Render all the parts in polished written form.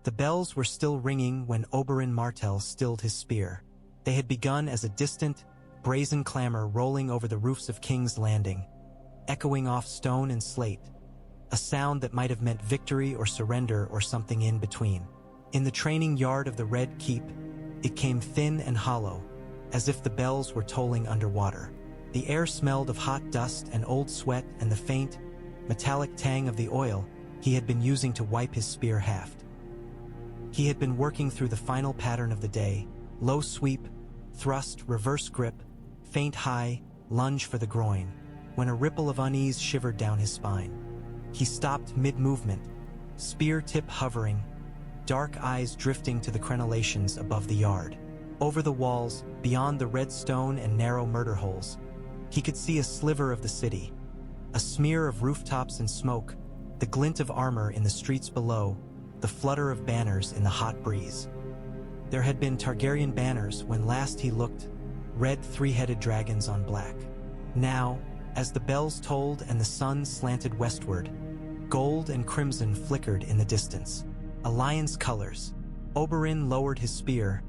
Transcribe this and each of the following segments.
The bells were still ringing when Oberyn Martell stilled his spear. They had begun as a distant, brazen clamor rolling over the roofs of King's Landing, echoing off stone and slate, a sound that might have meant victory or surrender or something in between. In the training yard of the Red Keep, it came thin and hollow, as if the bells were tolling underwater. The air smelled of hot dust and old sweat and the faint, metallic tang of the oil he had been using to wipe his spear haft. He had been working through the final pattern of the day: low sweep, thrust, reverse grip, feint high, lunge for the groin, when a ripple of unease shivered down his spine. He stopped mid-movement, spear tip hovering, dark eyes drifting to the crenellations above the yard. Over the walls, beyond the red stone and narrow murder holes, he could see a sliver of the city, a smear of rooftops and smoke, the glint of armor in the streets below, the flutter of banners in the hot breeze. There had been Targaryen banners when last he looked, red three-headed dragons on black. Now, as the bells tolled and the sun slanted westward, gold and crimson flickered in the distance. Alliance colors. Oberyn lowered his spear,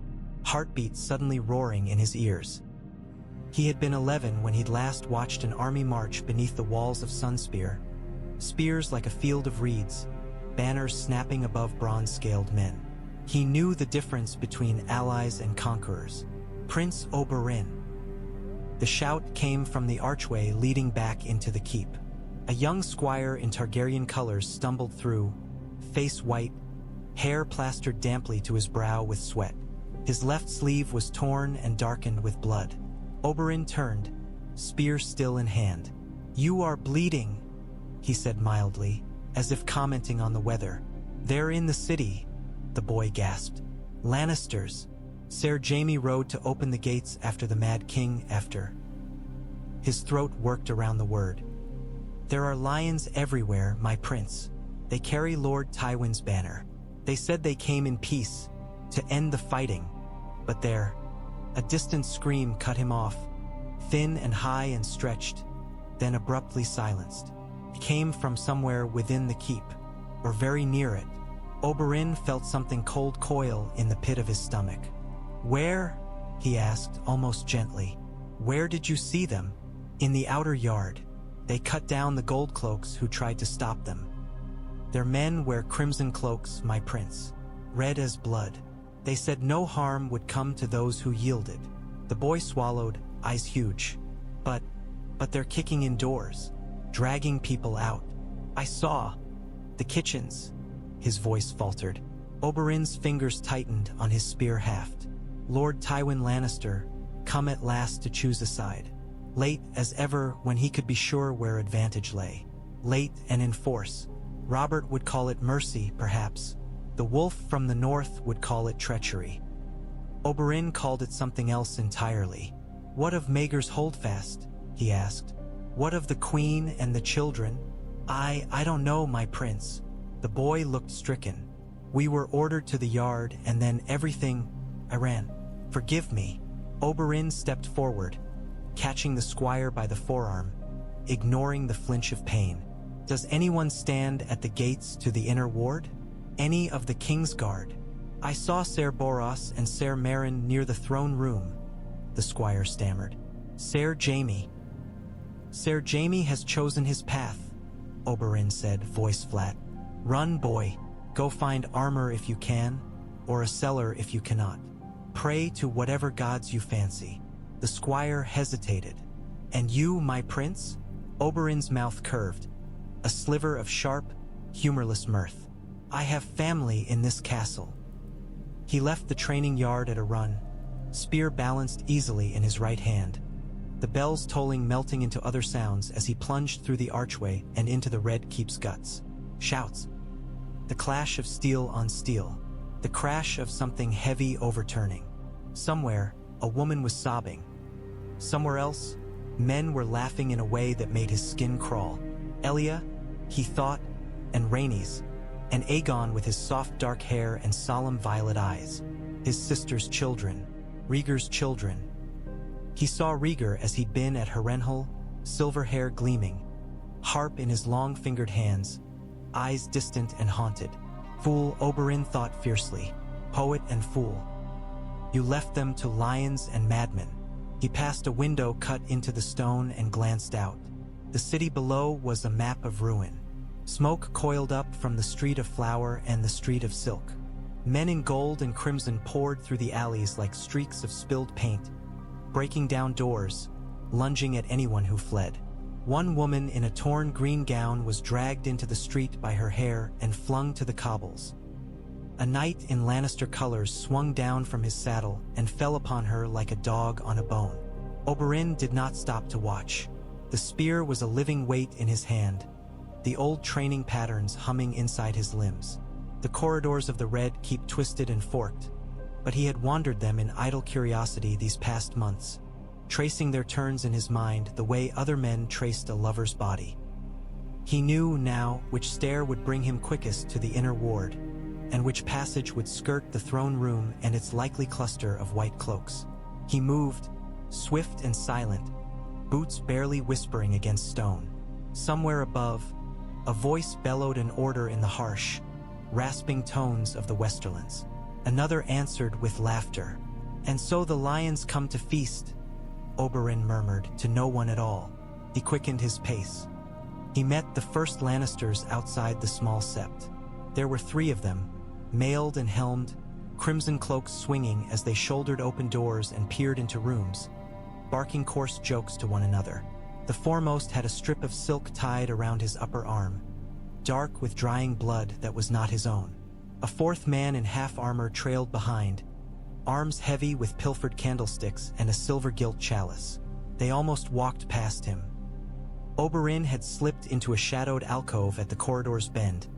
heartbeat suddenly roaring in his ears. He had been 11 when he'd last watched an army march beneath the walls of Sunspear, spears like a field of reeds, banners snapping above bronze-scaled men. He knew the difference between allies and conquerors. Prince Oberyn. The shout came from the archway leading back into the keep. A young squire in Targaryen colors stumbled through, face white, hair plastered damply to his brow with sweat. His left sleeve was torn and darkened with blood. Oberyn turned, spear still in hand. "You are bleeding," he said mildly, as if commenting on the weather. "They're in the city," the boy gasped. "Lannisters." Ser Jaime rode to open the gates after the Mad King after. His throat worked around the word. "There are lions everywhere, my prince. They carry Lord Tywin's banner. They said they came in peace, to end the fighting. But there..." A distant scream cut him off, thin and high and stretched, then abruptly silenced. It came from somewhere within the keep, or very near it. Oberyn felt something cold coil in the pit of his stomach. "Where?" he asked, almost gently. "Where did you see them?" "In the outer yard. They cut down the goldcloaks who tried to stop them. Their men wear crimson cloaks, my prince, red as blood. They said no harm would come to those who yielded." The boy swallowed, eyes huge. But they're kicking in doors, dragging people out. "I saw. The kitchens." His voice faltered. Oberyn's fingers tightened on his spear haft. Lord Tywin Lannister, come at last to choose a side. Late as ever when he could be sure where advantage lay. Late and in force. Robert would call it mercy, perhaps. The wolf from the north would call it treachery. Oberyn called it something else entirely. "What of Maegor's Holdfast?" he asked. "What of the queen and the children?" I don't know, my prince." The boy looked stricken. "We were ordered to the yard and then everything... I ran. Forgive me." Oberyn stepped forward, catching the squire by the forearm, ignoring the flinch of pain. "Does anyone stand at the gates to the inner ward? Any of the King's Guard?" "I saw Ser Boros and Ser Meryn near the throne room," the squire stammered. "Ser Jaime." "Ser Jaime has chosen his path," Oberyn said, voice flat. "Run, boy. Go find armor if you can, or a cellar if you cannot. Pray to whatever gods you fancy." The squire hesitated. "And you, my prince?" Oberyn's mouth curved, a sliver of sharp, humorless mirth. "I have family in this castle." He left the training yard at a run, spear balanced easily in his right hand, the bells tolling melting into other sounds as he plunged through the archway and into the Red Keep's guts. Shouts. The clash of steel on steel, the crash of something heavy overturning. Somewhere, a woman was sobbing. Somewhere else, men were laughing in a way that made his skin crawl. Elia, he thought, and Rhaenys, and Aegon with his soft dark hair and solemn violet eyes. His sister's children, Rhaegar's children. He saw Rhaegar as he'd been at Harrenhal, silver hair gleaming, harp in his long-fingered hands, eyes distant and haunted. Fool, Oberyn thought fiercely. Poet and fool. You left them to lions and madmen. He passed a window cut into the stone and glanced out. The city below was a map of ruin. Smoke coiled up from the street of flower and the street of silk. Men in gold and crimson poured through the alleys like streaks of spilled paint, breaking down doors, lunging at anyone who fled. One woman in a torn green gown was dragged into the street by her hair and flung to the cobbles. A knight in Lannister colors swung down from his saddle and fell upon her like a dog on a bone. Oberyn did not stop to watch. The spear was a living weight in his hand, the old training patterns humming inside his limbs. The corridors of the Red Keep twisted and forked, but he had wandered them in idle curiosity these past months, tracing their turns in his mind the way other men traced a lover's body. He knew now which stair would bring him quickest to the inner ward, and which passage would skirt the throne room and its likely cluster of white cloaks. He moved, swift and silent, boots barely whispering against stone. Somewhere above, a voice bellowed an order in the harsh, rasping tones of the Westerlands. Another answered with laughter. "And so the lions come to feast," Oberyn murmured to no one at all. He quickened his pace. He met the first Lannisters outside the small sept. There were 3 of them, mailed and helmed, crimson cloaks swinging as they shouldered open doors and peered into rooms, barking coarse jokes to one another. The foremost had a strip of silk tied around his upper arm, dark with drying blood that was not his own. A 4th man in half armor trailed behind, arms heavy with pilfered candlesticks and a silver-gilt chalice. They almost walked past him. Oberyn had slipped into a shadowed alcove at the corridor's bend,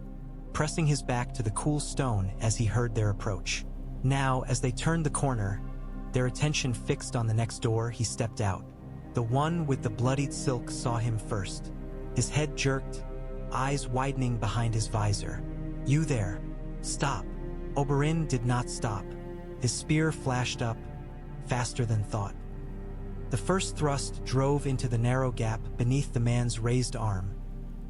pressing his back to the cool stone as he heard their approach. Now, as they turned the corner, their attention fixed on the next door, he stepped out. The one with the bloodied silk saw him first. His head jerked, eyes widening behind his visor. "You there. Stop." Oberyn did not stop. His spear flashed up, faster than thought. The first thrust drove into the narrow gap beneath the man's raised arm,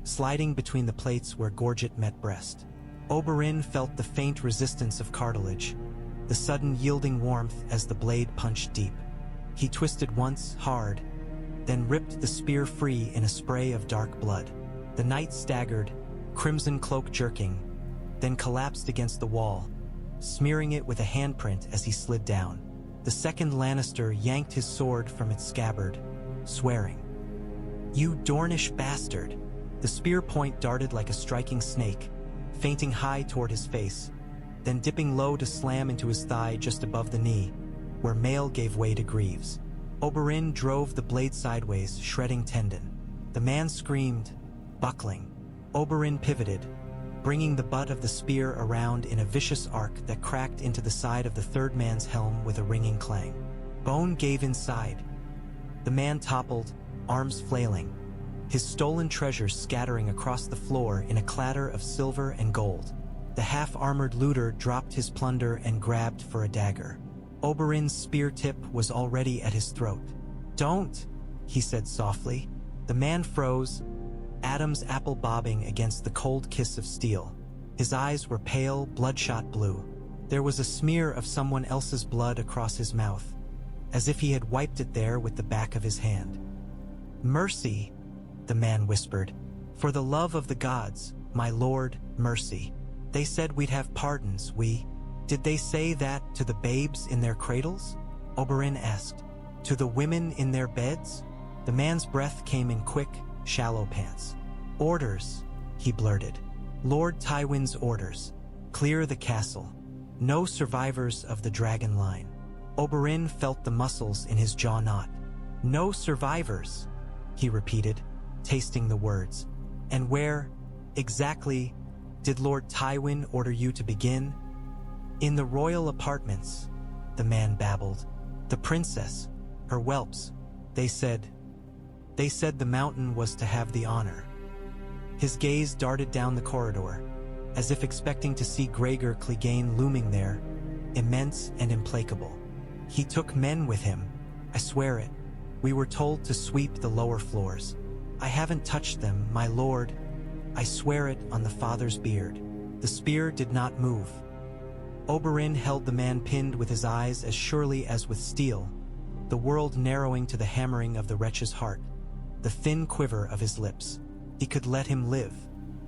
sliding between the plates where gorget met breast. Oberyn felt the faint resistance of cartilage, the sudden yielding warmth as the blade punched deep. He twisted once, hard, then ripped the spear free in a spray of dark blood. The knight staggered, crimson cloak jerking, then collapsed against the wall, smearing it with a handprint as he slid down. The second Lannister yanked his sword from its scabbard, swearing, "You Dornish bastard!" The spear point darted like a striking snake, feinting high toward his face, then dipping low to slam into his thigh just above the knee, where mail gave way to greaves. Oberyn drove the blade sideways, shredding tendon. The man screamed, buckling. Oberyn pivoted, bringing the butt of the spear around in a vicious arc that cracked into the side of the third man's helm with a ringing clang. Bone gave inside. The man toppled, arms flailing, his stolen treasures scattering across the floor in a clatter of silver and gold. The half-armored looter dropped his plunder and grabbed for a dagger. Oberyn's spear tip was already at his throat. "Don't," he said softly. The man froze, Adam's apple bobbing against the cold kiss of steel. His eyes were pale, bloodshot blue. There was a smear of someone else's blood across his mouth, as if he had wiped it there with the back of his hand. "Mercy," the man whispered. "For the love of the gods, my lord, mercy. They said we'd have pardons, Did they say that to the babes in their cradles?" Oberyn asked. "To the women in their beds?" The man's breath came in quick, shallow pants. "Orders," he blurted. "Lord Tywin's orders. Clear the castle. No survivors of the dragon line." Oberyn felt the muscles in his jaw knot. "No survivors," he repeated, tasting the words. "And where, exactly, did Lord Tywin order you to begin?" "In the royal apartments," the man babbled. "The princess, her whelps, they said the mountain was to have the honor." His gaze darted down the corridor, as if expecting to see Gregor Clegane looming there, immense and implacable. "He took men with him, I swear it. We were told to sweep the lower floors. I haven't touched them, my lord. I swear it on the father's beard." The spear did not move. Oberyn held the man pinned with his eyes as surely as with steel, the world narrowing to the hammering of the wretch's heart, the thin quiver of his lips. He could let him live,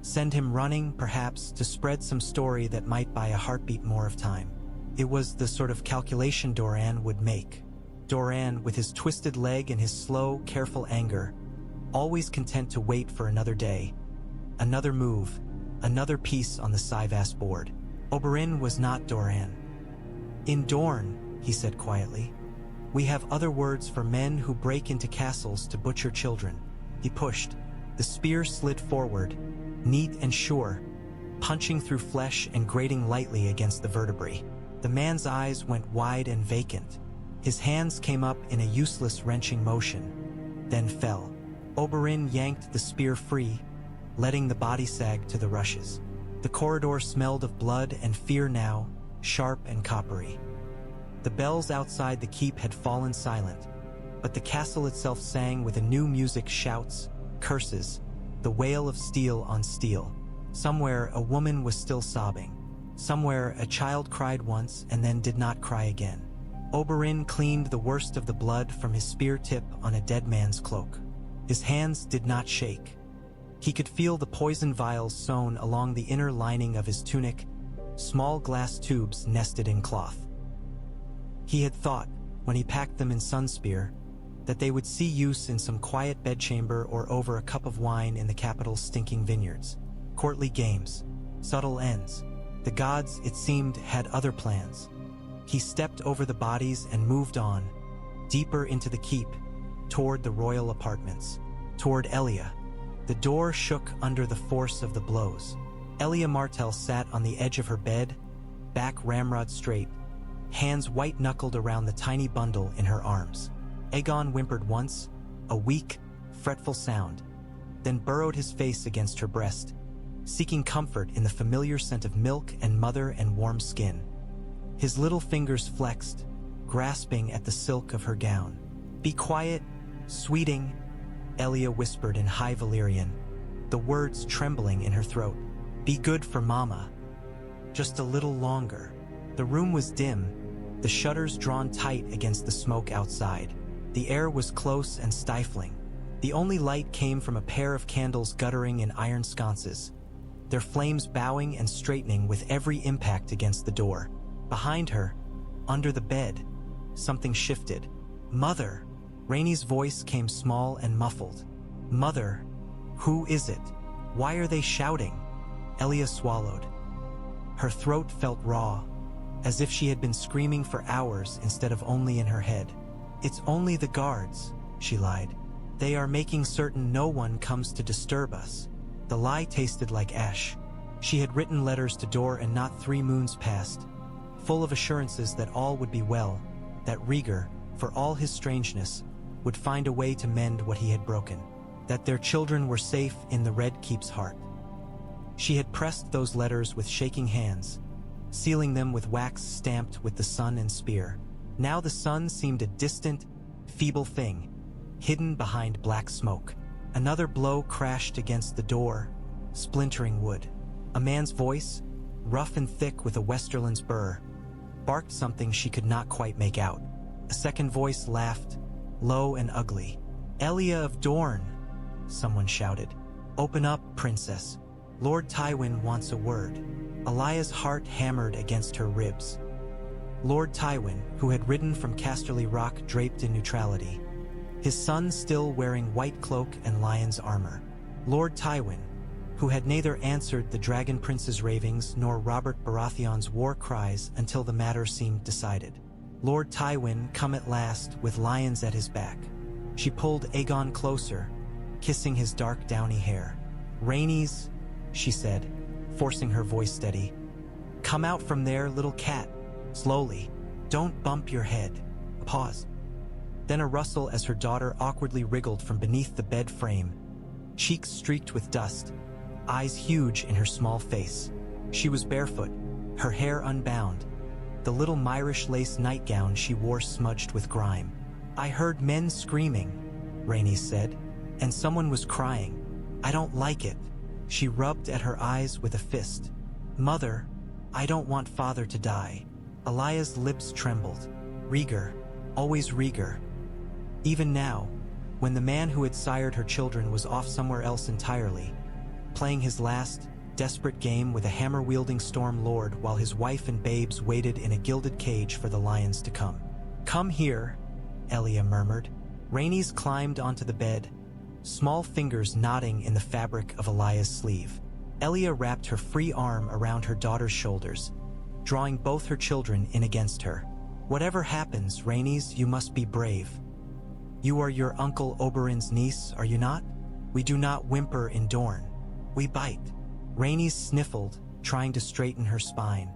send him running, perhaps, to spread some story that might buy a heartbeat more of time. It was the sort of calculation Doran would make. Doran, with his twisted leg and his slow, careful anger, always content to wait for another day, another move, another piece on the Cyvasse board. Oberyn was not Doran. "In Dorne," he said quietly, "we have other words for men who break into castles to butcher children." He pushed. The spear slid forward, neat and sure, punching through flesh and grating lightly against the vertebrae. The man's eyes went wide and vacant. His hands came up in a useless wrenching motion, then fell. Oberyn yanked the spear free, letting the body sag to the rushes. The corridor smelled of blood and fear now, sharp and coppery. The bells outside the keep had fallen silent, but the castle itself sang with a new music, shouts, curses, the wail of steel on steel. Somewhere a woman was still sobbing. Somewhere a child cried once and then did not cry again. Oberyn cleaned the worst of the blood from his spear tip on a dead man's cloak. His hands did not shake. He could feel the poison vials sewn along the inner lining of his tunic, small glass tubes nested in cloth. He had thought, when he packed them in Sunspear, that they would see use in some quiet bedchamber or over a cup of wine in the capital's stinking vineyards. Courtly games, subtle ends. The gods, it seemed, had other plans. He stepped over the bodies and moved on, deeper into the keep, toward the royal apartments, toward Elia. The door shook under the force of the blows. Elia Martell sat on the edge of her bed, back ramrod straight, hands white-knuckled around the tiny bundle in her arms. Aegon whimpered once, a weak, fretful sound, then burrowed his face against her breast, seeking comfort in the familiar scent of milk and mother and warm skin. His little fingers flexed, grasping at the silk of her gown. "Be quiet, sweeting," Elia whispered in high Valyrian, the words trembling in her throat. "Be good for Mama. Just a little longer." The room was dim, the shutters drawn tight against the smoke outside. The air was close and stifling. The only light came from a pair of candles guttering in iron sconces, their flames bowing and straightening with every impact against the door. Behind her, under the bed, something shifted. "Mother!" Rhaenys' voice came small and muffled. "Mother, who is it? Why are they shouting?" Elia swallowed. Her throat felt raw, as if she had been screaming for hours instead of only in her head. "It's only the guards," she lied. "They are making certain no one comes to disturb us." The lie tasted like ash. She had written letters to Doran not 3 moons past, full of assurances that all would be well, that Rhaegar, for all his strangeness, would find a way to mend what he had broken, that their children were safe in the Red Keep's heart. She had pressed those letters with shaking hands, sealing them with wax stamped with the sun and spear. Now the sun seemed a distant, feeble thing, hidden behind black smoke. Another blow crashed against the door, splintering wood. A man's voice, rough and thick with a Westerland's burr, barked something she could not quite make out. A second voice laughed, low and ugly. "Elia of Dorne," someone shouted. "Open up, princess. Lord Tywin wants a word." Elia's heart hammered against her ribs. Lord Tywin, who had ridden from Casterly Rock draped in neutrality, his son still wearing white cloak and lion's armor. Lord Tywin, who had neither answered the Dragon Prince's ravings nor Robert Baratheon's war cries until the matter seemed decided. Lord Tywin come at last with lions at his back. She pulled Aegon closer, kissing his dark downy hair. "Rhaenys," she said, forcing her voice steady. "Come out from there, little cat. Slowly. Don't bump your head." A pause. Then a rustle as her daughter awkwardly wriggled from beneath the bed frame, cheeks streaked with dust, eyes huge in her small face. She was barefoot, her hair unbound, the little Myrish lace nightgown she wore smudged with grime. "I heard men screaming," Rhaenys said, "and someone was crying. I don't like it." She rubbed at her eyes with a fist. "Mother, I don't want father to die." Elia's lips trembled. Rhaegar, always Rhaegar. Even now, when the man who had sired her children was off somewhere else entirely, playing his last, desperate game with a hammer-wielding Storm Lord while his wife and babes waited in a gilded cage for the lions to come. "Come here," Elia murmured. Rhaenys climbed onto the bed, small fingers knotting in the fabric of Elia's sleeve. Elia wrapped her free arm around her daughter's shoulders, drawing both her children in against her. "Whatever happens, Rhaenys, you must be brave. You are your uncle Oberyn's niece, are you not? We do not whimper in Dorne. We bite." Rhaenys sniffled, trying to straighten her spine.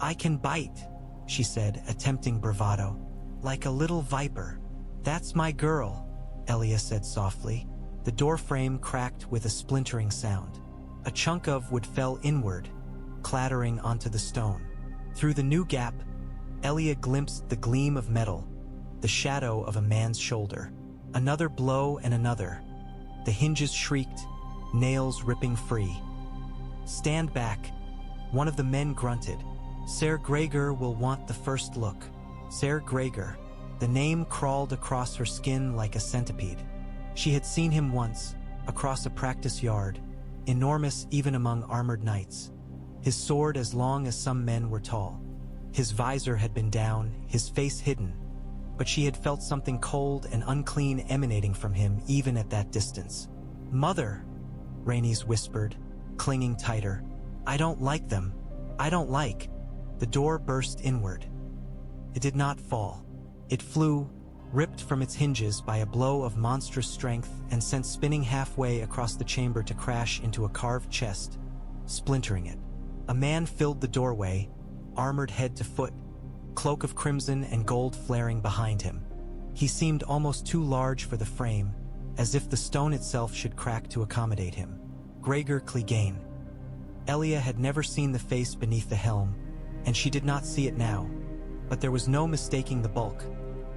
"I can bite," she said, attempting bravado. "Like a little viper." "That's my girl," Elia said softly. The doorframe cracked with a splintering sound. A chunk of wood fell inward, clattering onto the stone. Through the new gap, Elia glimpsed the gleam of metal, the shadow of a man's shoulder. Another blow and another. The hinges shrieked, nails ripping free. "Stand back," one of the men grunted. "Ser Gregor will want the first look." Ser Gregor. The name crawled across her skin like a centipede. She had seen him once, across a practice yard, enormous even among armored knights. His sword as long as some men were tall. His visor had been down, his face hidden, but she had felt something cold and unclean emanating from him even at that distance. "Mother," Rhaenys whispered, clinging tighter. "I don't like them. I don't like." The door burst inward. It did not fall. It flew, ripped from its hinges by a blow of monstrous strength and sent spinning halfway across the chamber to crash into a carved chest, splintering it. A man filled the doorway, armored head to foot, cloak of crimson and gold flaring behind him. He seemed almost too large for the frame, as if the stone itself should crack to accommodate him. Gregor Clegane. Elia had never seen the face beneath the helm, and she did not see it now, but there was no mistaking the bulk.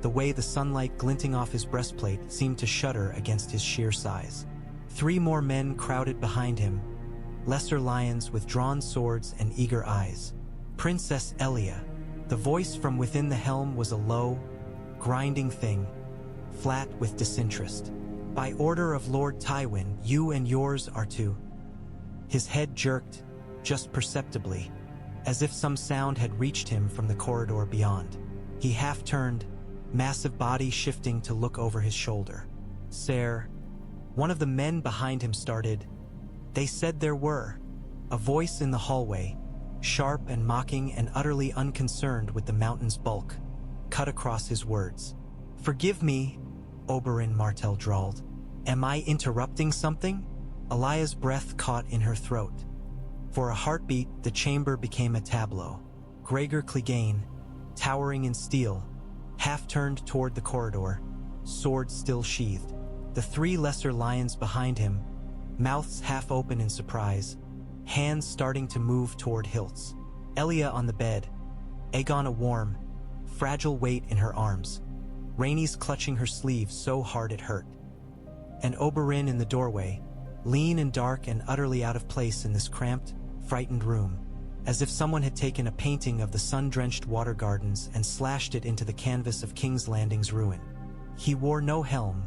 The way the sunlight glinting off his breastplate seemed to shudder against his sheer size. 3 more men crowded behind him, lesser lions with drawn swords and eager eyes. "Princess Elia." The voice from within the helm was a low, grinding thing, flat with disinterest. "By order of Lord Tywin, you and yours are to..." His head jerked, just perceptibly, as if some sound had reached him from the corridor beyond. He half-turned, massive body shifting to look over his shoulder. "Ser..." One of the men behind him started. "They said there were." A voice in the hallway, sharp and mocking and utterly unconcerned with the mountain's bulk, cut across his words. "Forgive me," Oberyn Martell drawled. "Am I interrupting something?" Elia's breath caught in her throat. For a heartbeat, the chamber became a tableau. Gregor Clegane, towering in steel, half-turned toward the corridor, sword still sheathed. The 3 lesser lions behind him, mouths half open in surprise, hands starting to move toward hilts. Elia on the bed, Aegon a warm, fragile weight in her arms, Rhaenys clutching her sleeve so hard it hurt. And Oberyn in the doorway, lean and dark and utterly out of place in this cramped, frightened room, as if someone had taken a painting of the sun-drenched water gardens and slashed it into the canvas of King's Landing's ruin. He wore no helm,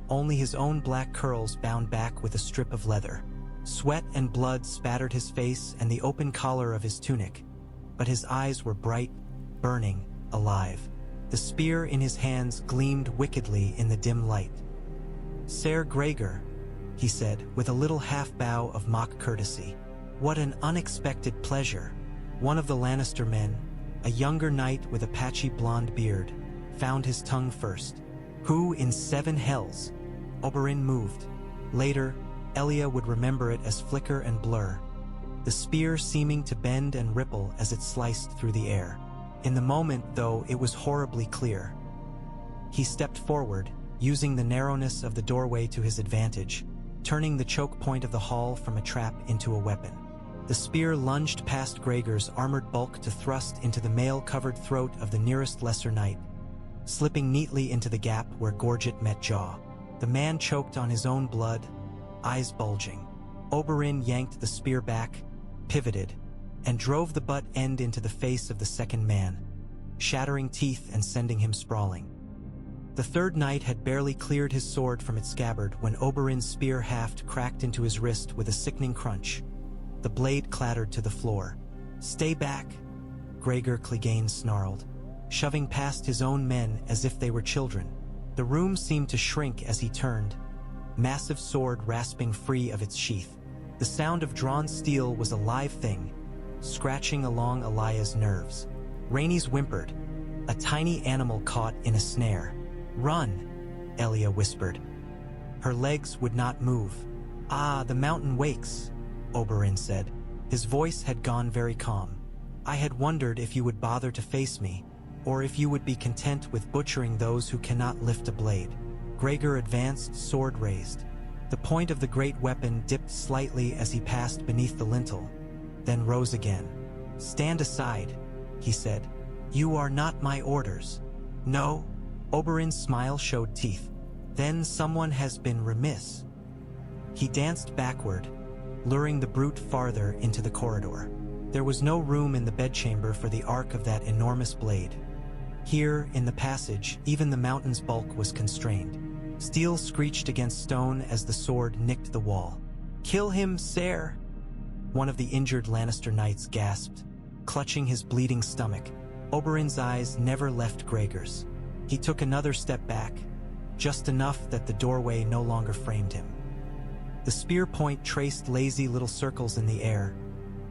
only his own black curls bound back with a strip of leather. Sweat and blood spattered his face and the open collar of his tunic, but his eyes were bright, burning, alive. The spear in his hands gleamed wickedly in the dim light. "Ser Gregor," he said, with a little half-bow of mock courtesy. "What an unexpected pleasure." One of the Lannister men, a younger knight with a patchy blonde beard, found his tongue first. "Who in 7 hells?" Oberyn moved. Later, Elia would remember it as flicker and blur, the spear seeming to bend and ripple as it sliced through the air. In the moment, though, it was horribly clear. He stepped forward, using the narrowness of the doorway to his advantage, turning the choke point of the hall from a trap into a weapon. The spear lunged past Gregor's armored bulk to thrust into the mail-covered throat of the nearest lesser knight, slipping neatly into the gap where gorget met jaw. The man choked on his own blood, eyes bulging. Oberyn yanked the spear back, pivoted, and drove the butt end into the face of the second man, shattering teeth and sending him sprawling. The third knight had barely cleared his sword from its scabbard when Oberyn's spear haft cracked into his wrist with a sickening crunch. The blade clattered to the floor. "Stay back," Gregor Clegane snarled, shoving past his own men as if they were children. The room seemed to shrink as he turned, massive sword rasping free of its sheath. The sound of drawn steel was a live thing, scratching along Elia's nerves. Rhaenys whimpered, a tiny animal caught in a snare. "Run," Elia whispered. Her legs would not move. "Ah, the mountain wakes," Oberyn said. His voice had gone very calm. "I had wondered if you would bother to face me, or if you would be content with butchering those who cannot lift a blade." Gregor advanced, sword raised. The point of the great weapon dipped slightly as he passed beneath the lintel, then rose again. "Stand aside," he said. "You are not my orders." "No?" Oberyn's smile showed teeth. "Then someone has been remiss." He danced backward, luring the brute farther into the corridor. There was no room in the bedchamber for the arc of that enormous blade. Here, in the passage, even the mountain's bulk was constrained. Steel screeched against stone as the sword nicked the wall. "Kill him, Ser!" One of the injured Lannister knights gasped, clutching his bleeding stomach. Oberyn's eyes never left Gregor's. He took another step back, just enough that the doorway no longer framed him. The spear point traced lazy little circles in the air,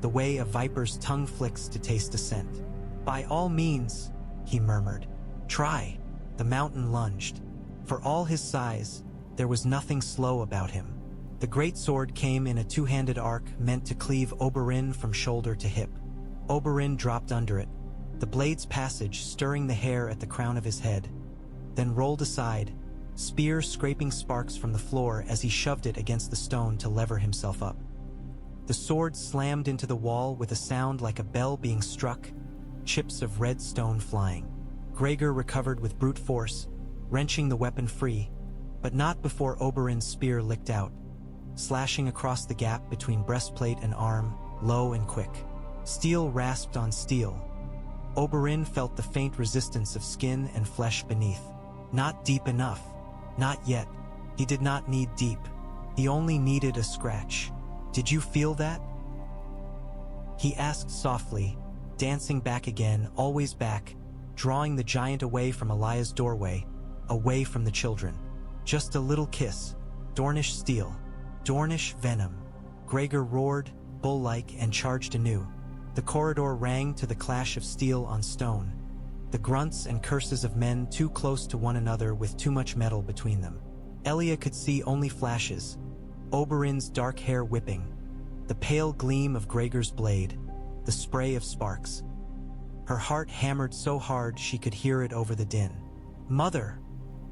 the way a viper's tongue flicks to taste a scent. "By all means," he murmured. "Try." The mountain lunged. For all his size, there was nothing slow about him. The great sword came in a two-handed arc meant to cleave Oberyn from shoulder to hip. Oberyn dropped under it, the blade's passage stirring the hair at the crown of his head, then rolled aside, spear scraping sparks from the floor as he shoved it against the stone to lever himself up. The sword slammed into the wall with a sound like a bell being struck, chips of red stone flying. Gregor recovered with brute force, wrenching the weapon free, but not before Oberyn's spear licked out, slashing across the gap between breastplate and arm, low and quick. Steel rasped on steel. Oberyn felt the faint resistance of skin and flesh beneath. Not deep enough. Not yet. He did not need deep. He only needed a scratch. "Did you feel that?" he asked softly, dancing back again, always back, drawing the giant away from Elia's doorway, away from the children. "Just a little kiss. Dornish steel. Dornish venom." Gregor roared, bull-like, and charged anew. The corridor rang to the clash of steel on stone, the grunts and curses of men too close to one another with too much metal between them. Elia could see only flashes, Oberyn's dark hair whipping, the pale gleam of Gregor's blade, the spray of sparks. Her heart hammered so hard she could hear it over the din. "Mother!"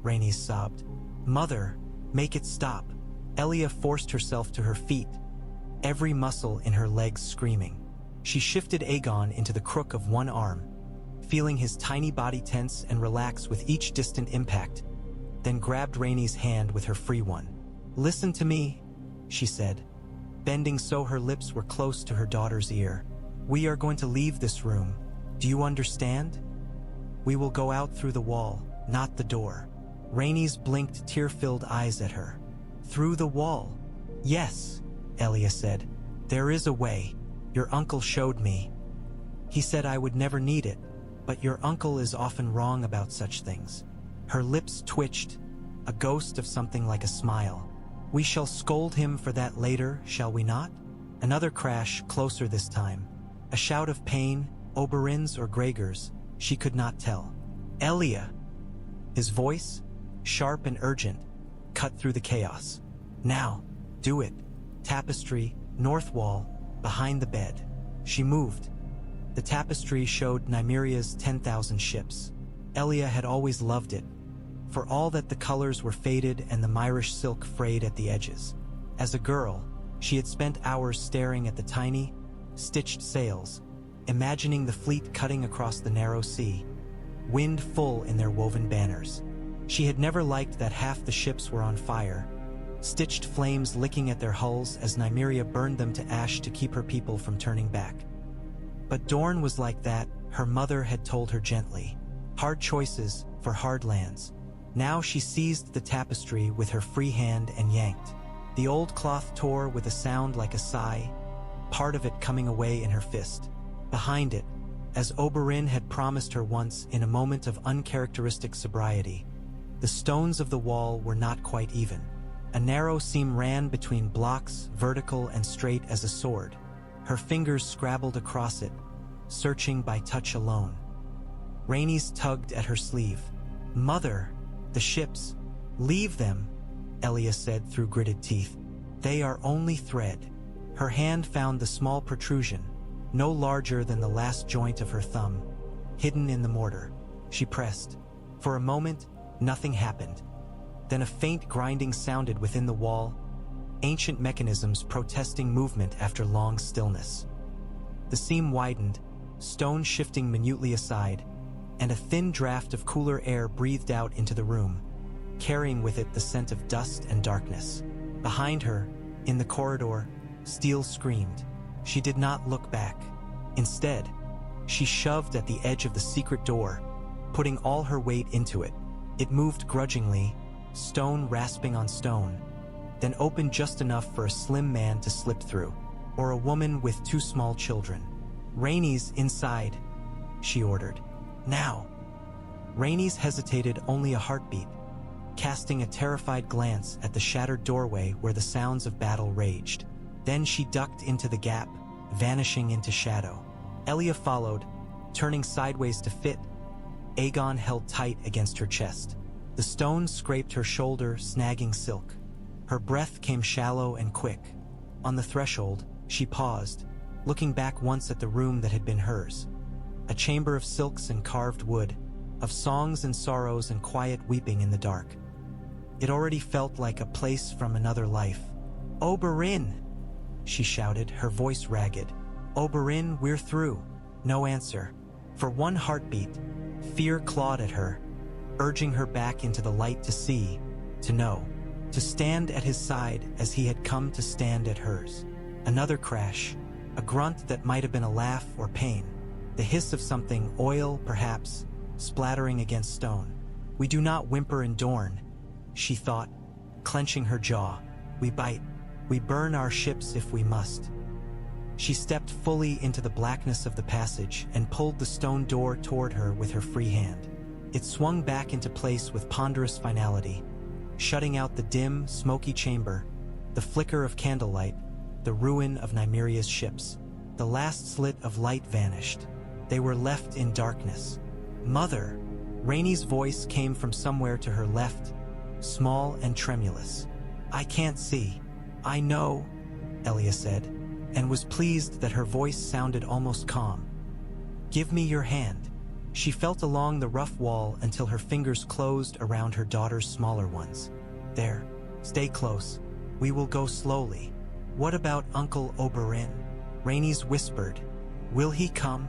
Rhaenys sobbed. "Mother, make it stop." Elia forced herself to her feet, every muscle in her legs screaming. She shifted Aegon into the crook of one arm, feeling his tiny body tense and relax with each distant impact, then grabbed Rhaenys' hand with her free one. "Listen to me," she said, bending so her lips were close to her daughter's ear. "We are going to leave this room. Do you understand? We will go out through the wall, not the door." Rhaenys blinked tear-filled eyes at her. "Through the wall?" "Yes," Elia said. "There is a way. Your uncle showed me. He said I would never need it, but your uncle is often wrong about such things." Her lips twitched, a ghost of something like a smile. "We shall scold him for that later, shall we not?" Another crash, closer this time. A shout of pain, Oberyn's or Gregor's, she could not tell. "Elia!" His voice, sharp and urgent, cut through the chaos. "Now, do it." Tapestry, north wall, behind the bed. She moved. The tapestry showed Nymeria's 10,000 ships. Elia had always loved it, for all that the colors were faded and the Myrish silk frayed at the edges. As a girl, she had spent hours staring at the tiny, stitched sails, imagining the fleet cutting across the narrow sea, wind full in their woven banners. She had never liked that half the ships were on fire, stitched flames licking at their hulls as Nymeria burned them to ash to keep her people from turning back. But Dorne was like that, her mother had told her gently. Hard choices for hard lands. Now she seized the tapestry with her free hand and yanked. The old cloth tore with a sound like a sigh, part of it coming away in her fist. Behind it, as Oberyn had promised her once in a moment of uncharacteristic sobriety, the stones of the wall were not quite even. A narrow seam ran between blocks, vertical and straight as a sword. Her fingers scrabbled across it, searching by touch alone. Rhaenys tugged at her sleeve. "Mother, the ships. Leave them," Elia said through gritted teeth. "They are only thread." Her hand found the small protrusion, no larger than the last joint of her thumb, hidden in the mortar. She pressed. For a moment, nothing happened. Then a faint grinding sounded within the wall, ancient mechanisms protesting movement after long stillness. The seam widened, stone shifting minutely aside, and a thin draft of cooler air breathed out into the room, carrying with it the scent of dust and darkness. Behind her, in the corridor, steel screamed. She did not look back. Instead, she shoved at the edge of the secret door, putting all her weight into it. It moved grudgingly, stone rasping on stone, then opened just enough for a slim man to slip through, or a woman with 2 small children. "Rhaenys, inside," she ordered. "Now." Rhaenys hesitated only a heartbeat, casting a terrified glance at the shattered doorway where the sounds of battle raged. Then she ducked into the gap, vanishing into shadow. Elia followed, turning sideways to fit. Aegon held tight against her chest. The stone scraped her shoulder, snagging silk. Her breath came shallow and quick. On the threshold, she paused, looking back once at the room that had been hers. A chamber of silks and carved wood, of songs and sorrows and quiet weeping in the dark. It already felt like a place from another life. "Oberyn!" she shouted, her voice ragged. "Oberyn, we're through." No answer. For one heartbeat, fear clawed at her, urging her back into the light to see, to know, to stand at his side as he had come to stand at hers. Another crash, a grunt that might have been a laugh or pain, the hiss of something, oil perhaps, splattering against stone. "We do not whimper in Dorne," she thought, clenching her jaw. "We bite. We burn our ships if we must." She stepped fully into the blackness of the passage and pulled the stone door toward her with her free hand. It swung back into place with ponderous finality, shutting out the dim, smoky chamber, the flicker of candlelight, the ruin of Nymeria's ships. The last slit of light vanished. They were left in darkness. "Mother!" Rhaenys' voice came from somewhere to her left, small and tremulous. "I can't see." "I know," Elia said, and was pleased that her voice sounded almost calm. "Give me your hand." She felt along the rough wall until her fingers closed around her daughter's smaller ones. "There, stay close. We will go slowly." "What about Uncle Oberyn?" Rhaenys whispered. "Will he come?"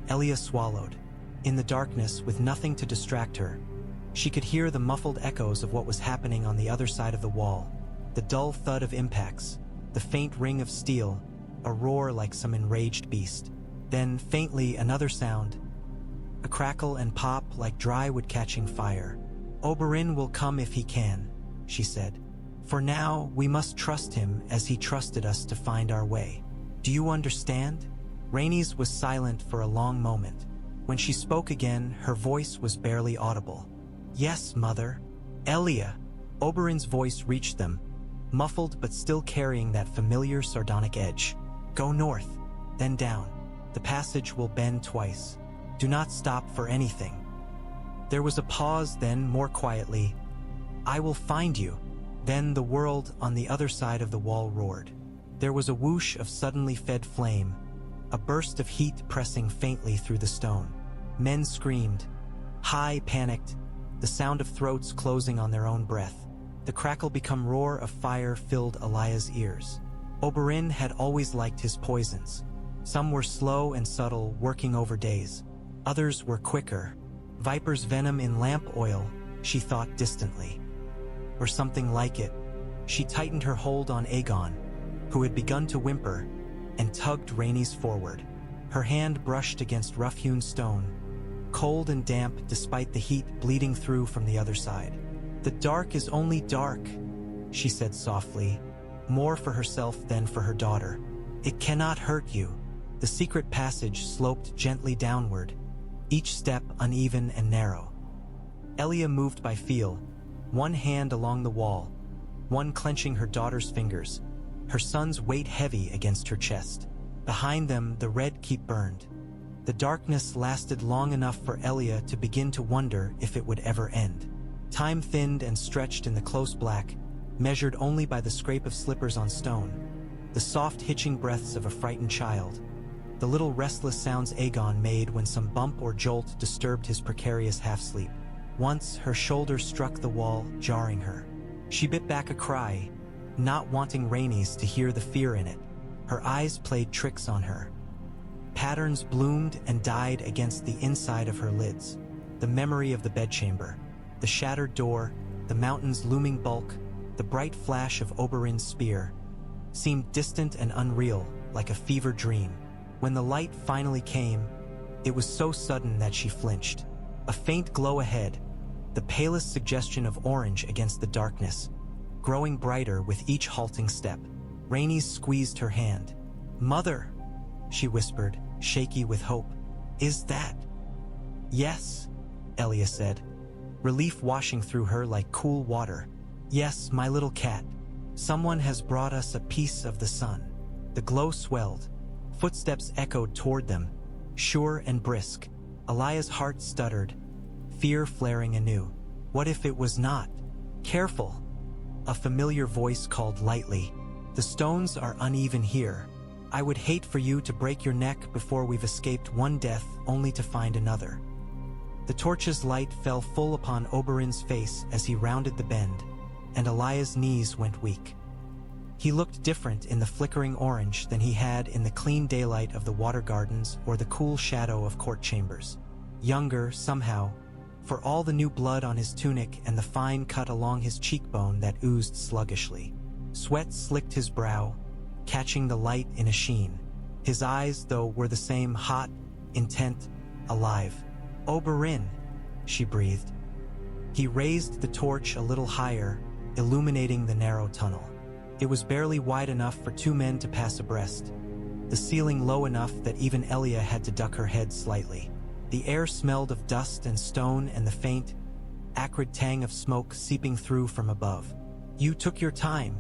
Elia swallowed. In the darkness, with nothing to distract her, she could hear the muffled echoes of what was happening on the other side of the wall, the dull thud of impacts, the faint ring of steel, a roar like some enraged beast. Then, faintly, another sound, a crackle and pop like dry wood catching fire. "Oberyn will come if he can," she said. "For now, we must trust him as he trusted us to find our way. Do you understand?" Rhaenys was silent for a long moment. When she spoke again, her voice was barely audible. "Yes, Mother." "Elia!" Oberyn's voice reached them, muffled but still carrying that familiar sardonic edge. "Go north, then down. The passage will bend twice. Do not stop for anything." There was a pause, then, more quietly, "I will find you." Then the world on the other side of the wall roared. There was a whoosh of suddenly fed flame, a burst of heat pressing faintly through the stone. Men screamed, high, panicked, the sound of throats closing on their own breath. The crackle become roar of fire filled Elia's ears. Oberyn had always liked his poisons. Some were slow and subtle, working over days. Others were quicker. Viper's venom in lamp oil, she thought distantly. Or something like it. She tightened her hold on Aegon, who had begun to whimper, and tugged Rhaenys forward. Her hand brushed against rough-hewn stone, cold and damp despite the heat bleeding through from the other side. "The dark is only dark," she said softly, more for herself than for her daughter. "It cannot hurt you." The secret passage sloped gently downward, each step uneven and narrow. Elia moved by feel, one hand along the wall, one clenching her daughter's fingers, her son's weight heavy against her chest. Behind them, the red keep burned. The darkness lasted long enough for Elia to begin to wonder if it would ever end. Time thinned and stretched in the close black, measured only by the scrape of slippers on stone, the soft hitching breaths of a frightened child, the little restless sounds Aegon made when some bump or jolt disturbed his precarious half-sleep. Once, her shoulder struck the wall, jarring her. She bit back a cry, not wanting Rhaenys to hear the fear in it. Her eyes played tricks on her. Patterns bloomed and died against the inside of her lids. The memory of the bedchamber, the shattered door, the mountain's looming bulk, the bright flash of Oberyn's spear, seemed distant and unreal, like a fever dream. When the light finally came, it was so sudden that she flinched. A faint glow ahead, the palest suggestion of orange against the darkness, growing brighter with each halting step. Rhaenys squeezed her hand. "Mother," she whispered, shaky with hope. "Is that?" "Yes," Elia said, relief washing through her like cool water. "Yes, my little cat. Someone has brought us a piece of the sun." The glow swelled. Footsteps echoed toward them, sure and brisk. Elia's heart stuttered, fear flaring anew. What if it was not? "Careful," a familiar voice called lightly. "The stones are uneven here. I would hate for you to break your neck before we've escaped one death only to find another." The torch's light fell full upon Oberyn's face as he rounded the bend, and Elia's knees went weak. He looked different in the flickering orange than he had in the clean daylight of the water gardens or the cool shadow of court chambers. Younger, somehow, for all the new blood on his tunic and the fine cut along his cheekbone that oozed sluggishly. Sweat slicked his brow, catching the light in a sheen. His eyes, though, were the same, hot, intent, alive. "Oberyn," she breathed. He raised the torch a little higher, illuminating the narrow tunnel. It was barely wide enough for two men to pass abreast, the ceiling low enough that even Elia had to duck her head slightly. The air smelled of dust and stone and the faint, acrid tang of smoke seeping through from above. "You took your time,"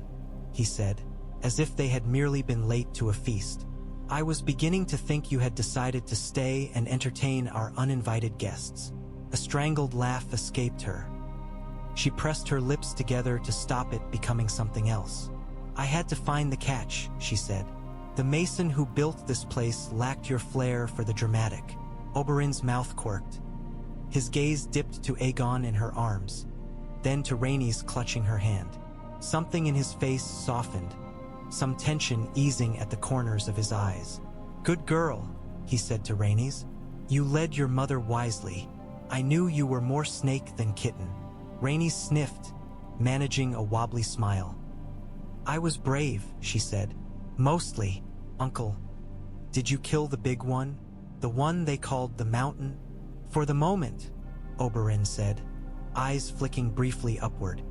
he said, as if they had merely been late to a feast. "I was beginning to think you had decided to stay and entertain our uninvited guests." A strangled laugh escaped her. She pressed her lips together to stop it becoming something else. "I had to find the catch," she said. "The mason who built this place lacked your flair for the dramatic." Oberyn's mouth quirked. His gaze dipped to Aegon in her arms, then to Rhaenys clutching her hand. Something in his face softened, some tension easing at the corners of his eyes. "Good girl," he said to Rhaenys. "You led your mother wisely. I knew you were more snake than kitten." Rhaenys sniffed, managing a wobbly smile. "I was brave," she said. "Mostly, Uncle. Did you kill the big one? The one they called the Mountain?" "For the moment," Oberyn said, eyes flicking briefly upward.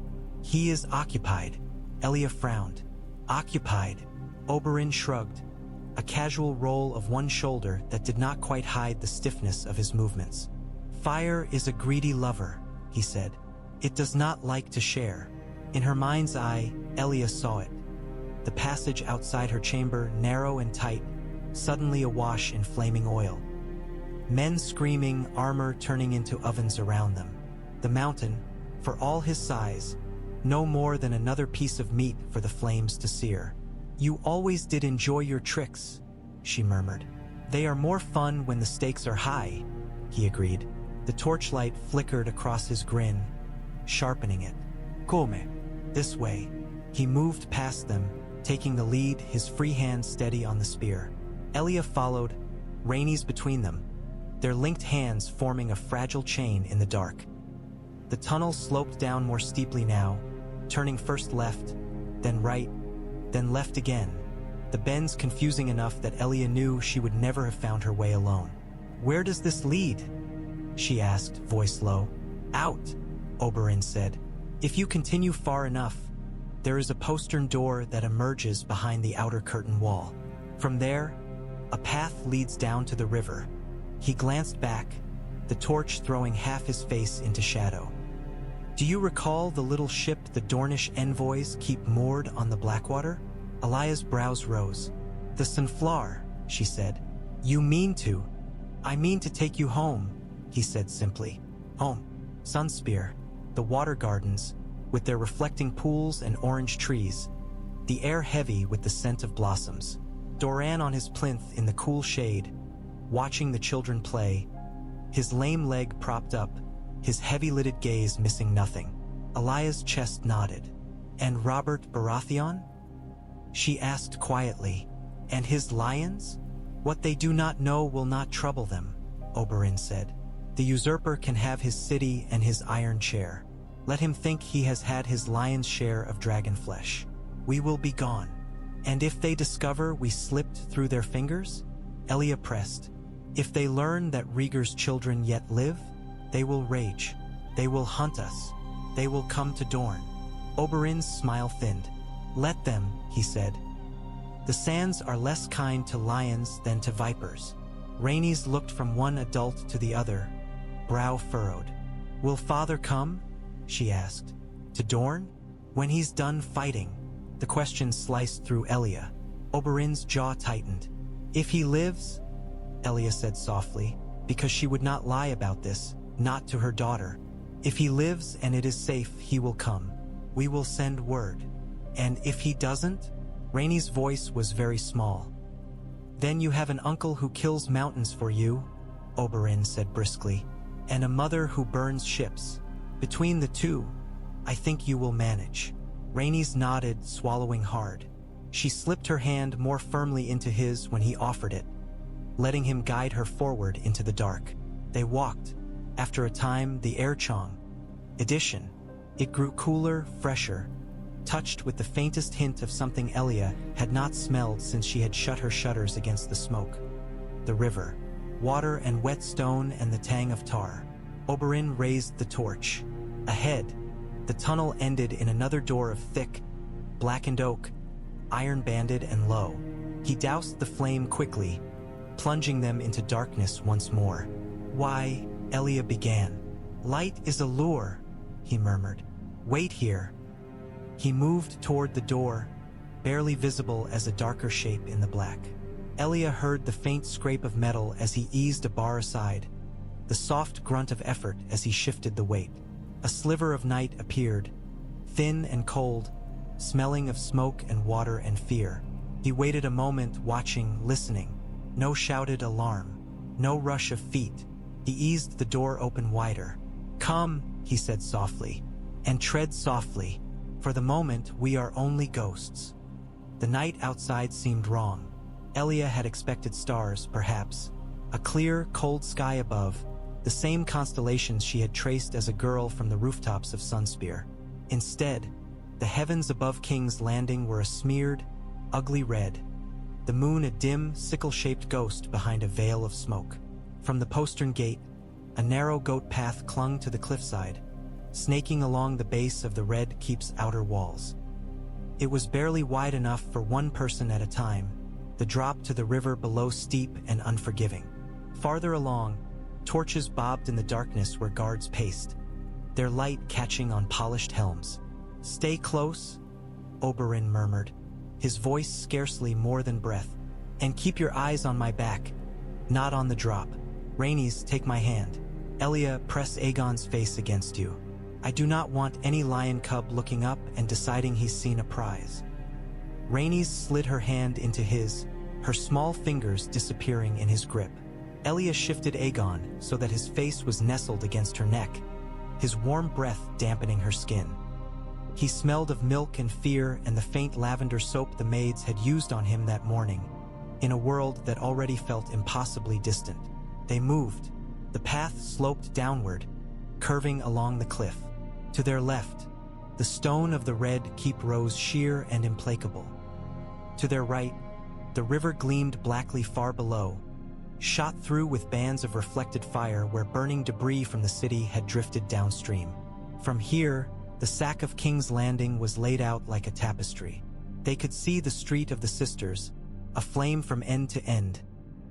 "He is occupied." Elia frowned. "Occupied?" Oberyn shrugged, a casual roll of one shoulder that did not quite hide the stiffness of his movements. "Fire is a greedy lover," he said. "It does not like to share." In her mind's eye, Elia saw it. The passage outside her chamber, narrow and tight, suddenly awash in flaming oil. Men screaming, armor turning into ovens around them. The Mountain, for all his size, no more than another piece of meat for the flames to sear. "You always did enjoy your tricks," she murmured. "They are more fun when the stakes are high," he agreed. The torchlight flickered across his grin, sharpening it. "Come, this way." He moved past them, taking the lead, his free hand steady on the spear. Elia followed, Rhaenys between them, their linked hands forming a fragile chain in the dark. The tunnel sloped down more steeply now, turning first left, then right, then left again. the bends confusing enough that Elia knew she would never have found her way alone. "Where does this lead?" she asked, voice low. "Out," Oberyn said. "If you continue far enough, there is a postern door that emerges behind the outer curtain wall. From there, a path leads down to the river." He glanced back, the torch throwing half his face into shadow. "Do you recall the little ship the Dornish envoys keep moored on the Blackwater?" Elia's brows rose. "The Sunflare," she said. "You mean to." "I mean to take you home," he said simply. "Home. Sunspear, the water gardens, with their reflecting pools and orange trees, the air heavy with the scent of blossoms. Doran on his plinth in the cool shade, watching the children play, his lame leg propped up, his heavy-lidded gaze missing nothing." Elia's chest nodded. "And Robert Baratheon?" she asked quietly. "And his lions? What they do not know will not trouble them," Oberyn said. "The usurper can have his city and his iron chair. Let him think he has had his lion's share of dragon flesh. We will be gone. And if they discover we slipped through their fingers?" Elia pressed. "If they learn that Rhaegar's children yet live, they will rage. They will hunt us. They will come to Dorne." Oberyn's smile thinned. "Let them," he said. "The sands are less kind to lions than to vipers." Rhaenys looked from one adult to the other, brow furrowed. "Will father come?" she asked. "To Dorne? When he's done fighting?" The question sliced through Elia. Oberyn's jaw tightened. "If he lives," Elia said softly, because she would not lie about this, not to her daughter. "If he lives and it is safe, he will come. We will send word. And if he doesn't?" Rhaenys' voice was very small. "Then you have an uncle who kills mountains for you," Oberyn said briskly, "and a mother who burns ships. Between the two, I think you will manage." Rhaenys nodded, swallowing hard. She slipped her hand more firmly into his when he offered it, letting him guide her forward into the dark. They walked. After a time, the air chong. Addition. It grew cooler, fresher, touched with the faintest hint of something Elia had not smelled since she had shut her shutters against the smoke. The river. Water and wet stone and the tang of tar. Oberyn raised the torch. Ahead, the tunnel ended in another door of thick, blackened oak, iron-banded and low. He doused the flame quickly, plunging them into darkness once more. "Why," Elia began. "Light is a lure," he murmured. "Wait here." He moved toward the door, barely visible as a darker shape in the black. Elia heard the faint scrape of metal as he eased a bar aside, the soft grunt of effort as he shifted the weight. A sliver of night appeared, thin and cold, smelling of smoke and water and fear. He waited a moment, watching, listening. No shouted alarm, no rush of feet. He eased the door open wider. "Come," he said softly, "and tread softly. For the moment, we are only ghosts." The night outside seemed wrong. Elia had expected stars, perhaps. A clear, cold sky above, the same constellations she had traced as a girl from the rooftops of Sunspear. Instead, the heavens above King's Landing were a smeared, ugly red, the moon a dim, sickle-shaped ghost behind a veil of smoke. From the postern gate, a narrow goat path clung to the cliffside, snaking along the base of the Red Keep's outer walls. It was barely wide enough for one person at a time, the drop to the river below steep and unforgiving. Farther along, torches bobbed in the darkness where guards paced, their light catching on polished helms. "Stay close," Oberyn murmured, his voice scarcely more than breath. "And keep your eyes on my back, not on the drop. Rhaenys, take my hand. Elia, press Aegon's face against you. I do not want any lion cub looking up and deciding he's seen a prize." Rhaenys slid her hand into his, her small fingers disappearing in his grip. Elia shifted Aegon so that his face was nestled against her neck, his warm breath dampening her skin. He smelled of milk and fear and the faint lavender soap the maids had used on him that morning, in a world that already felt impossibly distant. They moved. The path sloped downward, curving along the cliff. To their left, the stone of the Red Keep rose sheer and implacable. To their right, The river gleamed blackly far below, shot through with bands of reflected fire where burning debris from the city had drifted downstream. From here, the sack of King's Landing was laid out like a tapestry. They could see the Street of the Sisters, aflame from end to end,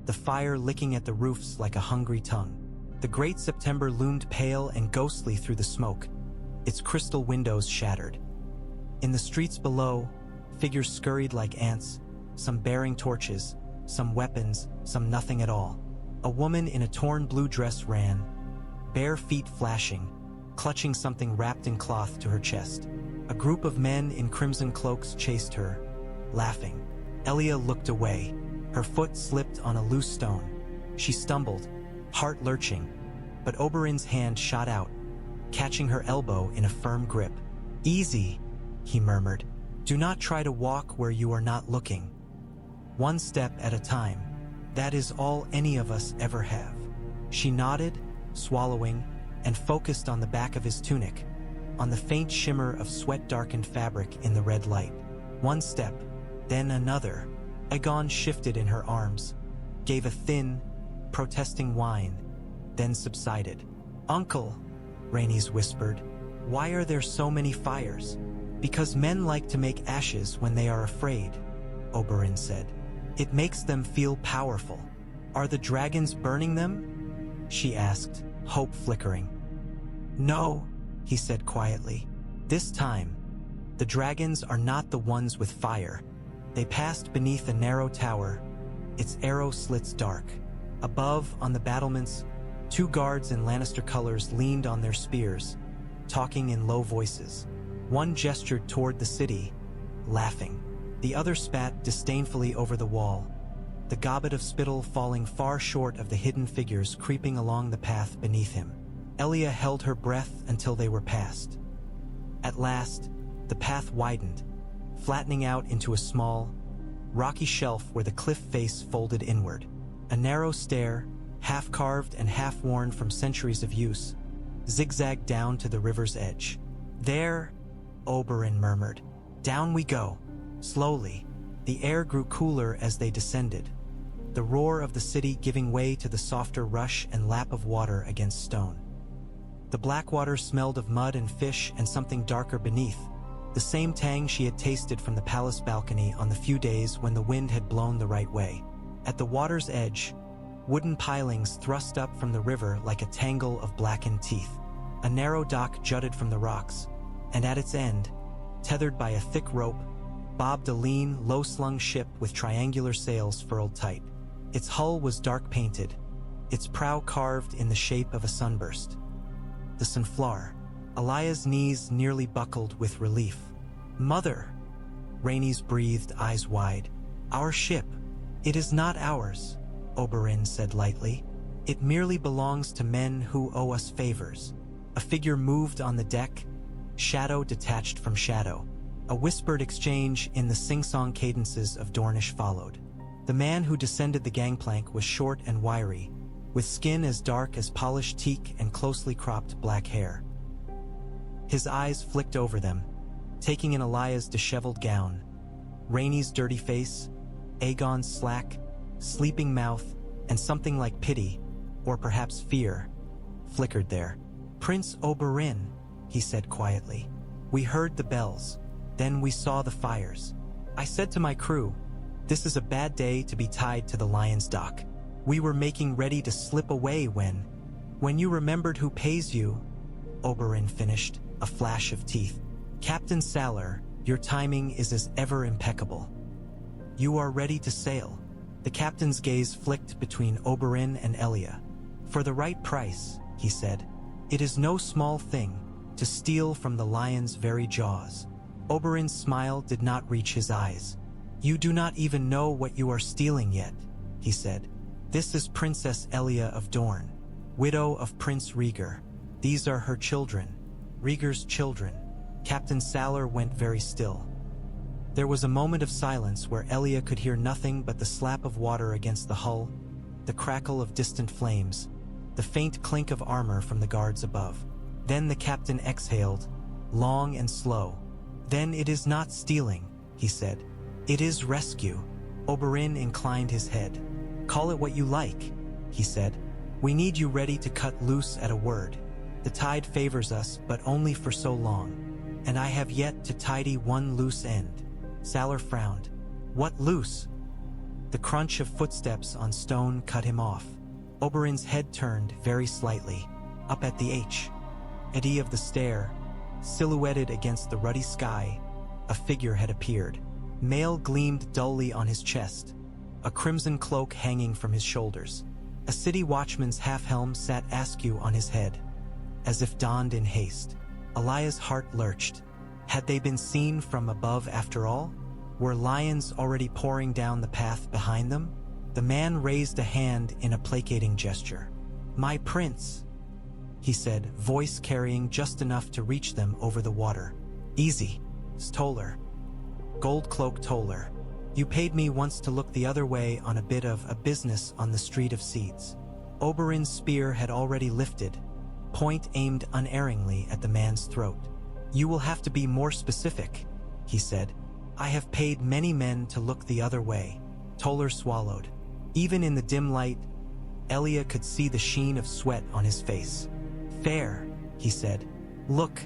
the fire licking at the roofs like a hungry tongue. The great September loomed pale and ghostly through the smoke, its crystal windows shattered. In the streets below, figures scurried like ants, some bearing torches, some weapons, some nothing at all. A woman in a torn blue dress ran, bare feet flashing, clutching something wrapped in cloth to her chest. A group of men in crimson cloaks chased her, laughing. Elia looked away. Her foot slipped on a loose stone. She stumbled, heart lurching, but Oberyn's hand shot out, catching her elbow in a firm grip. "Easy," he murmured. "Do not try to walk where you are not looking. One step at a time. That is all any of us ever have." She nodded, swallowing, and focused on the back of his tunic, on the faint shimmer of sweat-darkened fabric in the red light. One step, then another. Aegon shifted in her arms, gave a thin, protesting whine, then subsided. "Uncle," Rhaenys whispered, "why are there so many fires?" "Because men like to make ashes when they are afraid," Oberyn said. "It makes them feel powerful." "Are the dragons burning them?" she asked, hope flickering. "No," he said quietly. "This time, the dragons are not the ones with fire." They passed beneath a narrow tower, its arrow slits dark. Above, on the battlements, 2 guards in Lannister colors leaned on their spears, talking in low voices. One gestured toward the city, laughing. The other spat disdainfully over the wall, the gobbet of spittle falling far short of the hidden figures creeping along the path beneath him. Elia held her breath until they were past. At last, the path widened, flattening out into a small, rocky shelf where the cliff face folded inward. A narrow stair, half-carved and half-worn from centuries of use, zigzagged down to the river's edge. "There," Oberyn murmured. "Down we go." Slowly, the air grew cooler as they descended, the roar of the city giving way to the softer rush and lap of water against stone. The black water smelled of mud and fish and something darker beneath, the same tang she had tasted from the palace balcony on the few days when the wind had blown the right way. At the water's edge, wooden pilings thrust up from the river like a tangle of blackened teeth. A narrow dock jutted from the rocks, and at its end, tethered by a thick rope, bobbed a lean, low-slung ship with triangular sails furled tight. Its hull was dark-painted, its prow carved in the shape of a sunburst. The Sunflare. Elia's knees nearly buckled with relief. "Mother," Rhaenys breathed, eyes wide. "Our ship. It is not ours," Oberyn said lightly. "It merely belongs to men who owe us favors." A figure moved on the deck, shadow detached from shadow. A whispered exchange in the sing-song cadences of Dornish followed. The man who descended the gangplank was short and wiry, with skin as dark as polished teak and closely cropped black hair. His eyes flicked over them, taking in Elia's disheveled gown, Rhaenys' dirty face, Aegon's slack, sleeping mouth, and something like pity, or perhaps fear, flickered there. "Prince Oberyn," he said quietly. "We heard the bells. Then we saw the fires. I said to my crew, this is a bad day to be tied to the lion's dock. We were making ready to slip away when you remembered who pays you," Oberyn finished, a flash of teeth. "Captain Salar, your timing is as ever impeccable. You are ready to sail." The captain's gaze flicked between Oberyn and Elia. "For the right price," he said. "It is no small thing to steal from the lion's very jaws." Oberyn's smile did not reach his eyes. "You do not even know what you are stealing yet," he said. "This is Princess Elia of Dorne, widow of Prince Rhaegar. These are her children, Rhaegar's children." Captain Salar went very still. There was a moment of silence where Elia could hear nothing but the slap of water against the hull, the crackle of distant flames, the faint clink of armor from the guards above. Then the captain exhaled, long and slow. "Then it is not stealing," he said. "It is rescue." Oberyn inclined his head. "Call it what you like," he said. "We need you ready to cut loose at a word. The tide favors us, but only for so long. And I have yet to tidy one loose end." Salor frowned. "What loose?" The crunch of footsteps on stone cut him off. Oberyn's head turned very slightly, up at the edge of the stair, silhouetted against the ruddy sky. A figure had appeared. Mail gleamed dully on his chest, a crimson cloak hanging from his shoulders. A city watchman's half-helm sat askew on his head, as if donned in haste. Elia's heart lurched. Had they been seen from above after all? Were lions already pouring down the path behind them? The man raised a hand in a placating gesture. "My prince," he said, voice carrying just enough to reach them over the water. "Easy, Toller. Goldcloak Toller. You paid me once to look the other way on a bit of a business on the Street of Seeds." Oberyn's spear had already lifted, point aimed unerringly at the man's throat. "You will have to be more specific," he said. "I have paid many men to look the other way." Toller swallowed. Even in the dim light, Elia could see the sheen of sweat on his face. "Fair," he said. "Look,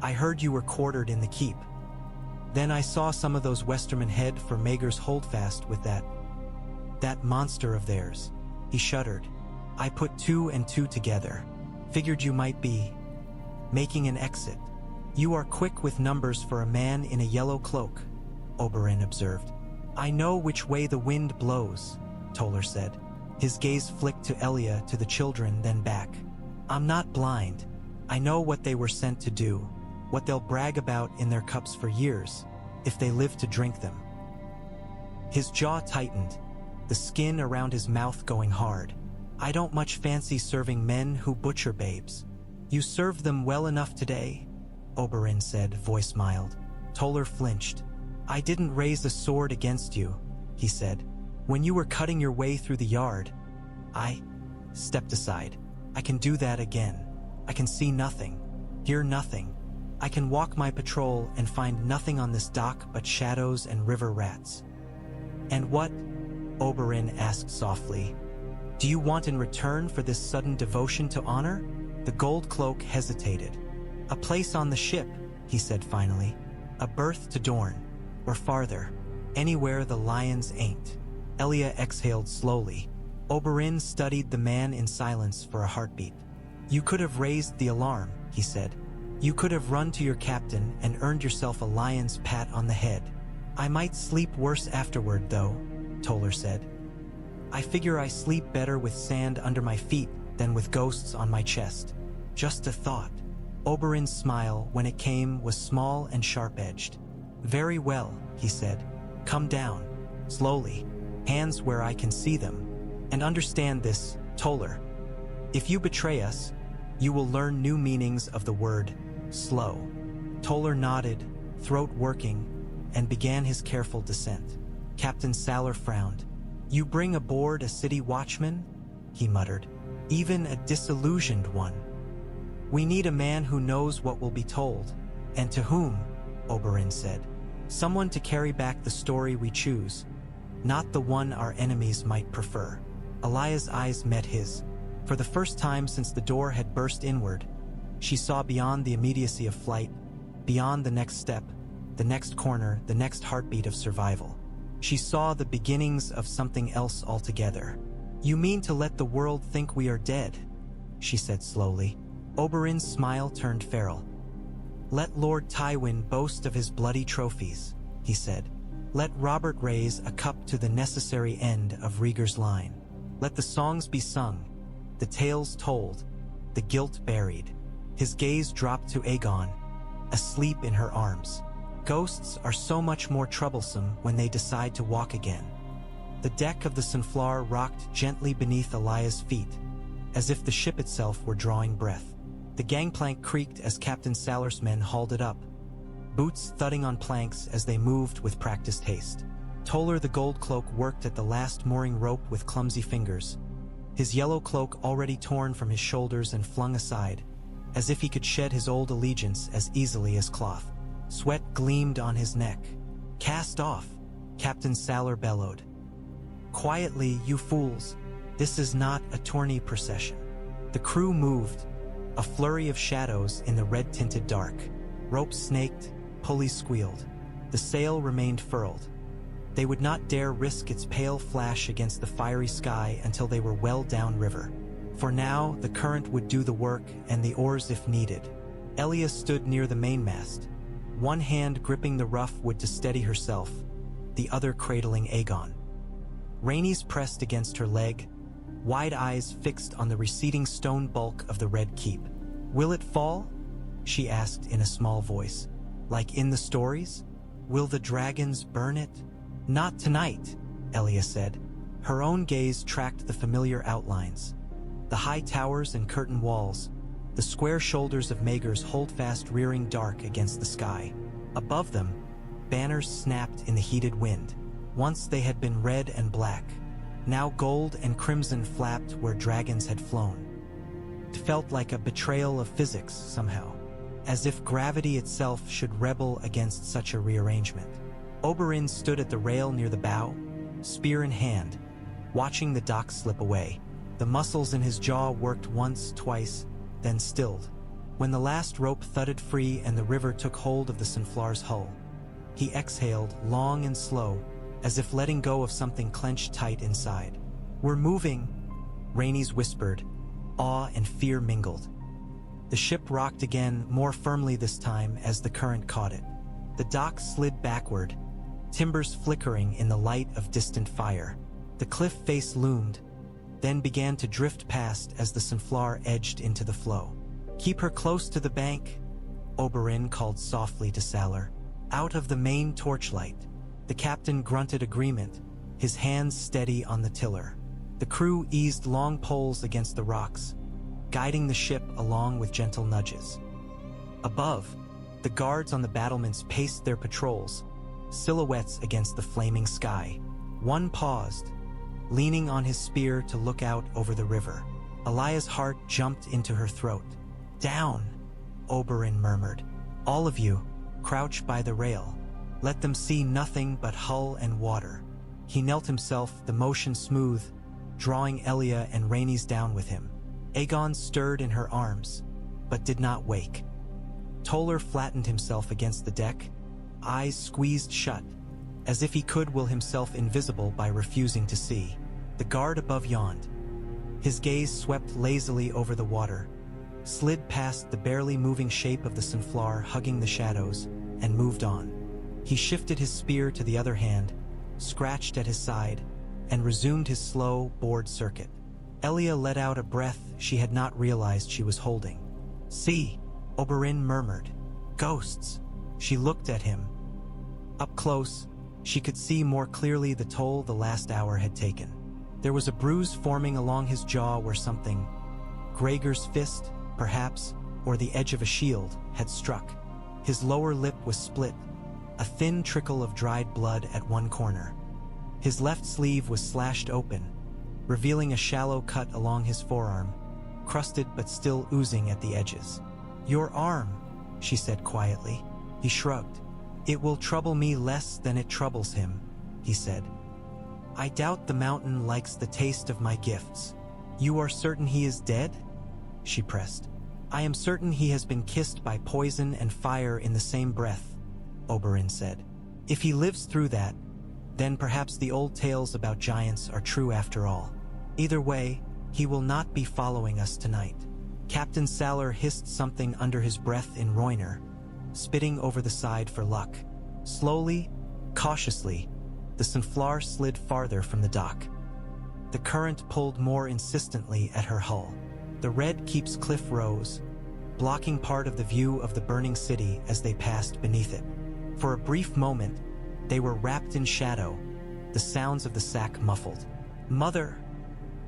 I heard you were quartered in the keep. Then I saw some of those Westermen head for Maegor's Holdfast with that monster of theirs." He shuddered. "I put 2 and 2 together. Figured you might be making an exit." "You are quick with numbers for a man in a yellow cloak," Oberyn observed. "I know which way the wind blows," Toller said. His gaze flicked to Elia, to the children, then back. "I'm not blind. I know what they were sent to do, what they'll brag about in their cups for years, if they live to drink them." His jaw tightened, the skin around his mouth going hard. "I don't much fancy serving men who butcher babes." "You served them well enough today," Oberyn said, voice mild. Toller flinched. "I didn't raise a sword against you," he said. "When you were cutting your way through the yard, I stepped aside. I can do that again. I can see nothing, hear nothing. I can walk my patrol and find nothing on this dock but shadows and river rats." "And what?" Oberyn asked softly. "Do you want in return for this sudden devotion to honor?" The Goldcloak hesitated. "A place on the ship," he said finally. "A berth to Dorne, or farther, anywhere the lions ain't." Elia exhaled slowly. Oberyn studied the man in silence for a heartbeat. "You could have raised the alarm," he said. "You could have run to your captain and earned yourself a lion's pat on the head." "I might sleep worse afterward, though," Toller said. "I figure I sleep better with sand under my feet than with ghosts on my chest. Just a thought." Oberyn's smile, when it came, was small and sharp-edged. "Very well," he said. "Come down, slowly, hands where I can see them. And understand this, Toller. If you betray us, you will learn new meanings of the word slow." Toller nodded, throat working, and began his careful descent. Captain Salor frowned. "You bring aboard a city watchman?" he muttered. "Even a disillusioned one." "We need a man who knows what will be told." "And to whom?" Oberyn said. "Someone to carry back the story we choose, not the one our enemies might prefer." Elia's eyes met his. For the first time since the door had burst inward, she saw beyond the immediacy of flight, beyond the next step, the next corner, the next heartbeat of survival. She saw the beginnings of something else altogether. "You mean to let the world think we are dead?" she said slowly. Oberyn's smile turned feral. "Let Lord Tywin boast of his bloody trophies," he said. "Let Robert raise a cup to the necessary end of Rhaegar's line. Let the songs be sung, the tales told, the guilt buried." His gaze dropped to Aegon, asleep in her arms. "Ghosts are so much more troublesome when they decide to walk again." The deck of the Sunflare rocked gently beneath Elia's feet, as if the ship itself were drawing breath. The gangplank creaked as Captain Salor's men hauled it up, boots thudding on planks as they moved with practiced haste. Toller the Goldcloak worked at the last mooring rope with clumsy fingers, his yellow cloak already torn from his shoulders and flung aside, as if he could shed his old allegiance as easily as cloth. Sweat gleamed on his neck. "Cast off," Captain Salor bellowed. "Quietly, you fools. This is not a tourney procession." The crew moved, a flurry of shadows in the red-tinted dark. Ropes snaked, pulleys squealed. The sail remained furled. They would not dare risk its pale flash against the fiery sky until they were well downriver. For now, the current would do the work and the oars if needed. Elia stood near the mainmast, one hand gripping the rough wood to steady herself, the other cradling Aegon. Rhaenys pressed against her leg, wide eyes fixed on the receding stone bulk of the Red Keep. "Will it fall?" she asked in a small voice. "Like in the stories? Will the dragons burn it?" "Not tonight," Elia said. Her own gaze tracked the familiar outlines. The high towers and curtain walls, the square shoulders of Maegor's Holdfast rearing dark against the sky. Above them, banners snapped in the heated wind. Once they had been red and black. Now gold and crimson flapped where dragons had flown. It felt like a betrayal of physics somehow, as if gravity itself should rebel against such a rearrangement. Oberyn stood at the rail near the bow, spear in hand, watching the dock slip away. The muscles in his jaw worked once, twice, then stilled. When the last rope thudded free and the river took hold of the Sunflare's hull, he exhaled, long and slow, as if letting go of something clenched tight inside. "We're moving," Rhaenys whispered, awe and fear mingled. The ship rocked again, more firmly this time as the current caught it. The dock slid backward, timbers flickering in the light of distant fire. The cliff face loomed, then began to drift past as the Sunflare edged into the flow. "Keep her close to the bank," Oberyn called softly to Salar. "Out of the main torchlight." The captain grunted agreement, his hands steady on the tiller. The crew eased long poles against the rocks, guiding the ship along with gentle nudges. Above, the guards on the battlements paced their patrols, silhouettes against the flaming sky. One paused, leaning on his spear to look out over the river. Elia's heart jumped into her throat. "Down," Oberyn murmured. "All of you, crouch by the rail. Let them see nothing but hull and water." He knelt himself, the motion smooth, drawing Elia and Rhaenys down with him. Aegon stirred in her arms, but did not wake. Toller flattened himself against the deck, eyes squeezed shut, as if he could will himself invisible by refusing to see. The guard above yawned. His gaze swept lazily over the water, slid past the barely moving shape of the Sunflare hugging the shadows, and moved on. He shifted his spear to the other hand, scratched at his side, and resumed his slow, bored circuit. Elia let out a breath she had not realized she was holding. "See," Oberyn murmured. "Ghosts." She looked at him. Up close, she could see more clearly the toll the last hour had taken. There was a bruise forming along his jaw where something, Gregor's fist, perhaps, or the edge of a shield, had struck. His lower lip was split, a thin trickle of dried blood at one corner. His left sleeve was slashed open, revealing a shallow cut along his forearm, crusted but still oozing at the edges. "Your arm," she said quietly. He shrugged. "It will trouble me less than it troubles him," he said. "I doubt the mountain likes the taste of my gifts." "You are certain he is dead?" she pressed. "I am certain he has been kissed by poison and fire in the same breath," Oberyn said. "If he lives through that, then perhaps the old tales about giants are true after all. Either way, he will not be following us tonight." Captain Salar hissed something under his breath in Rhaenyr, spitting over the side for luck. Slowly, cautiously, the Sunflare slid farther from the dock. The current pulled more insistently at her hull. The Red Keep's cliff rose, blocking part of the view of the burning city as they passed beneath it. For a brief moment, they were wrapped in shadow, the sounds of the sack muffled. "Mother,"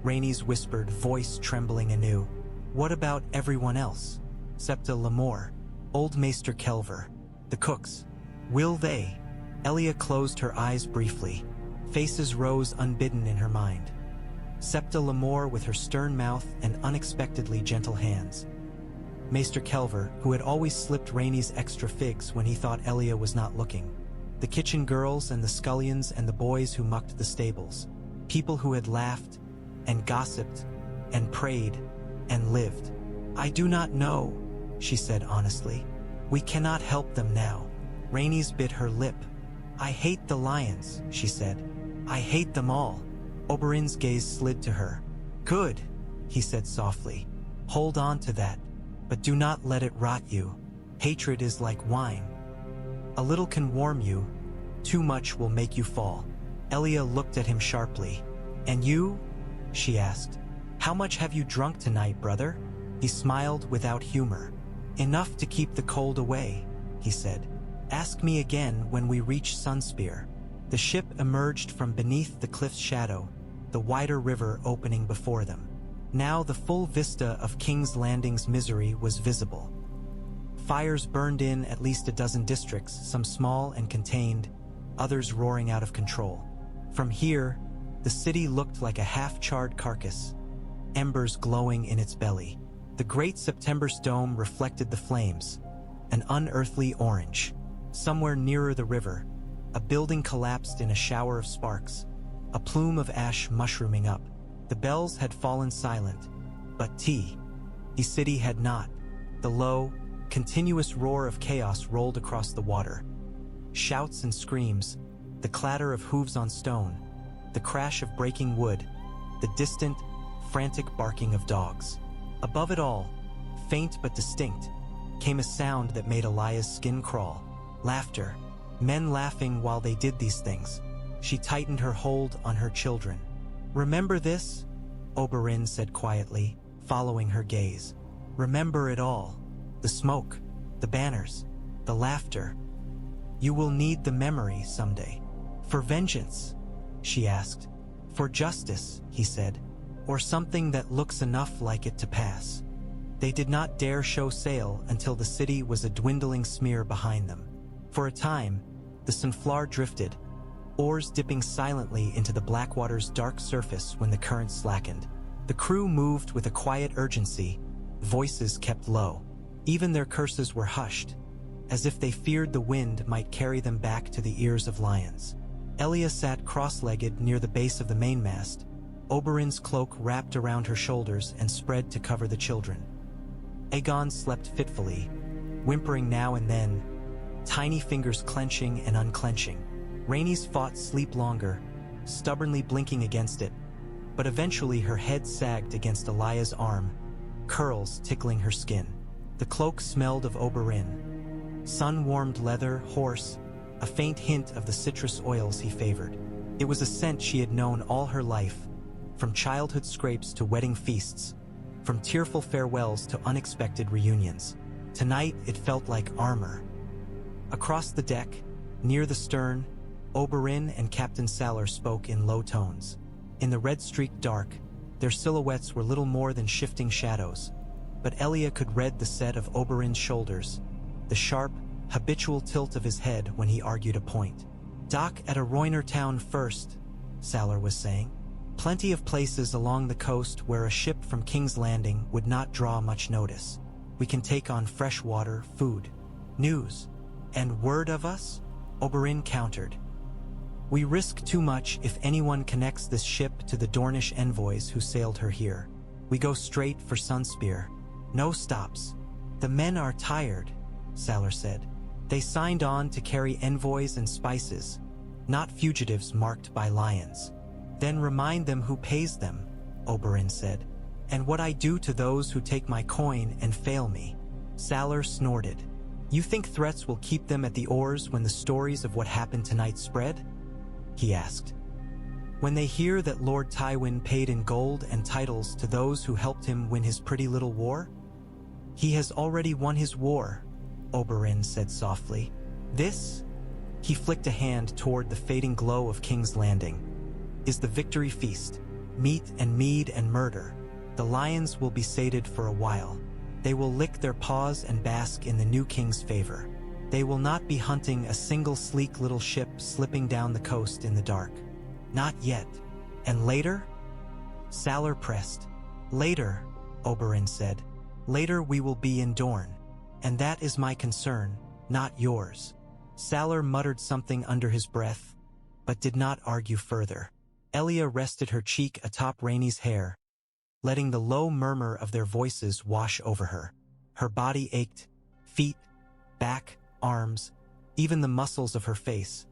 Rhaenys whispered, voice trembling anew. "What about everyone else? Septa Lemore, old Maester Kelver, the cooks. Will they?" Elia closed her eyes briefly. Faces rose unbidden in her mind. Septa Lemore with her stern mouth and unexpectedly gentle hands. Maester Kelver, who had always slipped Rhaenys extra figs when he thought Elia was not looking. The kitchen girls and the scullions and the boys who mucked the stables. People who had laughed, and gossiped, and prayed, and lived. "I do not know," she said honestly. "We cannot help them now." Rhaenys bit her lip. "I hate the lions," she said. "I hate them all." Oberyn's gaze slid to her. "Good," he said softly. "Hold on to that, but do not let it rot you. Hatred is like wine. A little can warm you, too much will make you fall." Elia looked at him sharply. "And you?" she asked. "How much have you drunk tonight, brother?" He smiled without humor. "Enough to keep the cold away," he said. "Ask me again when we reach Sunspear." The ship emerged from beneath the cliff's shadow, the wider river opening before them. Now the full vista of King's Landing's misery was visible. Fires burned in at least a dozen districts, some small and contained, others roaring out of control. From here, the city looked like a half-charred carcass, embers glowing in its belly. The great September's dome reflected the flames, an unearthly orange. Somewhere nearer the river, a building collapsed in a shower of sparks, a plume of ash mushrooming up. The bells had fallen silent, but the city had not. The low, continuous roar of chaos rolled across the water. Shouts and screams, the clatter of hooves on stone, the crash of breaking wood, the distant, frantic barking of dogs. Above it all, faint but distinct, came a sound that made Elia's skin crawl. Laughter. Men laughing while they did these things. She tightened her hold on her children. "Remember this?" Oberyn said quietly, following her gaze. "Remember it all. The smoke, the banners, the laughter. You will need the memory someday." "For vengeance?" she asked. "For justice," he said. "Or something that looks enough like it to pass." They did not dare show sail until the city was a dwindling smear behind them. For a time, the Sunflare drifted, oars dipping silently into the Blackwater's dark surface when the current slackened. The crew moved with a quiet urgency, voices kept low. Even their curses were hushed, as if they feared the wind might carry them back to the ears of lions. Elia sat cross-legged near the base of the mainmast, Oberyn's cloak wrapped around her shoulders and spread to cover the children. Aegon slept fitfully, whimpering now and then, tiny fingers clenching and unclenching. Rhaenys fought sleep longer, stubbornly blinking against it, but eventually her head sagged against Elia's arm, curls tickling her skin. The cloak smelled of Oberyn. Sun-warmed leather, horse, a faint hint of the citrus oils he favored. It was a scent she had known all her life, from childhood scrapes to wedding feasts, from tearful farewells to unexpected reunions. Tonight it felt like armor. Across the deck, near the stern, Oberyn and Captain Salar spoke in low tones. In the red-streaked dark, their silhouettes were little more than shifting shadows, but Elia could read the set of Oberyn's shoulders, the sharp, habitual tilt of his head when he argued a point. "Dock at a Rhoynar town first," Salar was saying. "Plenty of places along the coast where a ship from King's Landing would not draw much notice. We can take on fresh water, food, news. And word of us?" Oberyn countered. "We risk too much if anyone connects this ship to the Dornish envoys who sailed her here. We go straight for Sunspear. No stops. The men are tired," Salar said. "They signed on to carry envoys and spices, not fugitives marked by lions." "Then remind them who pays them," Oberyn said. "And what I do to those who take my coin and fail me." Salar snorted. "You think threats will keep them at the oars when the stories of what happened tonight spread?" he asked. "When they hear that Lord Tywin paid in gold and titles to those who helped him win his pretty little war?" "He has already won his war," Oberyn said softly. "This," he flicked a hand toward the fading glow of King's Landing, "is the victory feast. Meat and mead and murder. The lions will be sated for a while. They will lick their paws and bask in the new king's favor. They will not be hunting a single sleek little ship slipping down the coast in the dark. Not yet. And later?" Salar pressed. "Later," Oberyn said. "Later we will be in Dorne. And that is my concern, not yours." Salar muttered something under his breath, but did not argue further. Elia rested her cheek atop Rhaenys' hair, letting the low murmur of their voices wash over her. Her body ached, feet, back, arms, even the muscles of her face,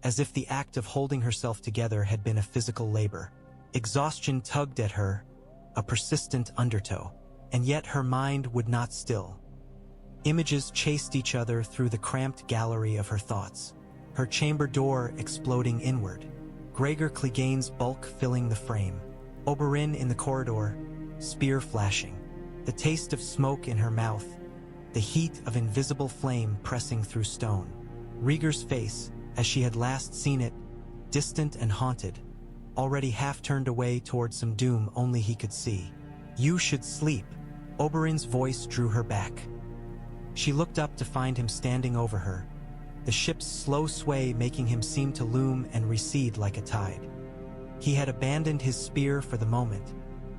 as if the act of holding herself together had been a physical labor. Exhaustion tugged at her, a persistent undertow, and yet her mind would not still. Images chased each other through the cramped gallery of her thoughts, her chamber door exploding inward, Gregor Clegane's bulk filling the frame, Oberyn in the corridor, spear flashing, the taste of smoke in her mouth, the heat of invisible flame pressing through stone. Rhaegar's face, as she had last seen it, distant and haunted, already half turned away toward some doom only he could see. "You should sleep." Oberyn's voice drew her back. She looked up to find him standing over her, the ship's slow sway making him seem to loom and recede like a tide. He had abandoned his spear for the moment,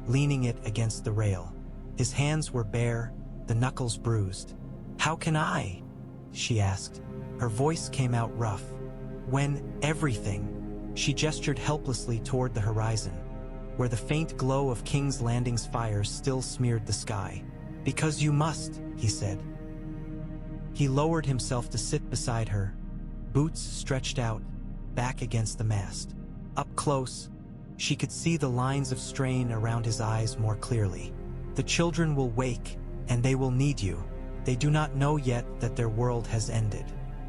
leaning it against the rail. His hands were bare, the knuckles bruised. "How can I?" she asked. Her voice came out rough. "When everything," she gestured helplessly toward the horizon, where the faint glow of King's Landing's fires still smeared the sky. "Because you must," he said. He lowered himself to sit beside her, boots stretched out, back against the mast. Up close, she could see the lines of strain around his eyes more clearly. "The children will wake, and they will need you. They do not know yet that their world has ended.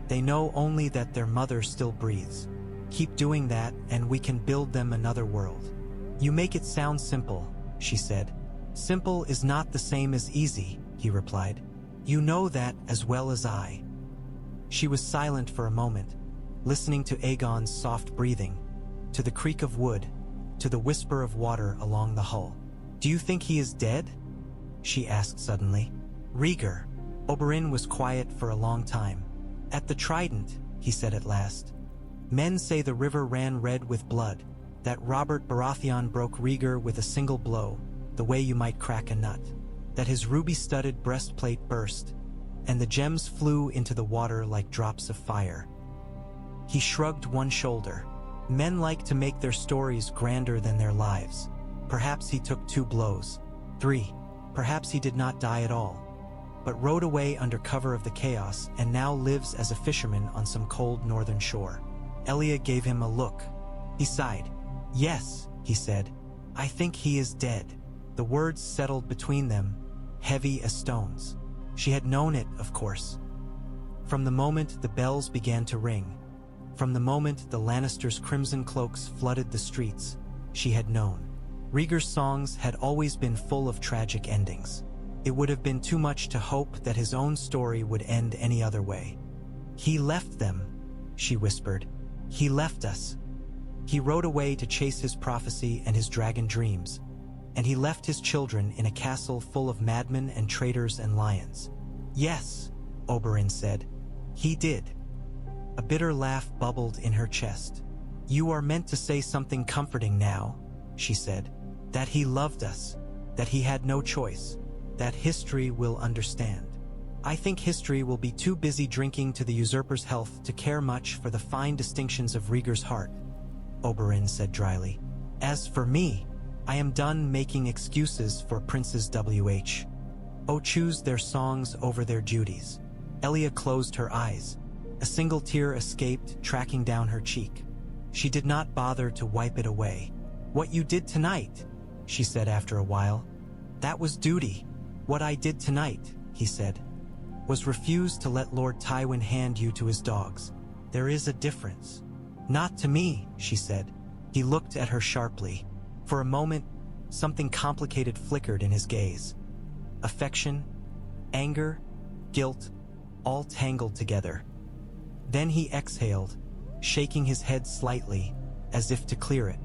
They know only that their mother still breathes. Keep doing that, and we can build them another world." "You make it sound simple," she said. "Simple is not the same as easy," he replied. "You know that as well as I." She was silent for a moment, listening to Aegon's soft breathing, to the creak of wood, to the whisper of water along the hull. "Do you think he is dead?" she asked suddenly. "Rhaegar." Oberyn was quiet for a long time. "At the Trident," he said at last. "Men say the river ran red with blood, that Robert Baratheon broke Rhaegar with a single blow, the way you might crack a nut, that his ruby-studded breastplate burst, and the gems flew into the water like drops of fire." He shrugged one shoulder. "Men like to make their stories grander than their lives. Perhaps he took 2 blows. 3. Perhaps he did not die at all, but rode away under cover of the chaos and now lives as a fisherman on some cold northern shore." Elia gave him a look. He sighed. "Yes," he said. "I think he is dead." The words settled between them, heavy as stones. She had known it, of course. From the moment the bells began to ring, from the moment the Lannisters' crimson cloaks flooded the streets, she had known. Rhaegar's songs had always been full of tragic endings. It would have been too much to hope that his own story would end any other way. "He left them," she whispered. "He left us. He rode away to chase his prophecy and his dragon dreams, and he left his children in a castle full of madmen and traitors and lions." "Yes," Oberyn said. "He did." A bitter laugh bubbled in her chest. "You are meant to say something comforting now," she said. "That he loved us, that he had no choice, that history will understand." "I think history will be too busy drinking to the usurper's health to care much for the fine distinctions of Rhaegar's heart," Oberyn said dryly. "As for me, I am done making excuses for Princes WH. Oh, choose their songs over their duties." Elia closed her eyes. A single tear escaped, tracking down her cheek. She did not bother to wipe it away. "What you did tonight," she said after a while. "That was duty." "What I did tonight," he said, "was refuse to let Lord Tywin hand you to his dogs. There is a difference." "Not to me," she said. He looked at her sharply. For a moment, something complicated flickered in his gaze. Affection, anger, guilt, all tangled together. Then he exhaled, shaking his head slightly, as if to clear it.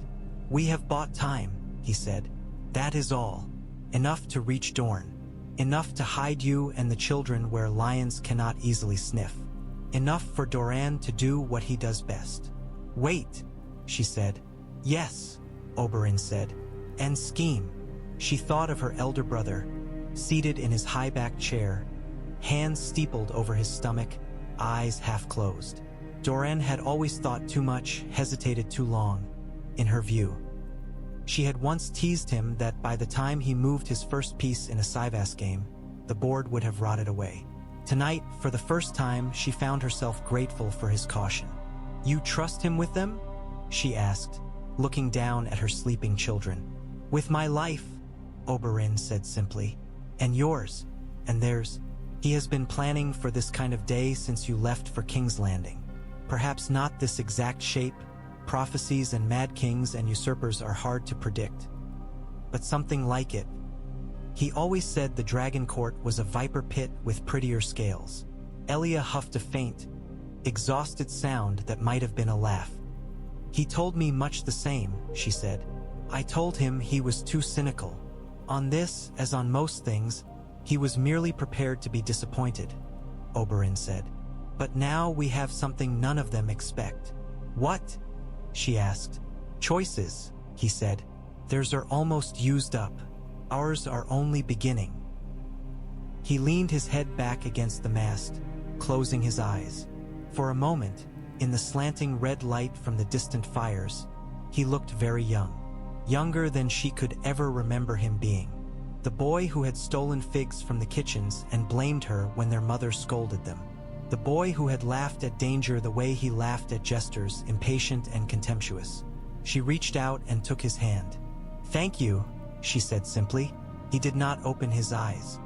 "We have bought time," he said. "That is all. Enough to reach Dorne. Enough to hide you and the children where lions cannot easily sniff. Enough for Doran to do what he does best." "Wait," she said. "Yes," Oberyn said. "And scheme." She thought of her elder brother, seated in his high-backed chair, hands steepled over his stomach, eyes half closed. Doran had always thought too much, hesitated too long. in her view. She had once teased him that by the time he moved his first piece in a Sivas game, the board would have rotted away. Tonight, for the first time, she found herself grateful for his caution. "You trust him with them?" she asked, looking down at her sleeping children. "With my life," Oberyn said simply. "And yours, and theirs. He has been planning for this kind of day since you left for King's Landing. Perhaps not this exact shape. Prophecies and mad kings and usurpers are hard to predict. But something like it. He always said the Dragon Court was a viper pit with prettier scales." Elia huffed a faint, exhausted sound that might have been a laugh. "He told me much the same," she said. "I told him he was too cynical. On this, as on most things, he was merely prepared to be disappointed," Oberyn said. "But now we have something none of them expect." "What?" she asked. "Choices," he said. "Theirs are almost used up. Ours are only beginning." He leaned his head back against the mast, closing his eyes. For a moment, in the slanting red light from the distant fires, he looked very young. Younger than she could ever remember him being. The boy who had stolen figs from the kitchens and blamed her when their mother scolded them. The boy who had laughed at danger the way he laughed at jesters, impatient and contemptuous. She reached out and took his hand. "Thank you," she said simply. He did not open his eyes.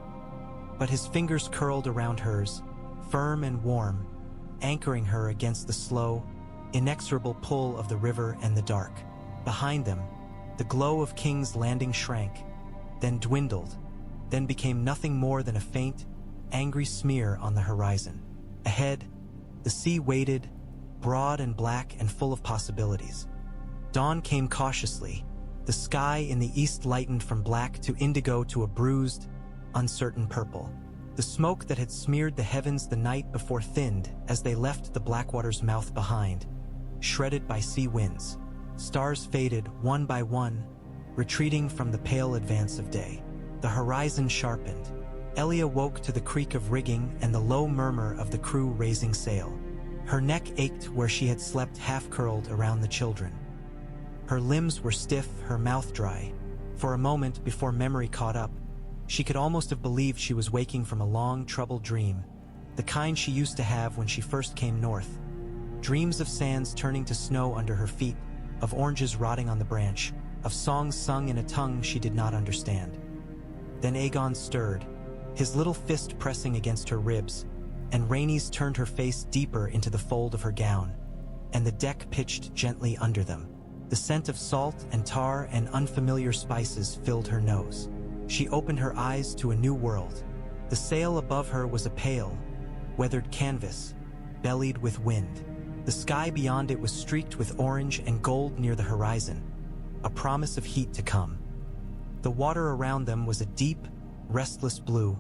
But his fingers curled around hers, firm and warm, anchoring her against the slow, inexorable pull of the river and the dark. Behind them, the glow of King's Landing shrank, then dwindled, then became nothing more than a faint, angry smear on the horizon. Ahead, the sea waited, broad and black and full of possibilities. Dawn came cautiously. The sky in the east lightened from black to indigo to a bruised, uncertain purple. The smoke that had smeared the heavens the night before thinned as they left the Blackwater's mouth behind, shredded by sea winds. Stars faded one by one, retreating from the pale advance of day. The horizon sharpened. Elia woke to the creak of rigging and the low murmur of the crew raising sail. Her neck ached where she had slept half-curled around the children. Her limbs were stiff, her mouth dry. For a moment, before memory caught up, she could almost have believed she was waking from a long, troubled dream, the kind she used to have when she first came north. Dreams of sands turning to snow under her feet, of oranges rotting on the branch, of songs sung in a tongue she did not understand. Then Aegon stirred, his little fist pressing against her ribs, and Rhaenys turned her face deeper into the fold of her gown, and the deck pitched gently under them. The scent of salt and tar and unfamiliar spices filled her nose. She opened her eyes to a new world. The sail above her was a pale, weathered canvas, bellied with wind. The sky beyond it was streaked with orange and gold near the horizon, a promise of heat to come. The water around them was a deep, restless blue,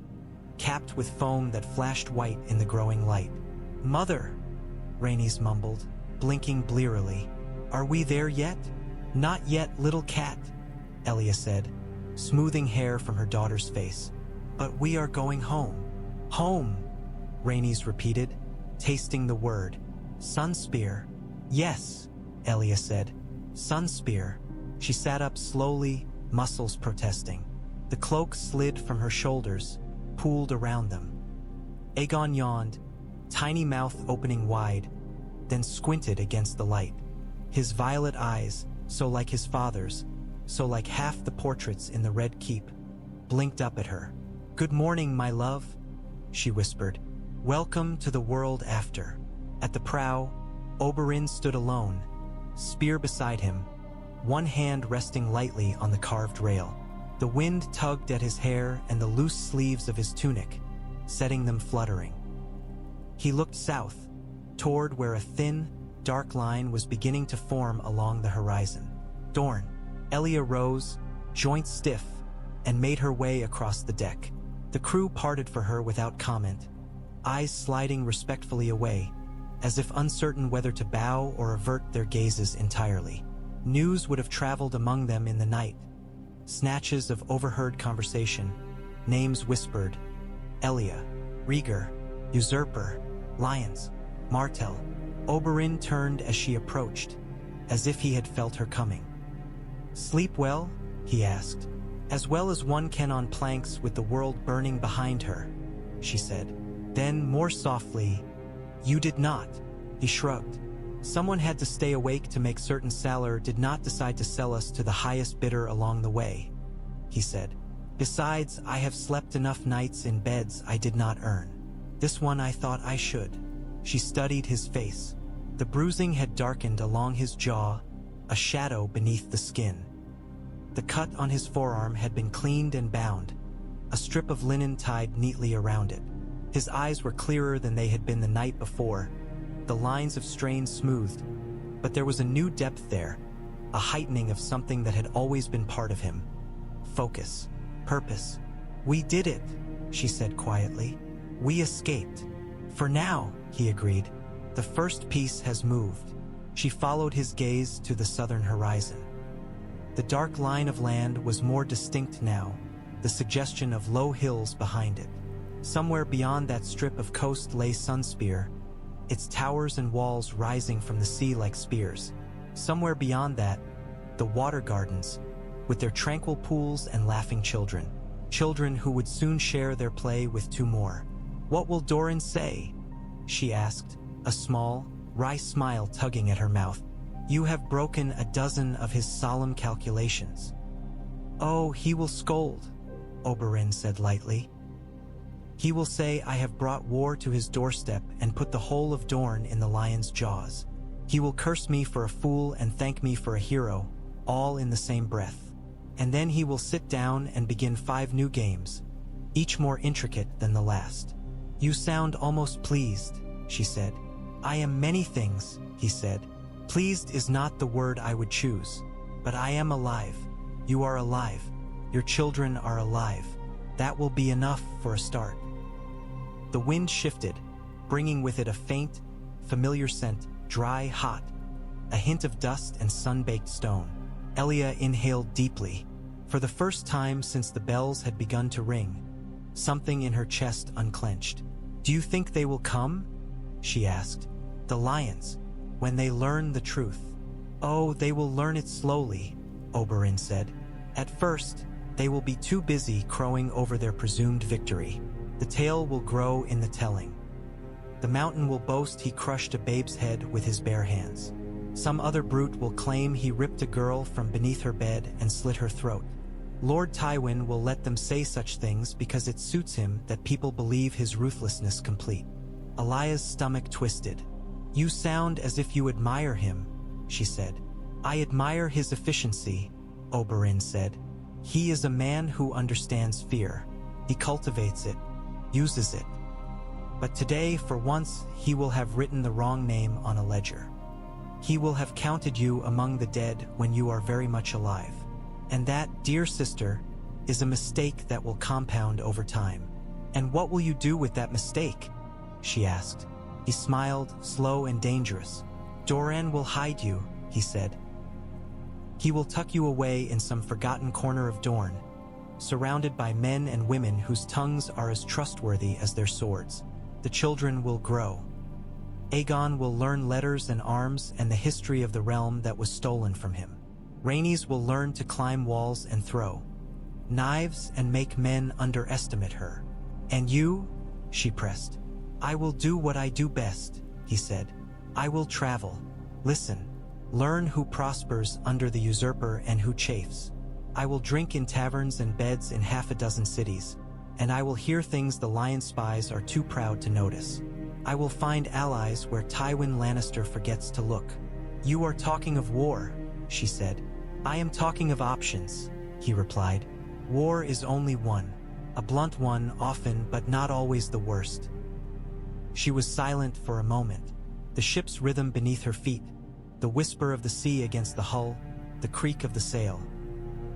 capped with foam that flashed white in the growing light. "Mother," Rhaenys mumbled, blinking blearily. "Are we there yet?" "Not yet, little cat," Elia said, smoothing hair from her daughter's face. "But we are going home." "Home," Rhaenys repeated, tasting the word. "Sunspear." "Yes," Elia said. "Sunspear." She sat up slowly, muscles protesting. The cloak slid from her shoulders, pooled around them. Aegon yawned, tiny mouth opening wide, then squinted against the light. His violet eyes, so like his father's, so like half the portraits in the Red Keep, blinked up at her. "Good morning, my love," she whispered. "Welcome to the world after." At the prow, Oberyn stood alone, spear beside him, one hand resting lightly on the carved rail. The wind tugged at his hair and the loose sleeves of his tunic, setting them fluttering. He looked south, toward where a thin, dark line was beginning to form along the horizon. Dorne. Elia rose, joints stiff, and made her way across the deck. The crew parted for her without comment, eyes sliding respectfully away, as if uncertain whether to bow or avert their gazes entirely. News would have traveled among them in the night. Snatches of overheard conversation, names whispered: Elia, Rhaegar, usurper, lions, Martell. Oberyn turned as she approached, as if he had felt her coming. "Sleep well?" he asked. "As well as one can on planks with the world burning behind her," she said. Then, more softly, "You did not." He shrugged. "Someone had to stay awake to make certain Salar did not decide to sell us to the highest bidder along the way," he said. "Besides, I have slept enough nights in beds I did not earn. This one I thought I should." She studied his face. The bruising had darkened along his jaw, a shadow beneath the skin. The cut on his forearm had been cleaned and bound, a strip of linen tied neatly around it. His eyes were clearer than they had been the night before, the lines of strain smoothed, but there was a new depth there, a heightening of something that had always been part of him. Focus. Purpose. "We did it," she said quietly. "We escaped." "For now," he agreed. "The first piece has moved." She followed his gaze to the southern horizon. The dark line of land was more distinct now, the suggestion of low hills behind it. Somewhere beyond that strip of coast lay Sunspear, its towers and walls rising from the sea like spears. Somewhere beyond that, the water gardens, with their tranquil pools and laughing children. Children who would soon share their play with two more. "What will Doran say?" she asked, a small, wry smile tugging at her mouth. "You have broken a dozen of his solemn calculations." "Oh, he will scold," Oberyn said lightly. "He will say I have brought war to his doorstep and put the whole of Dorne in the lion's jaws. He will curse me for a fool and thank me for a hero, all in the same breath. And then he will sit down and begin 5 new games, each more intricate than the last." "You sound almost pleased," she said. "I am many things," he said. "Pleased is not the word I would choose. But I am alive. You are alive. Your children are alive. That will be enough for a start." The wind shifted, bringing with it a faint, familiar scent, dry, hot, a hint of dust and sun-baked stone. Elia inhaled deeply. For the first time since the bells had begun to ring, something in her chest unclenched. "Do you think they will come?" she asked. "The lions, when they learn the truth." "Oh, they will learn it slowly," Oberyn said. "At first, they will be too busy crowing over their presumed victory. The tale will grow in the telling. The mountain will boast he crushed a babe's head with his bare hands. Some other brute will claim he ripped a girl from beneath her bed and slit her throat. Lord Tywin will let them say such things because it suits him that people believe his ruthlessness complete." Elia's stomach twisted. "You sound as if you admire him," she said. "I admire his efficiency," Oberyn said. "He is a man who understands fear. He cultivates it, uses it. But today, for once, he will have written the wrong name on a ledger. He will have counted you among the dead when you are very much alive. And that, dear sister, is a mistake that will compound over time." "And what will you do with that mistake?" she asked. He smiled, slow and dangerous. "Doran will hide you," he said. "He will tuck you away in some forgotten corner of Dorne, surrounded by men and women whose tongues are as trustworthy as their swords. The children will grow. Aegon will learn letters and arms and the history of the realm that was stolen from him. Rhaenys will learn to climb walls and throw knives and make men underestimate her. And you?" she pressed. "I will do what I do best," he said. "I will travel. Listen. Learn who prospers under the usurper and who chafes. I will drink in taverns and beds in 6 cities, and I will hear things the lion spies are too proud to notice. I will find allies where Tywin Lannister forgets to look." "You are talking of war," she said. "I am talking of options," he replied. "War is only one, a blunt one often, but not always the worst." She was silent for a moment, the ship's rhythm beneath her feet, the whisper of the sea against the hull, the creak of the sail.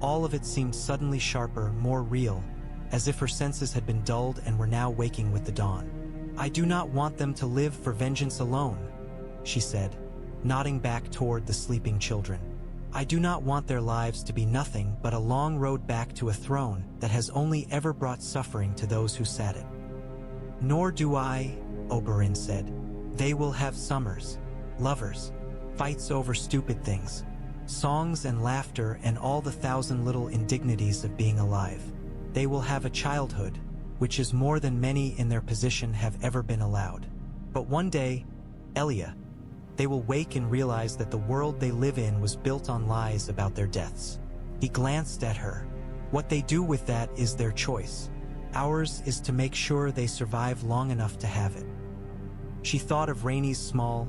All of it seemed suddenly sharper, more real, as if her senses had been dulled and were now waking with the dawn. "I do not want them to live for vengeance alone," she said, nodding back toward the sleeping children. "I do not want their lives to be nothing but a long road back to a throne that has only ever brought suffering to those who sat it." "Nor do I," Oberyn said. "They will have summers, lovers, fights over stupid things, songs and laughter and all the thousand little indignities of being alive. They will have a childhood, which is more than many in their position have ever been allowed. But one day, Elia, they will wake and realize that the world they live in was built on lies about their deaths. He glanced at her. What they do with that is their choice. Ours is to make sure they survive long enough to have it. She thought of Rhaenys' small,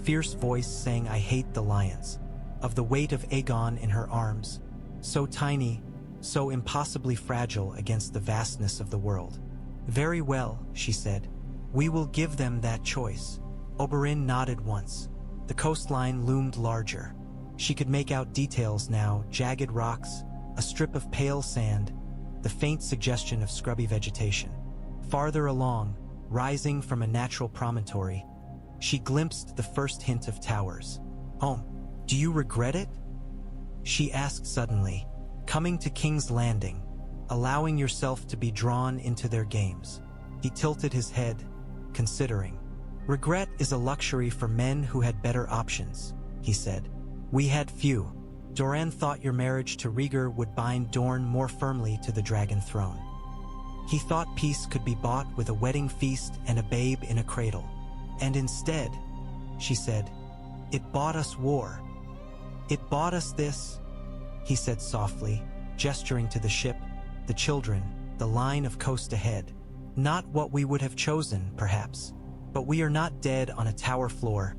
fierce voice saying, "I hate the lions," of the weight of Aegon in her arms, so tiny, so impossibly fragile against the vastness of the world. "Very well," she said. "We will give them that choice." Oberyn nodded once. The coastline loomed larger. She could make out details now, jagged rocks, a strip of pale sand, the faint suggestion of scrubby vegetation. Farther along, rising from a natural promontory, she glimpsed the first hint of towers. "Home, do you regret it?" she asked suddenly. "Coming to King's Landing, allowing yourself to be drawn into their games." He tilted his head, considering. "Regret is a luxury for men who had better options," he said. "We had few. Doran thought your marriage to Rhaegar would bind Dorne more firmly to the dragon throne. He thought peace could be bought with a wedding feast and a babe in a cradle. And instead," she said, "it bought us war. It bought us this," he said softly, gesturing to the ship, the children, the line of coast ahead. "Not what we would have chosen, perhaps. But we are not dead on a tower floor,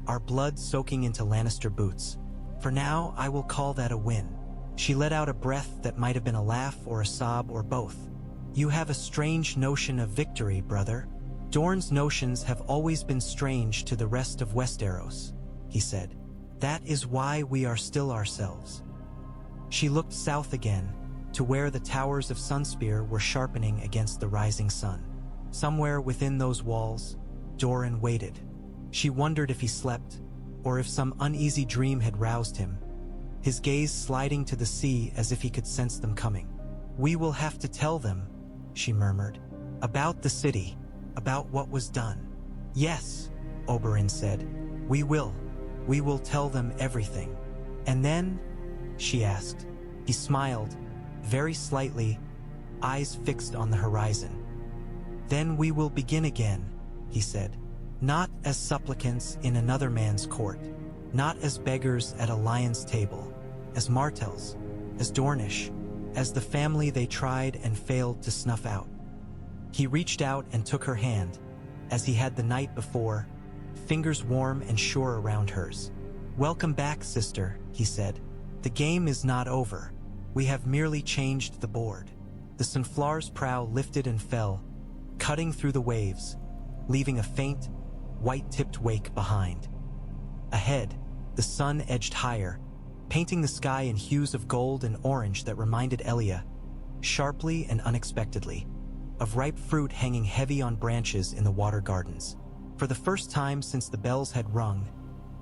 our blood soaking into Lannister boots. For now, I will call that a win." She let out a breath that might have been a laugh or a sob or both. "You have a strange notion of victory, brother." "Dorne's notions have always been strange to the rest of Westeros," he said. "That is why we are still ourselves." She looked south again, to where the towers of Sunspear were sharpening against the rising sun. Somewhere within those walls, Doran waited. She wondered if he slept, or if some uneasy dream had roused him, his gaze sliding to the sea as if he could sense them coming. "We will have to tell them," she murmured, "about the city, about what was done." "Yes," Oberyn said, "we will. We will tell them everything." "And then?" she asked. He smiled, very slightly, eyes fixed on the horizon. "Then we will begin again," he said. "Not as supplicants in another man's court, not as beggars at a lion's table, as Martells, as Dornish, as the family they tried and failed to snuff out." He reached out and took her hand, as he had the night before, fingers warm and sure around hers. "Welcome back, sister," he said. "The game is not over. We have merely changed the board." The Sunflare's prow lifted and fell, cutting through the waves, leaving a faint, white-tipped wake behind. Ahead, the sun edged higher, painting the sky in hues of gold and orange that reminded Elia, sharply and unexpectedly, of ripe fruit hanging heavy on branches in the water gardens. For the first time since the bells had rung,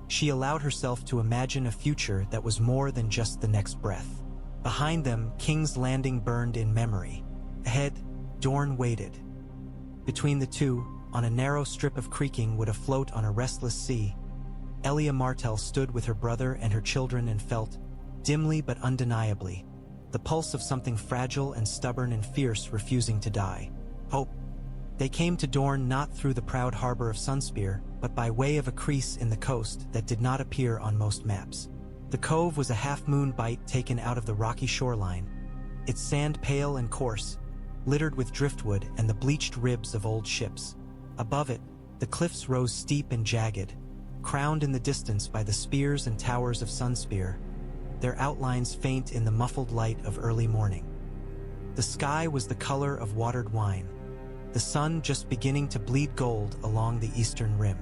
she allowed herself to imagine a future that was more than just the next breath. Behind them, King's Landing burned in memory. Ahead, Dorne waited. Between the two, on a narrow strip of creaking wood afloat on a restless sea, Elia Martell stood with her brother and her children and felt, dimly but undeniably, the pulse of something fragile and stubborn and fierce refusing to die. Hope. They came to Dorne not through the proud harbor of Sunspear, but by way of a crease in the coast that did not appear on most maps. The cove was a half-moon bite taken out of the rocky shoreline, its sand pale and coarse, littered with driftwood and the bleached ribs of old ships. Above it, the cliffs rose steep and jagged, crowned in the distance by the spears and towers of Sunspear, their outlines faint in the muffled light of early morning. The sky was the color of watered wine, the sun just beginning to bleed gold along the eastern rim.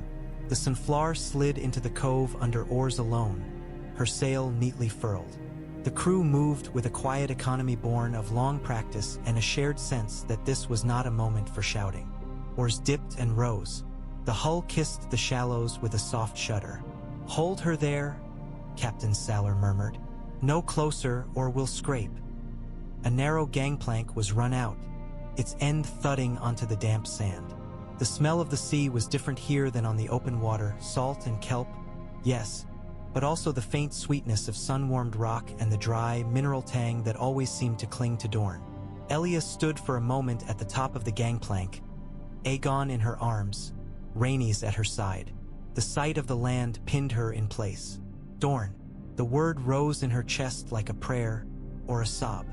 The Sunflare slid into the cove under oars alone, her sail neatly furled. The crew moved with a quiet economy born of long practice and a shared sense that this was not a moment for shouting. Oars dipped and rose. The hull kissed the shallows with a soft shudder. "Hold her there," Captain Salar murmured. "No closer or we'll scrape." A narrow gangplank was run out, its end thudding onto the damp sand. The smell of the sea was different here than on the open water, salt and kelp. Yes, but also the faint sweetness of sun-warmed rock and the dry, mineral tang that always seemed to cling to Dorne. Elia stood for a moment at the top of the gangplank, Aegon in her arms, Rhaenys at her side. The sight of the land pinned her in place. Dorne. The word rose in her chest like a prayer or a sob.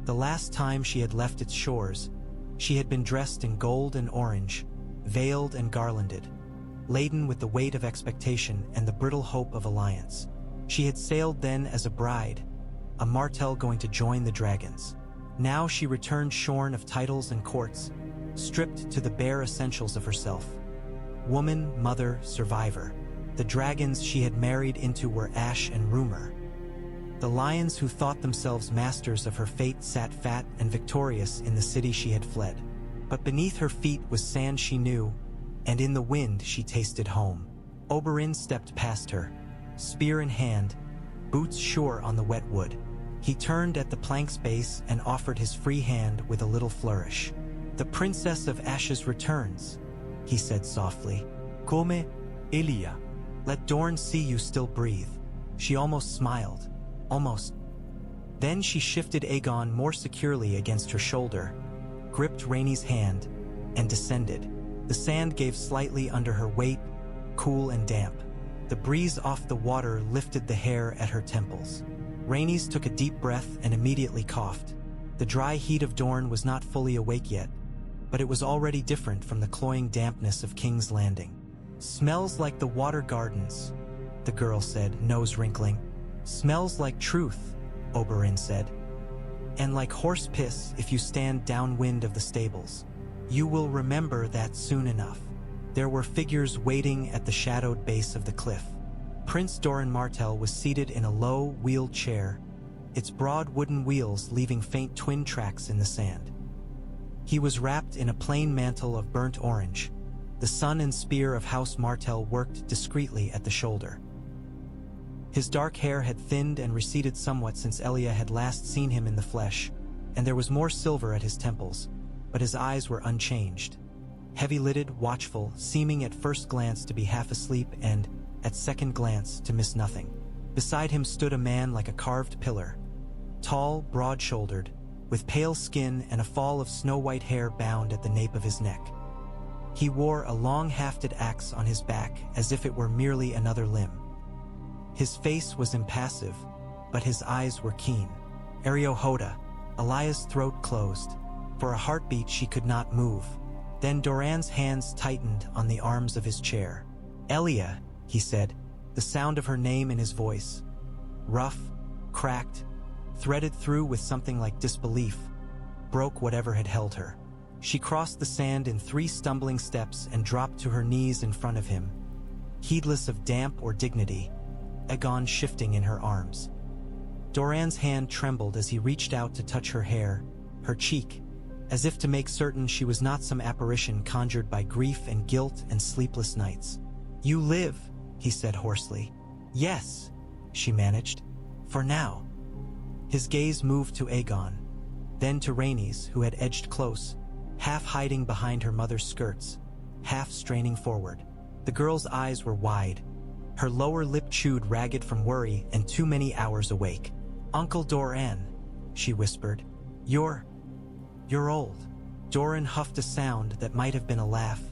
The last time she had left its shores, she had been dressed in gold and orange, veiled and garlanded, laden with the weight of expectation and the brittle hope of alliance. She had sailed then as a bride, a Martell going to join the dragons. Now she returned shorn of titles and courts, stripped to the bare essentials of herself. Woman, mother, survivor. The dragons she had married into were ash and rumor. The lions who thought themselves masters of her fate sat fat and victorious in the city she had fled. But beneath her feet was sand she knew, and in the wind she tasted home. Oberyn stepped past her, spear in hand, boots sure on the wet wood. He turned at the plank's base and offered his free hand with a little flourish. "The Princess of Ashes returns," he said softly. "Come, Elia. Let Dorne see you still breathe." She almost smiled. Almost. Then she shifted Aegon more securely against her shoulder, gripped Rhaenys' hand, and descended. The sand gave slightly under her weight, cool and damp. The breeze off the water lifted the hair at her temples. Rhaenys took a deep breath and immediately coughed. The dry heat of Dorne was not fully awake yet, but it was already different from the cloying dampness of King's Landing. "Smells like the water gardens," the girl said, nose wrinkling. "Smells like truth," Oberyn said. "And like horse piss if you stand downwind of the stables. You will remember that soon enough." There were figures waiting at the shadowed base of the cliff. Prince Oberyn Martell was seated in a low, wheeled chair, its broad wooden wheels leaving faint twin tracks in the sand. He was wrapped in a plain mantle of burnt orange. The sun and spear of House Martell worked discreetly at the shoulder. His dark hair had thinned and receded somewhat since Elia had last seen him in the flesh, and there was more silver at his temples, but his eyes were unchanged. Heavy-lidded, watchful, seeming at first glance to be half asleep and, at second glance, to miss nothing. Beside him stood a man like a carved pillar. Tall, broad-shouldered, with pale skin and a fall of snow-white hair bound at the nape of his neck. He wore a long-hafted axe on his back as if it were merely another limb. His face was impassive, but his eyes were keen. Hoda. Elia's throat closed. For a heartbeat she could not move. Then Doran's hands tightened on the arms of his chair. "Elia," he said, the sound of her name in his voice. Rough, cracked, threaded through with something like disbelief, broke whatever had held her. She crossed the sand in 3 stumbling steps and dropped to her knees in front of him, heedless of damp or dignity, Aegon shifting in her arms. Doran's hand trembled as he reached out to touch her hair, her cheek, as if to make certain she was not some apparition conjured by grief and guilt and sleepless nights. "You live," he said hoarsely. "Yes," she managed. "For now." His gaze moved to Aegon, then to Rhaenys, who had edged close, half hiding behind her mother's skirts, half straining forward. The girl's eyes were wide, her lower lip chewed ragged from worry and too many hours awake. "Uncle Doran," she whispered. You're old." Doran huffed a sound that might have been a laugh,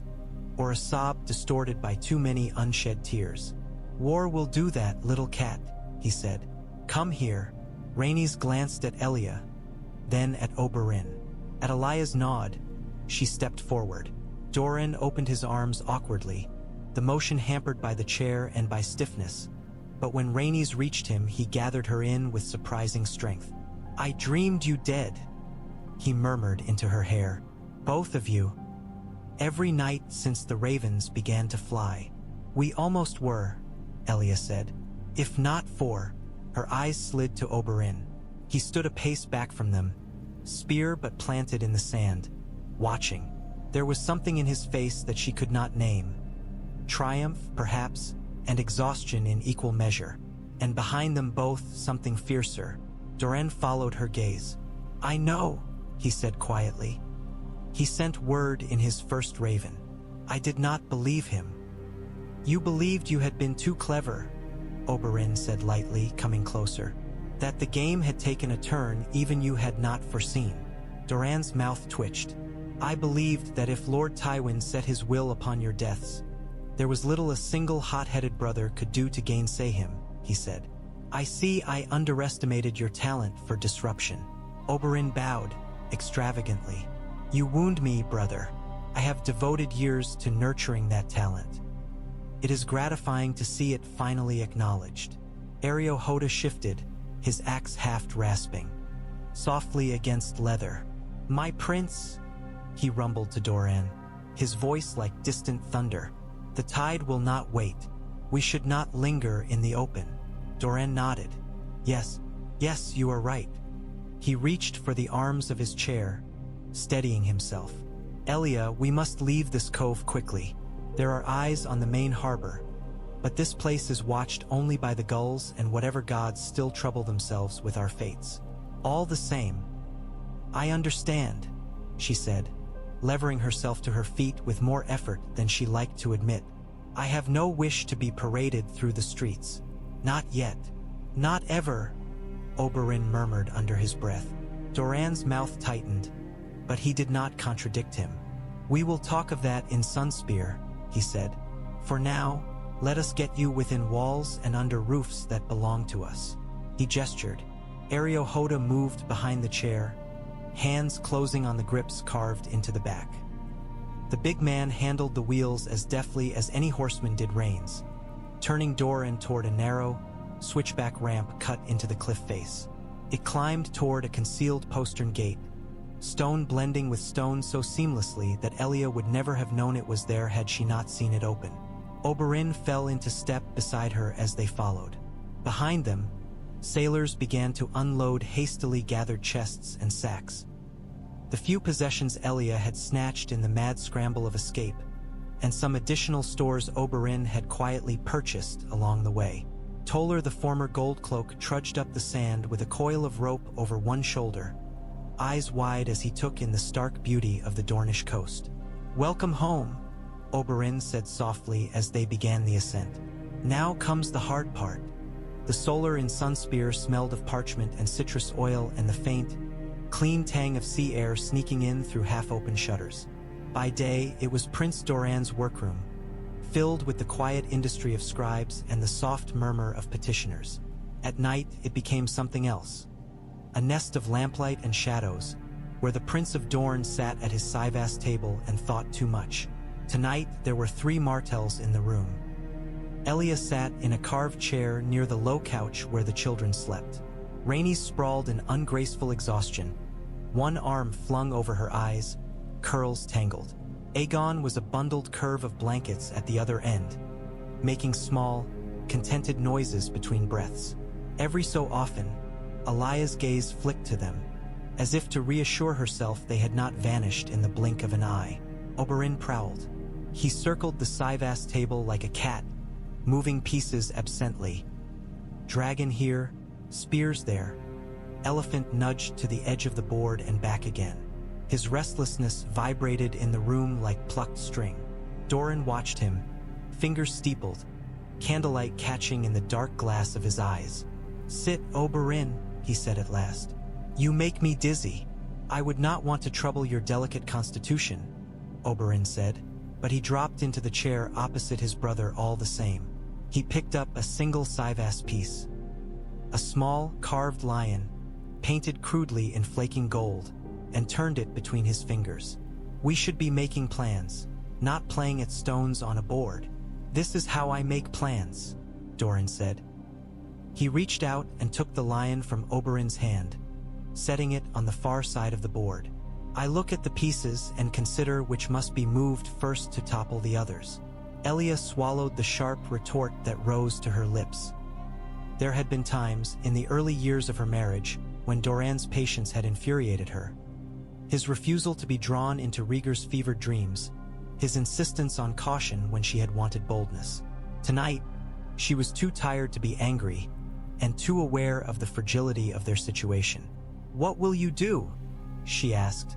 or a sob distorted by too many unshed tears. "War will do that, little cat," he said. "Come here." Rhaenys glanced at Elia, then at Oberyn. At Elia's nod, she stepped forward. Doran opened his arms awkwardly, the motion hampered by the chair and by stiffness, but when Rhaenys reached him, he gathered her in with surprising strength. "I dreamed you dead," he murmured into her hair. "Both of you. Every night since the ravens began to fly." "We almost were," Elia said. "If not for..." Her eyes slid to Oberyn. He stood a pace back from them, spear but planted in the sand, watching. There was something in his face that she could not name. Triumph, perhaps, and exhaustion in equal measure. And behind them both, something fiercer. Doran followed her gaze. "I know," he said quietly. "He sent word in his first raven. I did not believe him." "You believed you had been too clever," Oberyn said lightly, coming closer. That the game had taken a turn even you had not foreseen. Doran's mouth twitched. I believed that if Lord Tywin set his will upon your deaths, there was little a single hot-headed brother could do to gainsay him, he said. I see I underestimated your talent for disruption. Oberyn bowed, extravagantly. You wound me, brother. I have devoted years to nurturing that talent. It is gratifying to see it finally acknowledged. Hoda shifted, his axe haft rasping softly against leather. My prince, he rumbled to Doran, his voice like distant thunder. The tide will not wait. We should not linger in the open. Doran nodded. Yes, you are right. He reached for the arms of his chair, steadying himself. Elia, we must leave this cove quickly. There are eyes on the main harbor, but this place is watched only by the gulls and whatever gods still trouble themselves with our fates. All the same, I understand, she said, levering herself to her feet with more effort than she liked to admit. I have no wish to be paraded through the streets. Not yet. Not ever, Oberyn murmured under his breath. Doran's mouth tightened, but he did not contradict him. We will talk of that in Sunspear, he said. For now, let us get you within walls and under roofs that belong to us. He gestured. Hoda moved behind the chair, hands closing on the grips carved into the back. The big man handled the wheels as deftly as any horseman did reins, turning Doran toward a narrow, switchback ramp cut into the cliff face. It climbed toward a concealed postern gate, stone blending with stone so seamlessly that Elia would never have known it was there had she not seen it open. Oberyn fell into step beside her as they followed. Behind them, sailors began to unload hastily gathered chests and sacks. The few possessions Elia had snatched in the mad scramble of escape, and some additional stores Oberyn had quietly purchased along the way. Toller, the former goldcloak, trudged up the sand with a coil of rope over one shoulder, eyes wide as he took in the stark beauty of the Dornish coast. Welcome home, Oberyn said softly as they began the ascent. Now comes the hard part. The solar in Sunspear smelled of parchment and citrus oil and the faint, clean tang of sea air sneaking in through half-open shutters. By day, it was Prince Doran's workroom, filled with the quiet industry of scribes and the soft murmur of petitioners. At night, it became something else. A nest of lamplight and shadows, where the Prince of Dorne sat at his Syvast table and thought too much. Tonight, there were 3 Martells in the room. Elia sat in a carved chair near the low couch where the children slept. Rhaenys sprawled in ungraceful exhaustion, one arm flung over her eyes, curls tangled. Aegon was a bundled curve of blankets at the other end, making small, contented noises between breaths. Every so often, Elia's gaze flicked to them, as if to reassure herself they had not vanished in the blink of an eye. Oberyn prowled. He circled the Syvast table like a cat, moving pieces absently. Dragon here, spears there. Elephant nudged to the edge of the board and back again. His restlessness vibrated in the room like plucked string. Doran watched him, fingers steepled, candlelight catching in the dark glass of his eyes. Sit, Oberyn, he said at last. You make me dizzy. I would not want to trouble your delicate constitution, Oberyn said, but he dropped into the chair opposite his brother all the same. He picked up a single Syvast piece. A small, carved lion, painted crudely in flaking gold, and turned it between his fingers. We should be making plans, not playing at stones on a board. This is how I make plans, Doran said. He reached out and took the lion from Oberyn's hand, setting it on the far side of the board. I look at the pieces and consider which must be moved first to topple the others. Elia swallowed the sharp retort that rose to her lips. There had been times, in the early years of her marriage, when Doran's patience had infuriated her. His refusal to be drawn into Rhaegar's fevered dreams, his insistence on caution when she had wanted boldness. Tonight, she was too tired to be angry, and too aware of the fragility of their situation. What will you do? She asked,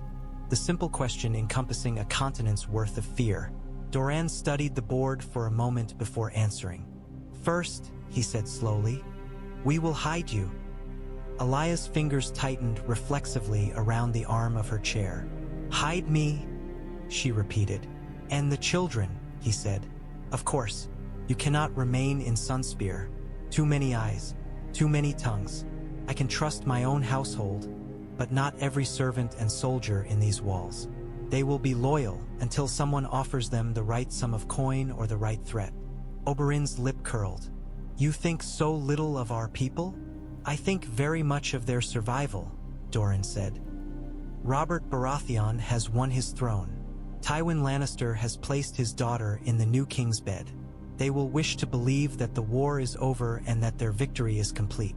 the simple question encompassing a continent's worth of fear. Doran studied the board for a moment before answering. First, he said slowly. "We will hide you." Elia's fingers tightened reflexively around the arm of her chair. "Hide me," she repeated. "And the children," he said. "Of course, you cannot remain in Sunspear. Too many eyes, too many tongues. I can trust my own household, but not every servant and soldier in these walls. They will be loyal until someone offers them the right sum of coin or the right threat." Oberyn's lip curled. "You think so little of our people?" "I think very much of their survival," Doran said. "Robert Baratheon has won his throne. Tywin Lannister has placed his daughter in the new king's bed. They will wish to believe that the war is over and that their victory is complete.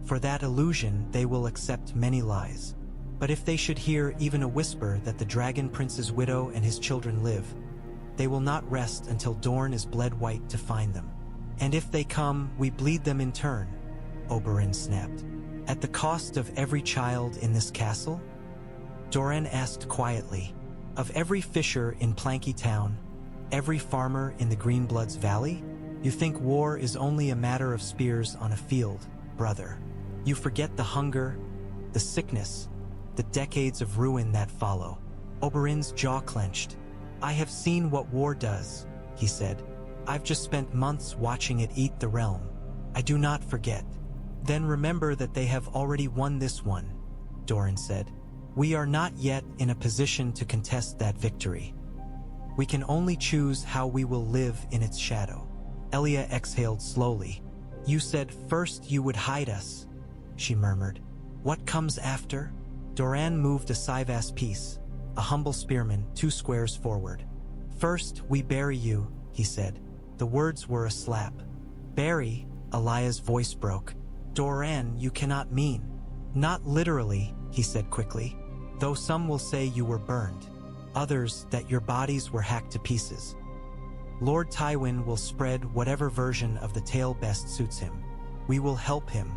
For that illusion, they will accept many lies. But if they should hear even a whisper that the Dragon Prince's widow and his children live, they will not rest until Dorne is bled white to find them. And if they come, we bleed them in turn," Oberyn snapped. "At the cost of every child in this castle?" Doran asked quietly. "Of every fisher in Planky Town, every farmer in the Greenbloods Valley? You think war is only a matter of spears on a field, brother. You forget the hunger, the sickness, the decades of ruin that follow." Oberyn's jaw clenched. "I have seen what war does," he said. "I've just spent months watching it eat the realm. I do not forget." "Then remember that they have already won this one," Doran said. "We are not yet in a position to contest that victory. We can only choose how we will live in its shadow." Elia exhaled slowly. "You said first you would hide us," she murmured. "What comes after?" Doran moved a Syvas piece, a humble spearman 2 squares forward. "First we bury you," he said. The words were a slap. "Bury?" Elia's voice broke. "Doran, you cannot mean." "Not literally," he said quickly, "though some will say you were burned. Others that your bodies were hacked to pieces. Lord Tywin will spread whatever version of the tale best suits him. We will help him.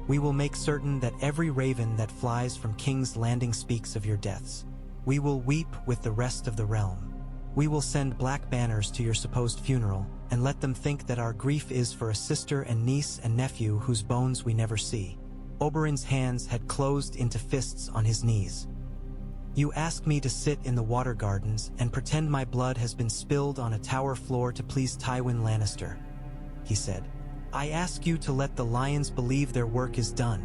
We will make certain that every raven that flies from King's Landing speaks of your deaths. We will weep with the rest of the realm. We will send black banners to your supposed funeral and let them think that our grief is for a sister and niece and nephew whose bones we never see." Oberyn's hands had closed into fists on his knees. "You ask me to sit in the water gardens and pretend my blood has been spilled on a tower floor to please Tywin Lannister," he said. "I ask you to let the lions believe their work is done,"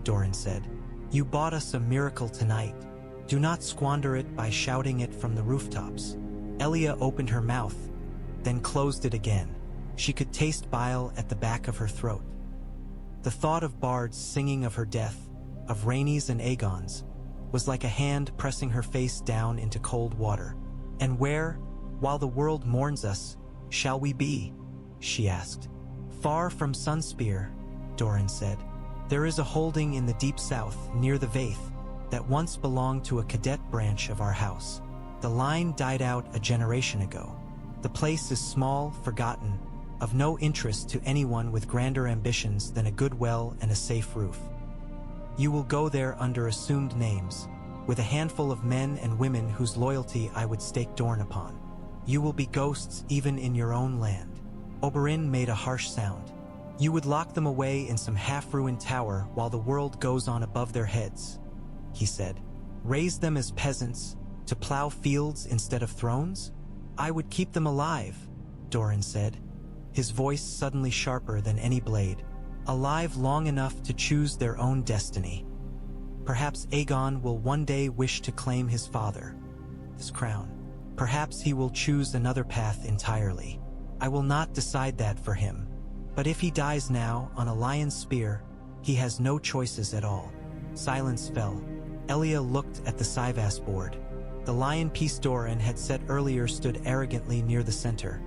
Doran said. "You bought us a miracle tonight. Do not squander it by shouting it from the rooftops." Elia opened her mouth, then closed it again. She could taste bile at the back of her throat. The thought of bards singing of her death, of Rhaenys and Aegon's, was like a hand pressing her face down into cold water. "And where, while the world mourns us, shall we be?" she asked. "Far from Sunspear," Doran said. "There is a holding in the deep south, near the Vaith, that once belonged to a cadet branch of our house. The line died out a generation ago. The place is small, forgotten, of no interest to anyone with grander ambitions than a good well and a safe roof. You will go there under assumed names, with a handful of men and women whose loyalty I would stake Dorne upon. You will be ghosts even in your own land." Oberyn made a harsh sound. "You would lock them away in some half-ruined tower while the world goes on above their heads," he said. "Raise them as peasants, to plow fields instead of thrones? I would keep them alive," Doran said, his voice suddenly sharper than any blade. "Alive long enough to choose their own destiny. Perhaps Aegon will one day wish to claim his father's crown. Perhaps he will choose another path entirely. I will not decide that for him. But if he dies now on a lion's spear, he has no choices at all." Silence fell. Elia looked at the Syvas board. The lion piece Doran had set earlier stood arrogantly near the center,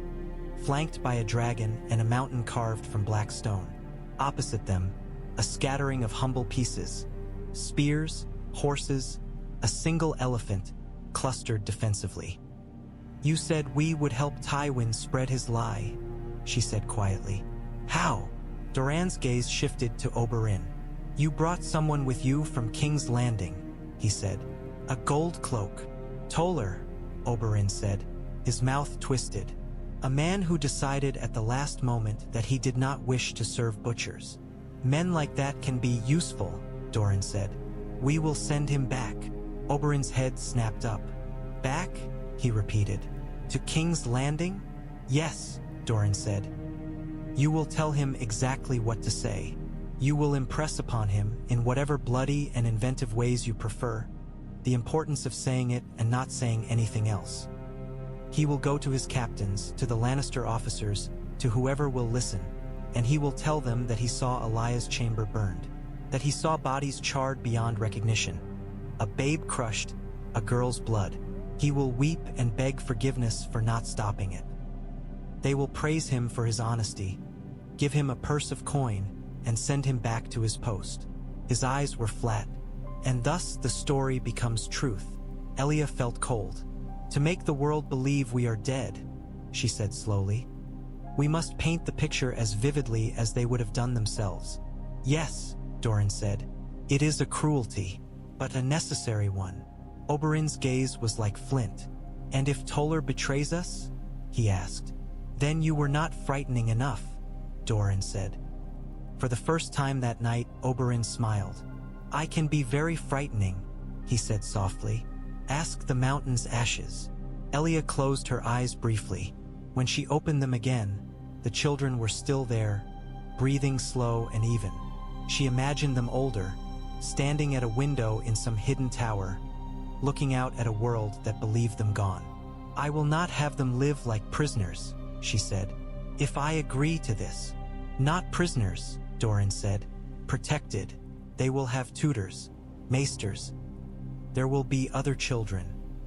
flanked by a dragon and a mountain carved from black stone. Opposite them, a scattering of humble pieces, spears, horses, a single elephant, clustered defensively. "You said we would help Tywin spread his lie," she said quietly. "How?" Doran's gaze shifted to Oberyn. "You brought someone with you from King's Landing," he said. "A gold cloak." "Toller," Oberyn said, his mouth twisted. A man who decided at the last moment that he did not wish to serve butchers. Men like that can be useful, Doran said. We will send him back. Oberyn's head snapped up. Back? He repeated. To King's Landing? Yes, Doran said. You will tell him exactly what to say. You will impress upon him, in whatever bloody and inventive ways you prefer, the importance of saying it and not saying anything else. He will go to his captains, to the Lannister officers, to whoever will listen, and he will tell them that he saw Elia's chamber burned, that he saw bodies charred beyond recognition, a babe crushed, a girl's blood. He will weep and beg forgiveness for not stopping it. They will praise him for his honesty, give him a purse of coin, and send him back to his post. His eyes were flat, and thus the story becomes truth. Elia felt cold. To make the world believe we are dead, she said slowly. We must paint the picture as vividly as they would have done themselves. Yes, Doran said. It is a cruelty, but a necessary one. Oberyn's gaze was like flint. And if Toller betrays us? He asked. Then you were not frightening enough, Doran said. For the first time that night, Oberyn smiled. I can be very frightening, he said softly. Ask the mountain's ashes. Elia closed her eyes briefly. When she opened them again, the children were still there, breathing slow and even. She imagined them older, standing at a window in some hidden tower, looking out at a world that believed them gone. I will not have them live like prisoners, she said. If I agree to this. Not prisoners, Doran said. Protected. They will have tutors, maesters. There will be other children.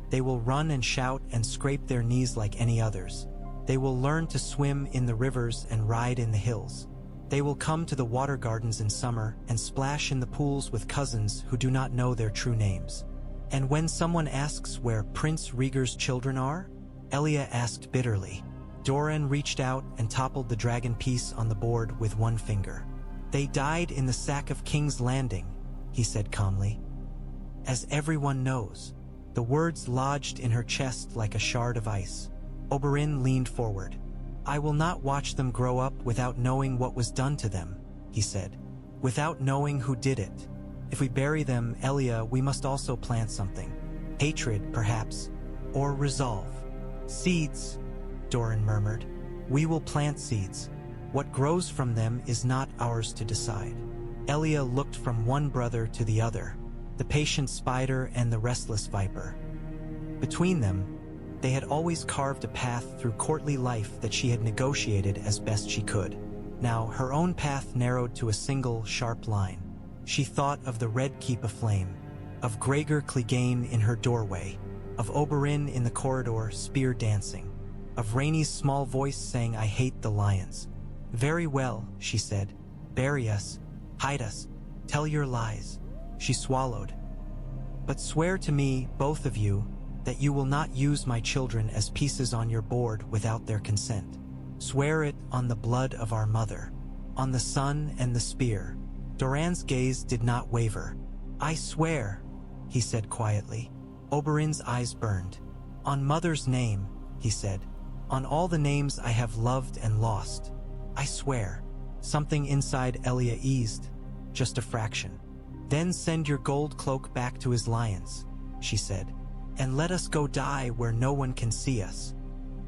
They will run and shout and scrape their knees like any others. They will learn to swim in the rivers and ride in the hills. They will come to the water gardens in summer and splash in the pools with cousins who do not know their true names. And when someone asks where Prince Rhaegar's children are, Elia asked bitterly. Doran reached out and toppled the dragon piece on the board with one finger. They died in the sack of King's Landing, he said calmly. As everyone knows. The words lodged in her chest like a shard of ice. Oberyn leaned forward. I will not watch them grow up without knowing what was done to them, he said. Without knowing who did it. If we bury them, Elia, we must also plant something. Hatred, perhaps. Or resolve. Seeds, Doran murmured. We will plant seeds. What grows from them is not ours to decide. Elia looked from one brother to the other, the patient spider and the restless viper. Between them, they had always carved a path through courtly life that she had negotiated as best she could. Now, her own path narrowed to a single, sharp line. She thought of the Red Keep aflame, of Gregor Clegane in her doorway, of Oberyn in the corridor spear dancing, of Rhaenys' small voice saying, I hate the lions. Very well, she said. Bury us, hide us, tell your lies. She swallowed. But swear to me, both of you, that you will not use my children as pieces on your board without their consent. Swear it on the blood of our mother, on the sun and the spear. Doran's gaze did not waver. I swear, he said quietly. Oberyn's eyes burned. On mother's name, he said. On all the names I have loved and lost. I swear. Something inside Elia eased, just a fraction. Then send your gold cloak back to his lions, she said, and let us go die where no one can see us.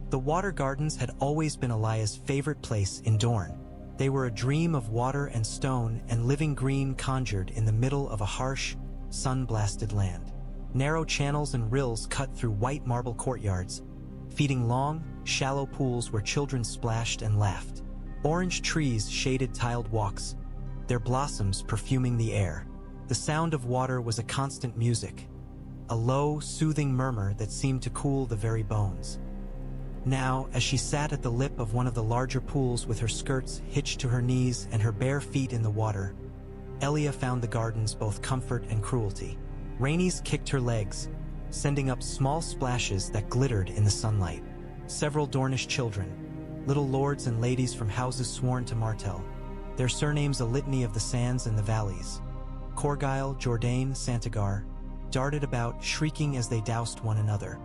The water gardens had always been Elia's favorite place in Dorne. They were a dream of water and stone and living green conjured in the middle of a harsh, sun-blasted land. Narrow channels and rills cut through white marble courtyards, feeding long, shallow pools where children splashed and laughed. Orange trees shaded tiled walks, their blossoms perfuming the air. The sound of water was a constant music, a low, soothing murmur that seemed to cool the very bones. Now, as she sat at the lip of one of the larger pools with her skirts hitched to her knees and her bare feet in the water, Elia found the gardens both comfort and cruelty. Rhaenys kicked her legs, sending up small splashes that glittered in the sunlight. Several Dornish children, little lords and ladies from houses sworn to Martell, their surnames a litany of the sands and the valleys, Corgyle, Jourdain, Santagar, darted about, shrieking as they doused one another.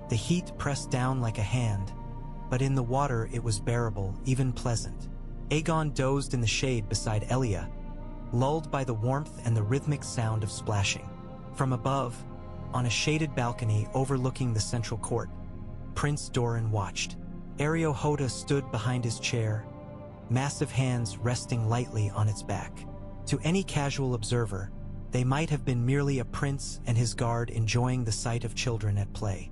The heat pressed down like a hand, but in the water it was bearable, even pleasant. Aegon dozed in the shade beside Elia, lulled by the warmth and the rhythmic sound of splashing. From above, on a shaded balcony overlooking the central court, Prince Doran watched. Hoda stood behind his chair, massive hands resting lightly on its back. To any casual observer, they might have been merely a prince and his guard enjoying the sight of children at play.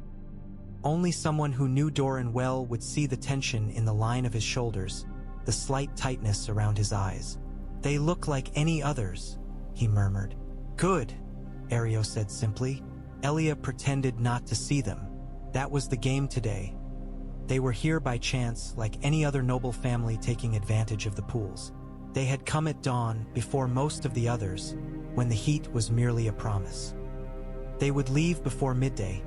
Only someone who knew Doran well would see the tension in the line of his shoulders, the slight tightness around his eyes. "They look like any others," he murmured. "Good," Areo said simply. Elia pretended not to see them. That was the game today. They were here by chance, like any other noble family taking advantage of the pools. They had come at dawn before most of the others, when the heat was merely a promise. They would leave before midday,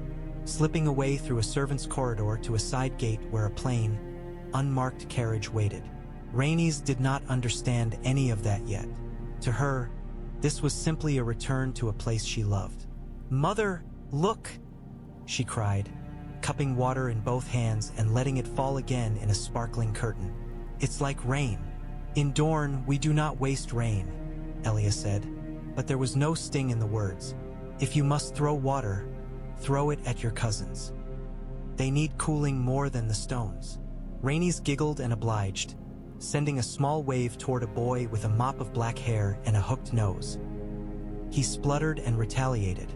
slipping away through a servant's corridor to a side gate where a plain, unmarked carriage waited. Rhaenys did not understand any of that yet. To her, this was simply a return to a place she loved. "Mother, look!" she cried, cupping water in both hands and letting it fall again in a sparkling curtain. "It's like rain." "In Dorne, we do not waste rain," Elia said, but there was no sting in the words. "If you must throw water, throw it at your cousins. They need cooling more than the stones." Rhaenys giggled and obliged, sending a small wave toward a boy with a mop of black hair and a hooked nose. He spluttered and retaliated,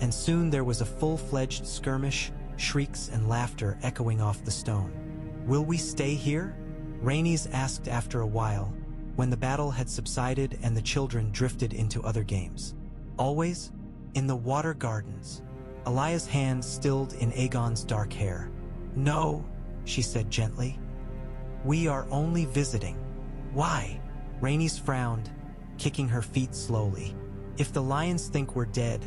and soon there was a full-fledged skirmish, shrieks and laughter echoing off the stone. "Will we stay here?" Rhaenys asked after a while, when the battle had subsided and the children drifted into other games. "Always? In the water gardens?" Elia's hand stilled in Aegon's dark hair. "No," she said gently. "We are only visiting." "Why?" Rhaenys frowned, kicking her feet slowly. "If the lions think we're dead,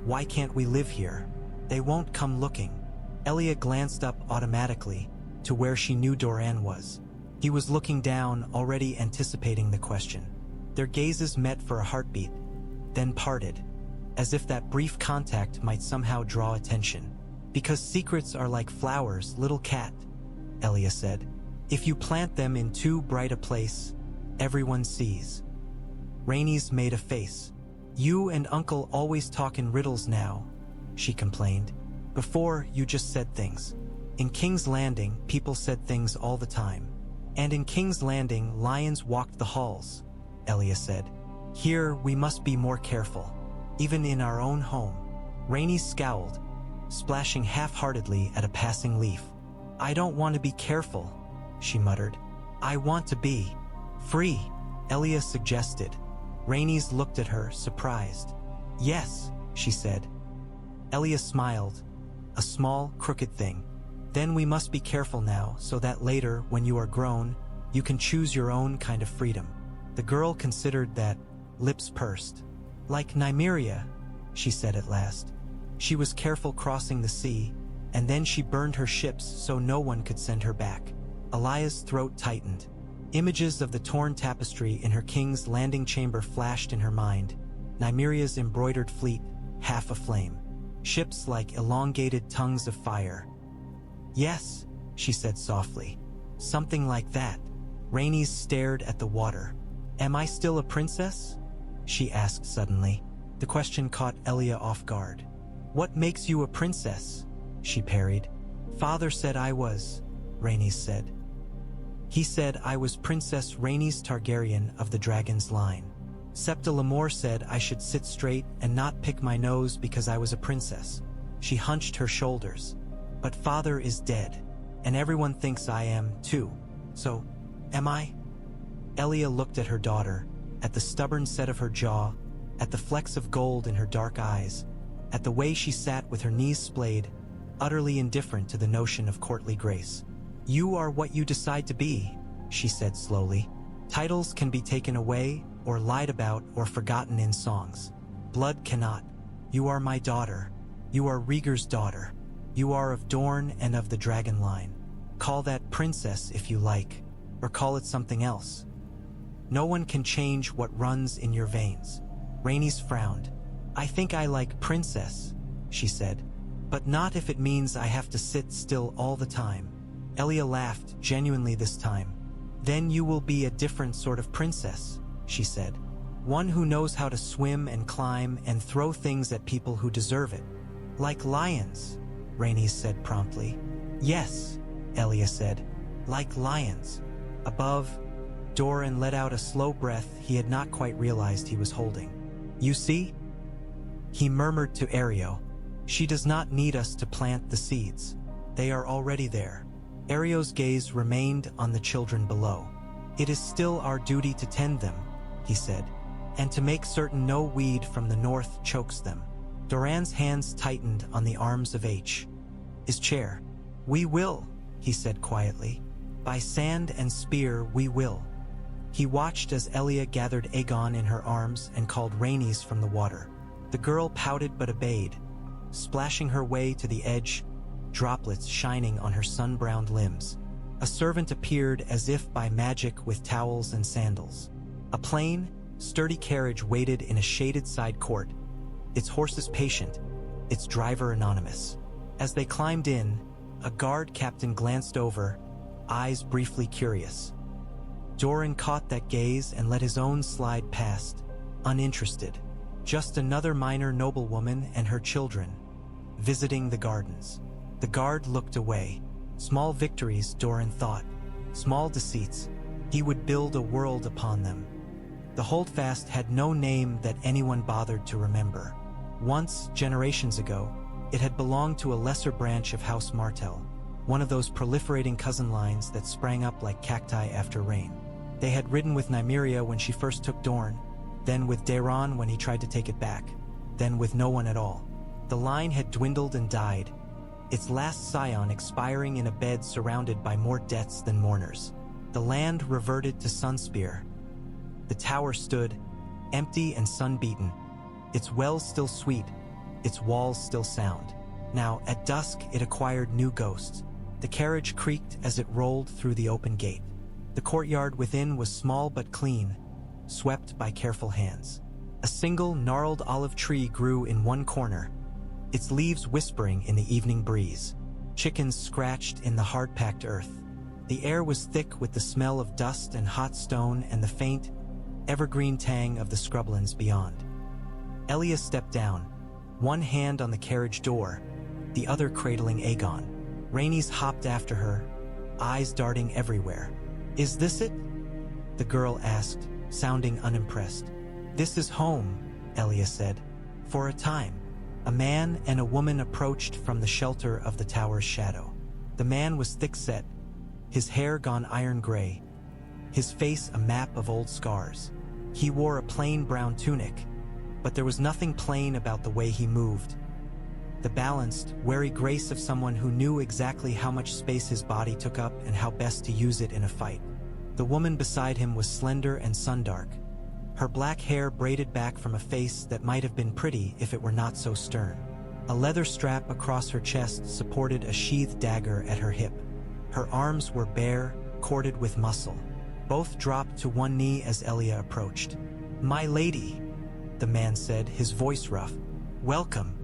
why can't we live here? They won't come looking." Elia glanced up automatically to where she knew Doran was. He was looking down, already anticipating the question. Their gazes met for a heartbeat, then parted, as if that brief contact might somehow draw attention. "Because secrets are like flowers, little cat," Elia said. "If you plant them in too bright a place, everyone sees." Rhaenys made a face. "You and Uncle always talk in riddles now," she complained. "Before, you just said things. In King's Landing, people said things all the time. And in King's Landing, lions walked the halls," Elia said. "Here, we must be more careful, even in our own home." Rhaenys scowled, splashing half-heartedly at a passing leaf. "I don't want to be careful," she muttered. "I want to be free," Elia suggested. Rhaenys looked at her, surprised. "Yes," she said. Elia smiled, a small, crooked thing. "Then we must be careful now, so that later, when you are grown, you can choose your own kind of freedom." The girl considered that, lips pursed. "Like Nymeria," she said at last. "She was careful crossing the sea, and then she burned her ships so no one could send her back." Elia's throat tightened. Images of the torn tapestry in her King's Landing chamber flashed in her mind. Nymeria's embroidered fleet, half aflame. Ships like elongated tongues of fire. "Yes," she said softly. "Something like that." Rhaenys stared at the water. "Am I still a princess?" she asked suddenly. The question caught Elia off guard. "What makes you a princess?" she parried. "Father said I was," Rhaenys said. "He said I was Princess Rhaenys Targaryen of the Dragon's line. Septa Lemore said I should sit straight and not pick my nose because I was a princess." She hunched her shoulders. "But father is dead, and everyone thinks I am, too. So, am I?" Elia looked at her daughter, at the stubborn set of her jaw, at the flecks of gold in her dark eyes, at the way she sat with her knees splayed, utterly indifferent to the notion of courtly grace. "You are what you decide to be," she said slowly. "Titles can be taken away, or lied about, or forgotten in songs. Blood cannot. You are my daughter. You are Rhaegar's daughter. You are of Dorne and of the Dragon line. Call that princess if you like, or call it something else. No one can change what runs in your veins." Rhaenys frowned. "I think I like princess," she said, "but not if it means I have to sit still all the time." Elia laughed, genuinely this time. Then you will be a different sort of princess, she said. One who knows how to swim and climb and throw things at people who deserve it. Like lions, Rhaenys said promptly. Yes, Elia said. Like lions. Above, Doran let out a slow breath he had not quite realized he was holding. You see? He murmured to Ario. She does not need us to plant the seeds. They are already there. Ario's gaze remained on the children below. It is still our duty to tend them, he said, and to make certain no weed from the north chokes them. Doran's hands tightened on the arms of his chair. We will, he said quietly. By sand and spear we will. He watched as Elia gathered Aegon in her arms and called Rhaenys from the water. The girl pouted but obeyed, splashing her way to the edge, droplets shining on her sun-browned limbs. A servant appeared as if by magic with towels and sandals. A plain, sturdy carriage waited in a shaded side court, its horses patient, its driver anonymous. As they climbed in, a guard captain glanced over, eyes briefly curious. Doran caught that gaze and let his own slide past, uninterested. Just another minor noblewoman and her children, visiting the gardens. The guard looked away. Small victories, Doran thought. Small deceits. He would build a world upon them. The Holdfast had no name that anyone bothered to remember. Once, generations ago, it had belonged to a lesser branch of House Martell, one of those proliferating cousin lines that sprang up like cacti after rain. They had ridden with Nymeria when she first took Dorne, then with Doran when he tried to take it back, then with no one at all. The line had dwindled and died, its last scion expiring in a bed surrounded by more deaths than mourners. The land reverted to Sunspear. The tower stood, empty and sun-beaten, its wells still sweet, its walls still sound. Now, at dusk, it acquired new ghosts. The carriage creaked as it rolled through the open gate. The courtyard within was small but clean, swept by careful hands. A single gnarled olive tree grew in one corner, its leaves whispering in the evening breeze. Chickens scratched in the hard-packed earth. The air was thick with the smell of dust and hot stone and the faint, evergreen tang of the scrublands beyond. Elia stepped down, one hand on the carriage door, the other cradling Aegon. Rhaenys hopped after her, eyes darting everywhere. Is this it? The girl asked, sounding unimpressed. This is home, Elia said. For a time. A man and a woman approached from the shelter of the tower's shadow. The man was thick-set, his hair gone iron gray, his face a map of old scars. He wore a plain brown tunic, but there was nothing plain about the way he moved. The balanced, wary grace of someone who knew exactly how much space his body took up and how best to use it in a fight. The woman beside him was slender and sundark, her black hair braided back from a face that might have been pretty if it were not so stern. A leather strap across her chest supported a sheathed dagger at her hip. Her arms were bare, corded with muscle. Both dropped to one knee as Elia approached. "My lady," the man said, his voice rough. "Welcome."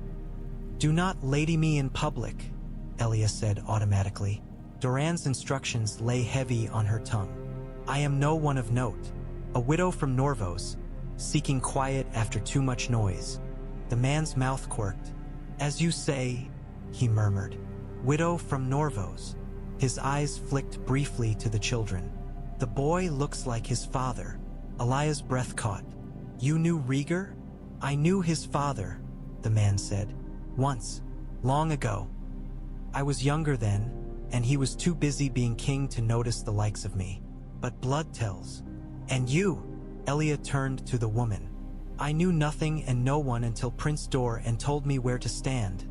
"Do not lady me in public," Elia said automatically. Doran's instructions lay heavy on her tongue. "I am no one of note. A widow from Norvos, seeking quiet after too much noise." The man's mouth quirked. "As you say," he murmured. "Widow from Norvos." His eyes flicked briefly to the children. "The boy looks like his father." Elia's breath caught. "You knew Rhaegar?" "I knew his father," the man said. "Once. Long ago. I was younger then, and he was too busy being king to notice the likes of me. But blood tells. And you," Elia turned to the woman. "I knew nothing and no one until Prince Doran told me where to stand,"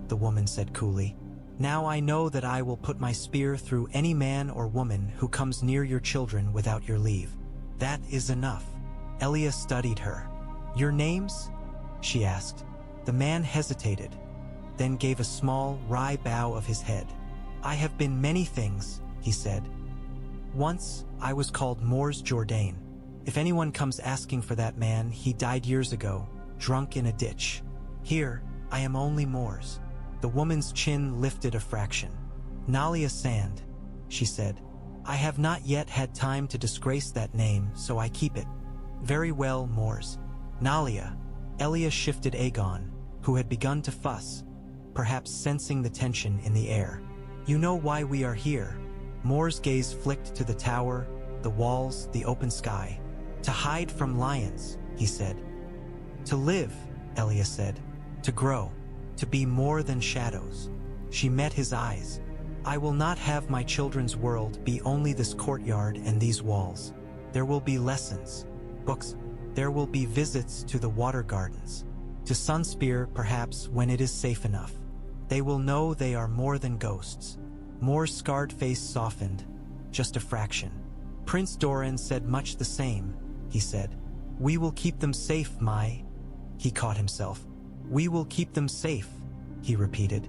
the woman said coolly. "Now I know that I will put my spear through any man or woman who comes near your children without your leave. That is enough." Elia studied her. "Your names?" she asked. The man hesitated, then gave a small, wry bow of his head. "I have been many things," he said. "Once, I was called Mors Jordain. If anyone comes asking for that man, he died years ago, drunk in a ditch. Here, I am only Mors." The woman's chin lifted a fraction. "Nalia Sand," she said. I have not yet had time to disgrace that name, so I keep it. Very well, Mors. Nalia. Elia shifted Aegon, who had begun to fuss, perhaps sensing the tension in the air. You know why we are here. Mor's gaze flicked to the tower, the walls, the open sky. To hide from lions, he said. To live, Elia said. To grow. To be more than shadows. She met his eyes. I will not have my children's world be only this courtyard and these walls. There will be lessons, books. There will be visits to the water gardens. To Sunspear, perhaps, when it is safe enough. They will know they are more than ghosts. Mor's scarred face softened, just a fraction. Prince Doran said much the same, he said. We will keep them safe, He caught himself. We will keep them safe, he repeated.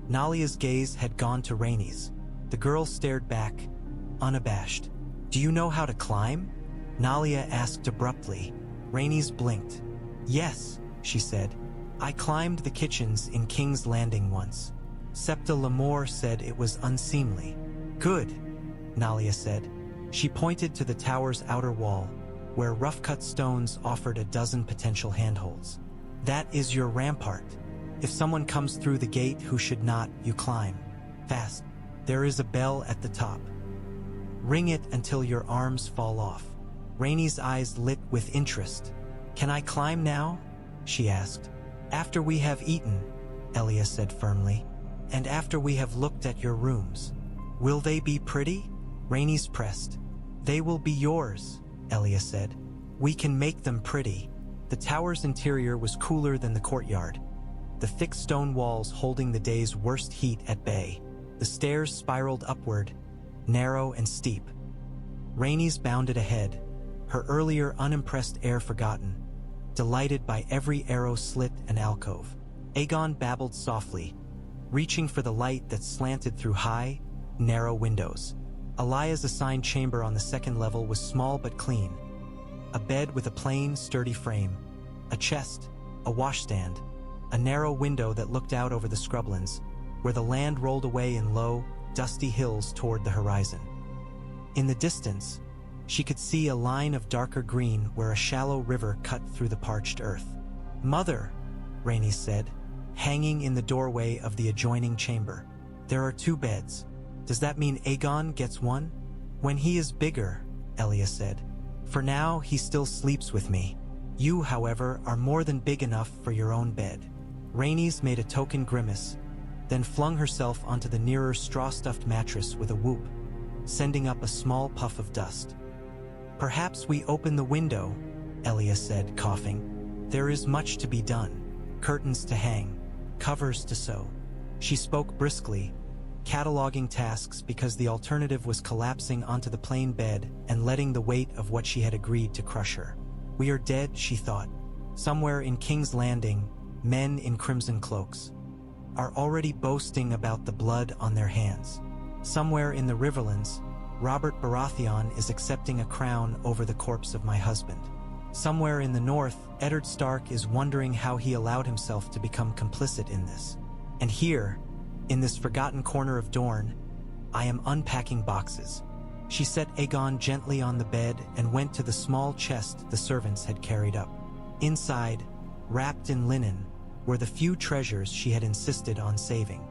Nalia's gaze had gone to Rhaenys. The girl stared back, unabashed. Do you know how to climb? Nalia asked abruptly. Rhaenys blinked. Yes, she said. I climbed the kitchens in King's Landing once. Septa Lemore said it was unseemly. Good, Nalia said. She pointed to the tower's outer wall, where rough-cut stones offered a dozen potential handholds. That is your rampart. If someone comes through the gate who should not, you climb. Fast. There is a bell at the top. Ring it until your arms fall off. Rhaenys' eyes lit with interest. Can I climb now? She asked. After we have eaten, Elia said firmly. And after we have looked at your rooms. Will they be pretty? Rhaenys pressed. They will be yours, Elia said. We can make them pretty. The tower's interior was cooler than the courtyard. The thick stone walls holding the day's worst heat at bay. The stairs spiraled upward, narrow and steep. Rhaenys bounded ahead, her earlier unimpressed air forgotten, delighted by every arrow slit and alcove. Aegon babbled softly, reaching for the light that slanted through high, narrow windows. Elia's assigned chamber on the second level was small but clean. A bed with a plain, sturdy frame, a chest, a washstand, a narrow window that looked out over the scrublands, where the land rolled away in low, dusty hills toward the horizon. In the distance, she could see a line of darker green where a shallow river cut through the parched earth. Mother, Rhaenys said, hanging in the doorway of the adjoining chamber. There are 2 beds. Does that mean Aegon gets one? When he is bigger, Elia said. For now, he still sleeps with me. You, however, are more than big enough for your own bed. Rhaenys made a token grimace, then flung herself onto the nearer straw-stuffed mattress with a whoop, sending up a small puff of dust. Perhaps we open the window, Elia said, coughing. There is much to be done. Curtains to hang, covers to sew. She spoke briskly, cataloging tasks because the alternative was collapsing onto the plain bed and letting the weight of what she had agreed to crush her. We are dead, she thought. Somewhere in King's Landing, men in crimson cloaks are already boasting about the blood on their hands. Somewhere in the Riverlands, Robert Baratheon is accepting a crown over the corpse of my husband. Somewhere in the north, Eddard Stark is wondering how he allowed himself to become complicit in this. And here, in this forgotten corner of Dorne, I am unpacking boxes. She set Aegon gently on the bed and went to the small chest the servants had carried up. Inside, wrapped in linen, were the few treasures she had insisted on saving.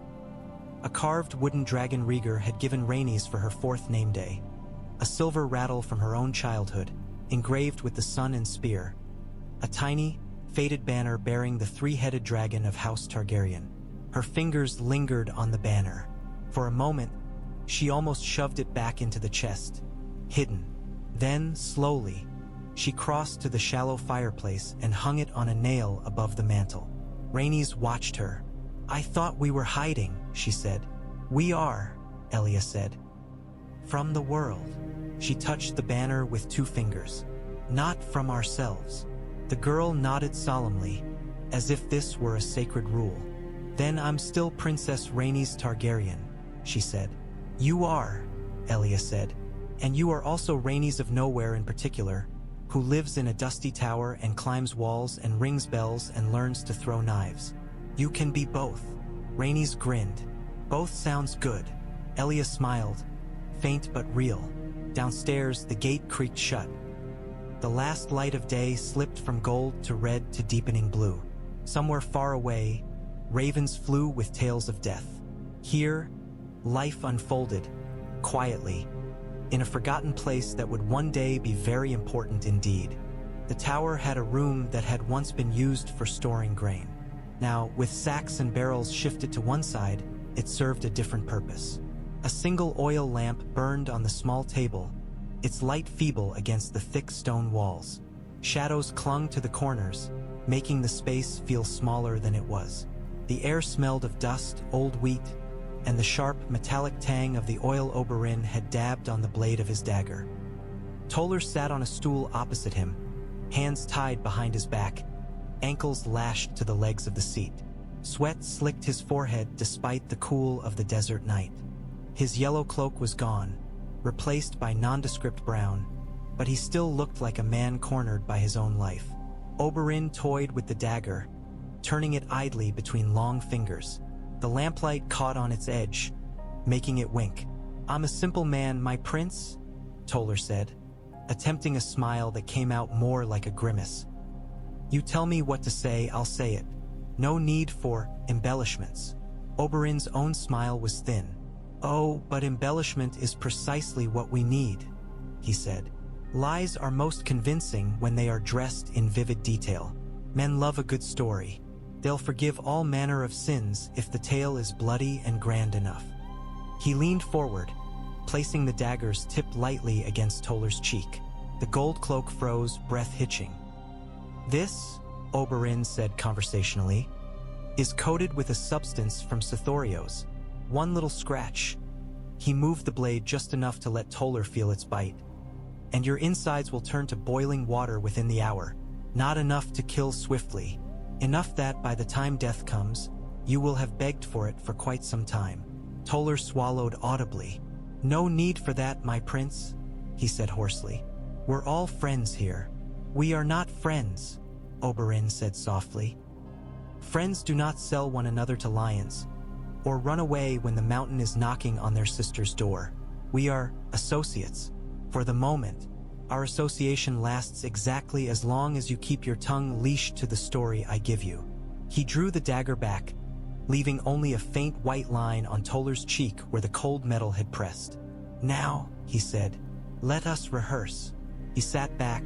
A carved wooden dragon Rhaegar had given Rhaenys for her 4th name day, a silver rattle from her own childhood, engraved with the sun and spear, a tiny, faded banner bearing the 3-headed dragon of House Targaryen. Her fingers lingered on the banner. For a moment, she almost shoved it back into the chest, hidden. Then, slowly, she crossed to the shallow fireplace and hung it on a nail above the mantel. Rhaenys watched her. I thought we were hiding, she said. We are, Elia said. From the world. She touched the banner with 2 fingers. Not from ourselves. The girl nodded solemnly, as if this were a sacred rule. Then I'm still Princess Rhaenys Targaryen, she said. You are, Elia said, and you are also Rhaenys of Nowhere in particular, who lives in a dusty tower and climbs walls and rings bells and learns to throw knives. You can be both. Rhaenys grinned. Both sounds good. Elia smiled, faint but real. Downstairs, the gate creaked shut. The last light of day slipped from gold to red to deepening blue. Somewhere far away, ravens flew with tales of death. Here, life unfolded, quietly, in a forgotten place that would one day be very important indeed. The tower had a room that had once been used for storing grain. Now, with sacks and barrels shifted to one side, it served a different purpose. A single oil lamp burned on the small table, its light feeble against the thick stone walls. Shadows clung to the corners, making the space feel smaller than it was. The air smelled of dust, old wheat, and the sharp, metallic tang of the oil Oberyn had dabbed on the blade of his dagger. Toller sat on a stool opposite him, hands tied behind his back, ankles lashed to the legs of the seat. Sweat slicked his forehead despite the cool of the desert night. His yellow cloak was gone, replaced by nondescript brown, but he still looked like a man cornered by his own life. Oberyn toyed with the dagger, turning it idly between long fingers. The lamplight caught on its edge, making it wink. "I'm a simple man, my prince," Toller said, attempting a smile that came out more like a grimace. "You tell me what to say, I'll say it. No need for embellishments." Oberyn's own smile was thin. "Oh, but embellishment is precisely what we need," he said. "Lies are most convincing when they are dressed in vivid detail. Men love a good story. They'll forgive all manner of sins if the tale is bloody and grand enough." He leaned forward, placing the dagger's tip lightly against Toller's cheek. The gold cloak froze, breath hitching. "This," Oberyn said conversationally, "is coated with a substance from Sithorios. One little scratch." He moved the blade just enough to let Toller feel its bite. "And your insides will turn to boiling water within the hour. Not enough to kill swiftly. Enough that by the time death comes, you will have begged for it for quite some time." Toller swallowed audibly. "No need for that, my prince," he said hoarsely. "We're all friends here." "We are not friends," Oberyn said softly. "Friends do not sell one another to lions, or run away when the mountain is knocking on their sister's door. We are associates. For the moment, our association lasts exactly as long as you keep your tongue leashed to the story I give you." He drew the dagger back, leaving only a faint white line on Toller's cheek where the cold metal had pressed. "Now," he said, "let us rehearse." He sat back,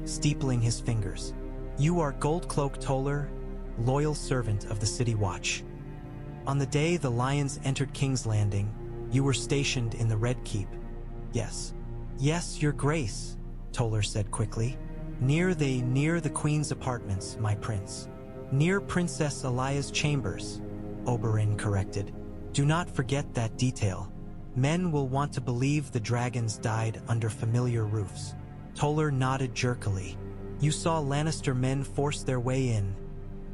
steepling his fingers. "You are Goldcloak Toller, loyal servant of the City Watch. On the day the lions entered King's Landing, you were stationed in the Red Keep." "Yes." "Yes, your grace," Toller said quickly. Near the Queen's apartments, my prince." "Near Princess Elia's chambers," Oberyn corrected. "Do not forget that detail. Men will want to believe the dragons died under familiar roofs." Toller nodded jerkily. "You saw Lannister men force their way in,"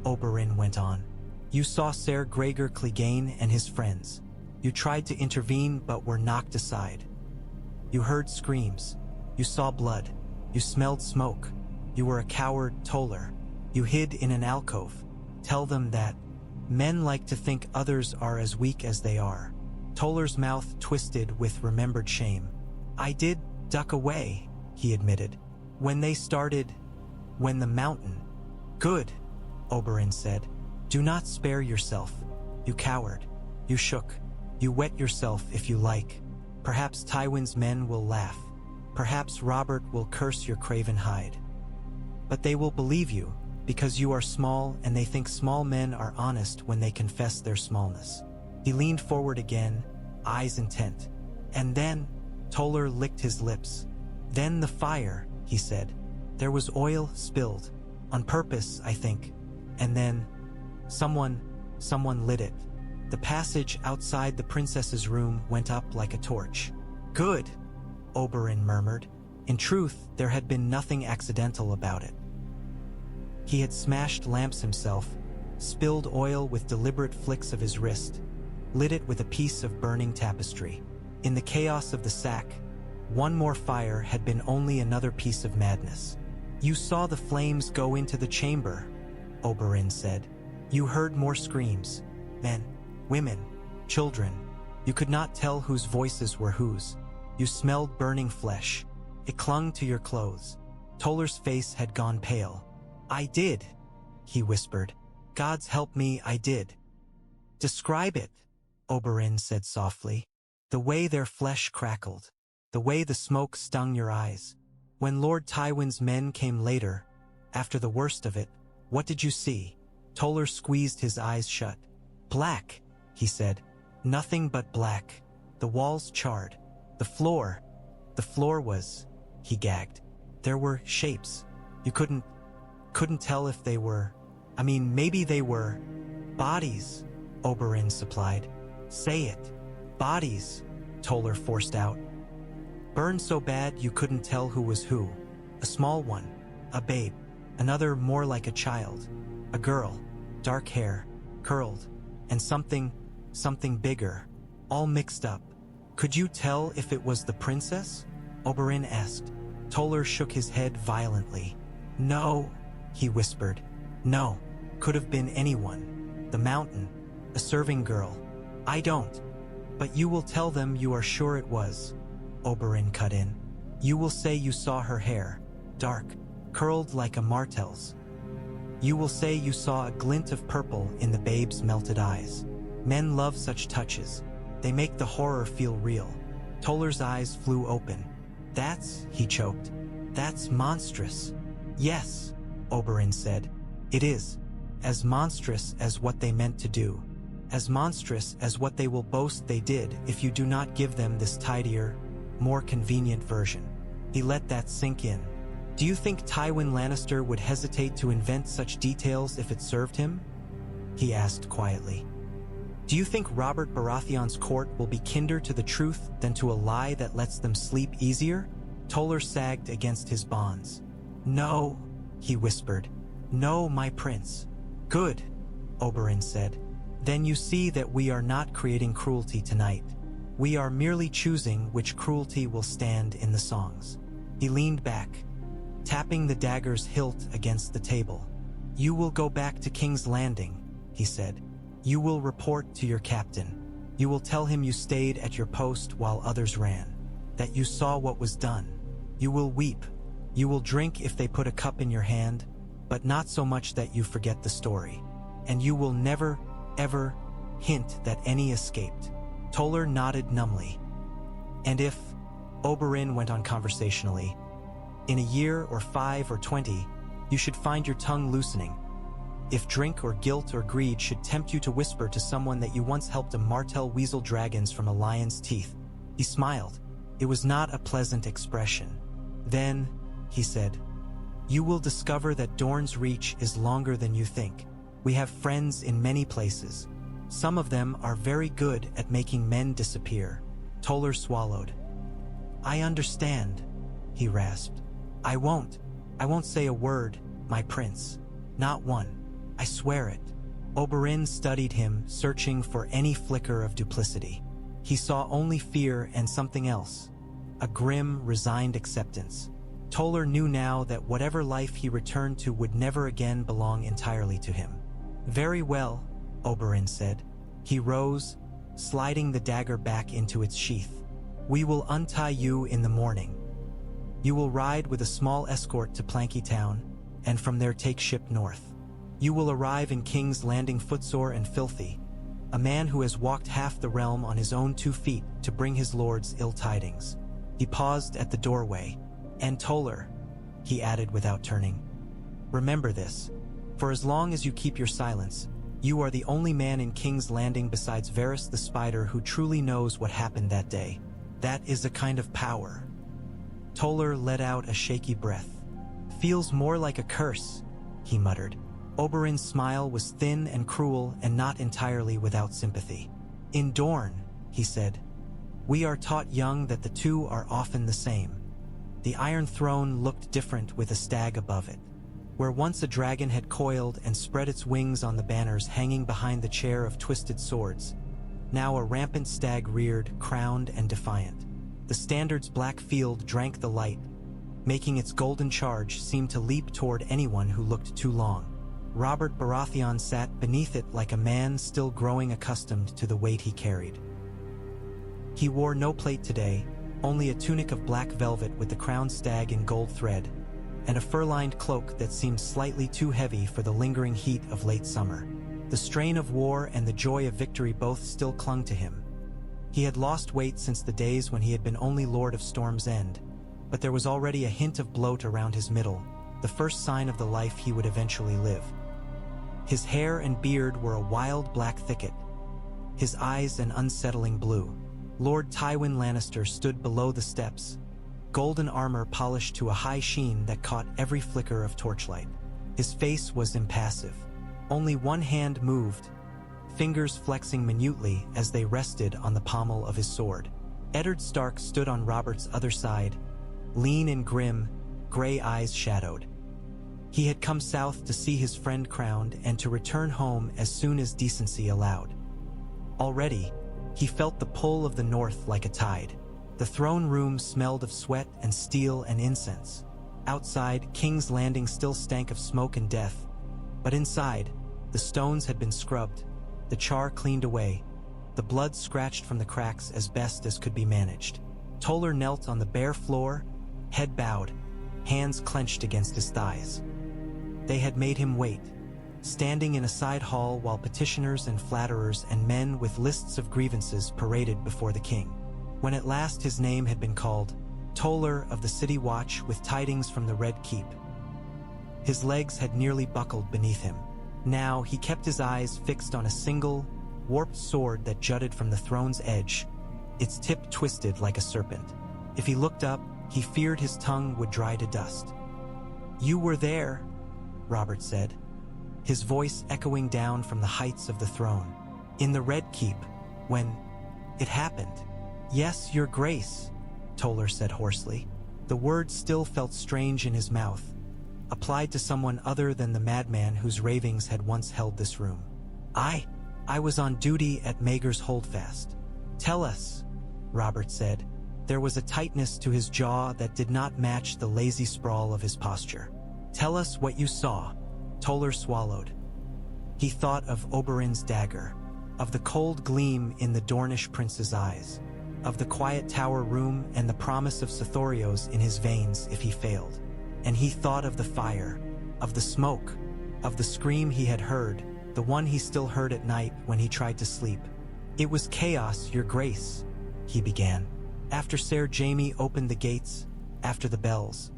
Oberyn went on. "You saw Ser Gregor Clegane and his friends. You tried to intervene but were knocked aside. You heard screams. You saw blood. You smelled smoke. You were a coward, Toller. You hid in an alcove. Tell them that. Men like to think others are as weak as they are." Toller's mouth twisted with remembered shame. "I did duck away," he admitted. "When the mountain." "Good," Oberyn said. "Do not spare yourself. You coward. You shook. You wet yourself if you like. Perhaps Tywin's men will laugh. Perhaps Robert will curse your craven hide. But they will believe you, because you are small and they think small men are honest when they confess their smallness." He leaned forward again, eyes intent. "And then," Toller licked his lips. "Then the fire," he said. "There was oil spilled. On purpose, I think. And then someone lit it. The passage outside the princess's room went up like a torch." "Good," Oberyn murmured. In truth, there had been nothing accidental about it. He had smashed lamps himself, spilled oil with deliberate flicks of his wrist, lit it with a piece of burning tapestry. In the chaos of the sack, one more fire had been only another piece of madness. "You saw the flames go into the chamber," Oberyn said. "You heard more screams. Men, women, children. You could not tell whose voices were whose. You smelled burning flesh. It clung to your clothes. Toller's face had gone pale. I did, he whispered. Gods help me, I did. Describe it, Oberyn said softly. The way their flesh crackled. The way the smoke stung your eyes. When Lord Tywin's men came later, after the worst of it, what did you see? Toller squeezed his eyes shut. Black, he said. Nothing but black. The walls charred. The floor was, he gagged. There were shapes. You couldn't tell if they were, maybe they were bodies, Oberyn supplied. Say it. Bodies, Toller forced out. Burned so bad you couldn't tell who was who. A small one, a babe. Another more like a child. A girl, dark hair, curled, and something bigger, all mixed up. Could you tell if it was the princess? Oberyn asked. Toller shook his head violently. No, he whispered. No, could have been anyone. The mountain, a serving girl. I don't. But you will tell them you are sure it was, Oberyn cut in. You will say you saw her hair, dark, curled like a Martell's. You will say you saw a glint of purple in the babe's melted eyes. Men love such touches. They make the horror feel real. Toller's eyes flew open. That's, he choked. That's monstrous. Yes, Oberyn said. It is. As monstrous as what they meant to do. As monstrous as what they will boast they did if you do not give them this tidier, more convenient version. He let that sink in. Do you think Tywin Lannister would hesitate to invent such details if it served him? He asked quietly. Do you think Robert Baratheon's court will be kinder to the truth than to a lie that lets them sleep easier? Toller sagged against his bonds. No, he whispered. No, my prince. Good, Oberyn said. Then you see that we are not creating cruelty tonight. We are merely choosing which cruelty will stand in the songs. He leaned back, tapping the dagger's hilt against the table. You will go back to King's Landing, he said. You will report to your captain. You will tell him you stayed at your post while others ran, that you saw what was done. You will weep. You will drink if they put a cup in your hand, but not so much that you forget the story. And you will never, ever hint that any escaped. Toller nodded numbly. And if, Oberyn went on conversationally, in a year or 5 or 20, you should find your tongue loosening. If drink or guilt or greed should tempt you to whisper to someone that you once helped a Martell weasel dragons from a lion's teeth. He smiled. It was not a pleasant expression. Then, he said, you will discover that Dorne's reach is longer than you think. We have friends in many places. Some of them are very good at making men disappear. Toller swallowed. I understand, he rasped. I won't say a word, my prince. Not one. I swear it. Oberyn studied him, searching for any flicker of duplicity. He saw only fear and something else. A grim, resigned acceptance. Toller knew now that whatever life he returned to would never again belong entirely to him. Very well, Oberyn said. He rose, sliding the dagger back into its sheath. We will untie you in the morning. You will ride with a small escort to Planky Town, and from there take ship north. You will arrive in King's Landing footsore and filthy, a man who has walked half the realm on his own 2 feet to bring his lords ill tidings. He paused at the doorway. And Toller, he added without turning. Remember this. For as long as you keep your silence, you are the only man in King's Landing besides Varys the Spider who truly knows what happened that day. That is a kind of power. Toller let out a shaky breath. Feels more like a curse, he muttered. Oberyn's smile was thin and cruel and not entirely without sympathy. In Dorne, he said, we are taught young that the two are often the same. The Iron Throne looked different with a stag above it. Where once a dragon had coiled and spread its wings on the banners hanging behind the chair of twisted swords, now a rampant stag reared, crowned and defiant. The standard's black field drank the light, making its golden charge seem to leap toward anyone who looked too long. Robert Baratheon sat beneath it like a man still growing accustomed to the weight he carried. He wore no plate today, only a tunic of black velvet with the crowned stag in gold thread, and a fur-lined cloak that seemed slightly too heavy for the lingering heat of late summer. The strain of war and the joy of victory both still clung to him. He had lost weight since the days when he had been only Lord of Storm's End, but there was already a hint of bloat around his middle, the first sign of the life he would eventually live. His hair and beard were a wild black thicket, his eyes an unsettling blue. Lord Tywin Lannister stood below the steps, golden armor polished to a high sheen that caught every flicker of torchlight. His face was impassive. Only one hand moved, fingers flexing minutely as they rested on the pommel of his sword. Eddard Stark stood on Robert's other side, lean and grim, gray eyes shadowed. He had come south to see his friend crowned and to return home as soon as decency allowed. Already, he felt the pull of the north like a tide. The throne room smelled of sweat and steel and incense. Outside, King's Landing still stank of smoke and death, but inside, the stones had been scrubbed, the char cleaned away, the blood scratched from the cracks as best as could be managed. Toller knelt on the bare floor, head bowed, hands clenched against his thighs. They had made him wait, standing in a side hall while petitioners and flatterers and men with lists of grievances paraded before the king. When at last his name had been called, Toller of the City Watch with tidings from the Red Keep. His legs had nearly buckled beneath him. Now he kept his eyes fixed on a single, warped sword that jutted from the throne's edge, its tip twisted like a serpent. If he looked up, he feared his tongue would dry to dust. "You were there," Robert said, his voice echoing down from the heights of the throne. "In the Red Keep, when it happened." "Yes, your grace," Toller said hoarsely. The word still felt strange in his mouth, applied to someone other than the madman whose ravings had once held this room. I was on duty at Maegor's Holdfast." "Tell us," Robert said. There was a tightness to his jaw that did not match the lazy sprawl of his posture. "Tell us what you saw." Toller swallowed. He thought of Oberyn's dagger, of the cold gleam in the Dornish prince's eyes, of the quiet tower room and the promise of Sithorios in his veins if he failed. And he thought of the fire, of the smoke, of the scream he had heard, the one he still heard at night when he tried to sleep. "It was chaos, your grace," he began. "After Ser Jaime opened the gates, after the bells,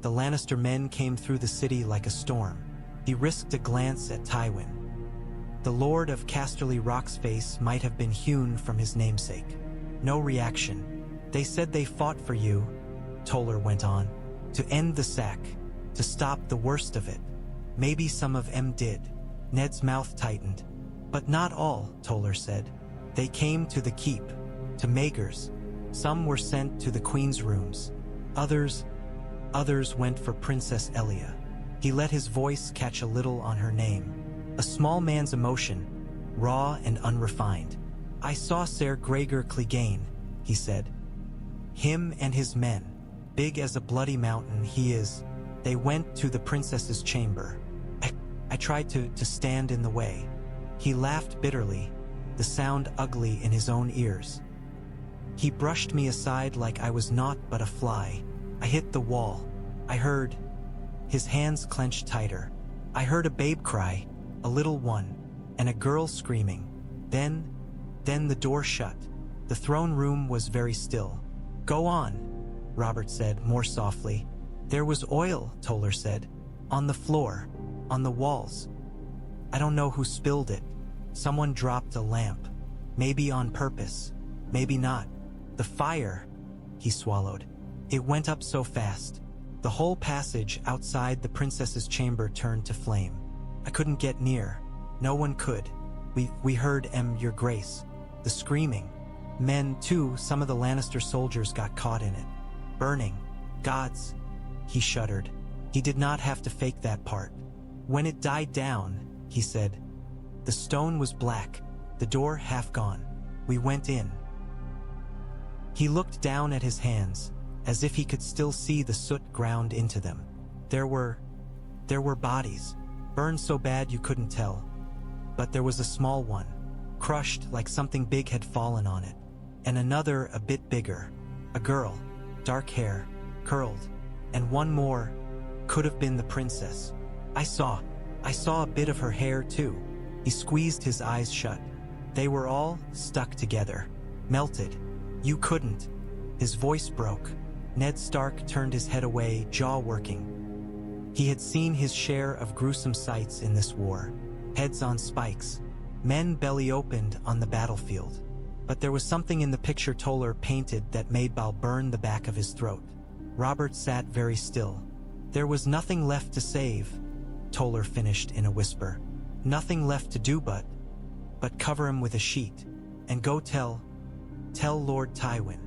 the Lannister men came through the city like a storm." He risked a glance at Tywin. The Lord of Casterly Rock's face might have been hewn from his namesake. No reaction. "They said they fought for you," Toller went on, "to end the sack, to stop the worst of it. Maybe some of them did." Ned's mouth tightened. "But not all," Toller said. "They came to the keep, to Maegor's. Some were sent to the queen's rooms. Others went for Princess Elia." He let his voice catch a little on her name. A small man's emotion, raw and unrefined. "I saw Ser Gregor Clegane," he said. "Him and his men, big as a bloody mountain he is. They went to the princess's chamber. I tried to stand in the way." He laughed bitterly, the sound ugly in his own ears. "He brushed me aside like I was naught but a fly. I hit the wall. I heard..." His hands clenched tighter. "I heard a babe cry, a little one, and a girl screaming. Then the door shut. The throne room was very still." "Go on," Robert said more softly. "There was oil," Toller said. "On the floor, on the walls. I don't know who spilled it. Someone dropped a lamp. Maybe on purpose, maybe not. The fire," he swallowed. "It went up so fast. The whole passage outside the princess's chamber turned to flame. I couldn't get near. No one could. We heard your grace. The screaming. Men, too, some of the Lannister soldiers got caught in it. Burning. Gods." He shuddered. He did not have to fake that part. "When it died down," he said, "the stone was black, the door half gone. We went in." He looked down at his hands, as if he could still see the soot ground into them. There were bodies, burned so bad you couldn't tell. But there was a small one, crushed like something big had fallen on it, and another a bit bigger. A girl, dark hair, curled, and one more, could have been the princess. I saw a bit of her hair too. He squeezed his eyes shut. They were all stuck together, melted. You couldn't. His voice broke. Ned Stark turned his head away, jaw working. He had seen his share of gruesome sights in this war. Heads on spikes, men belly opened on the battlefield. But there was something in the picture Toller painted that made Bal burn the back of his throat. Robert sat very still. There was nothing left to save, Toller finished in a whisper. Nothing left to do but cover him with a sheet, and go tell Lord Tywin.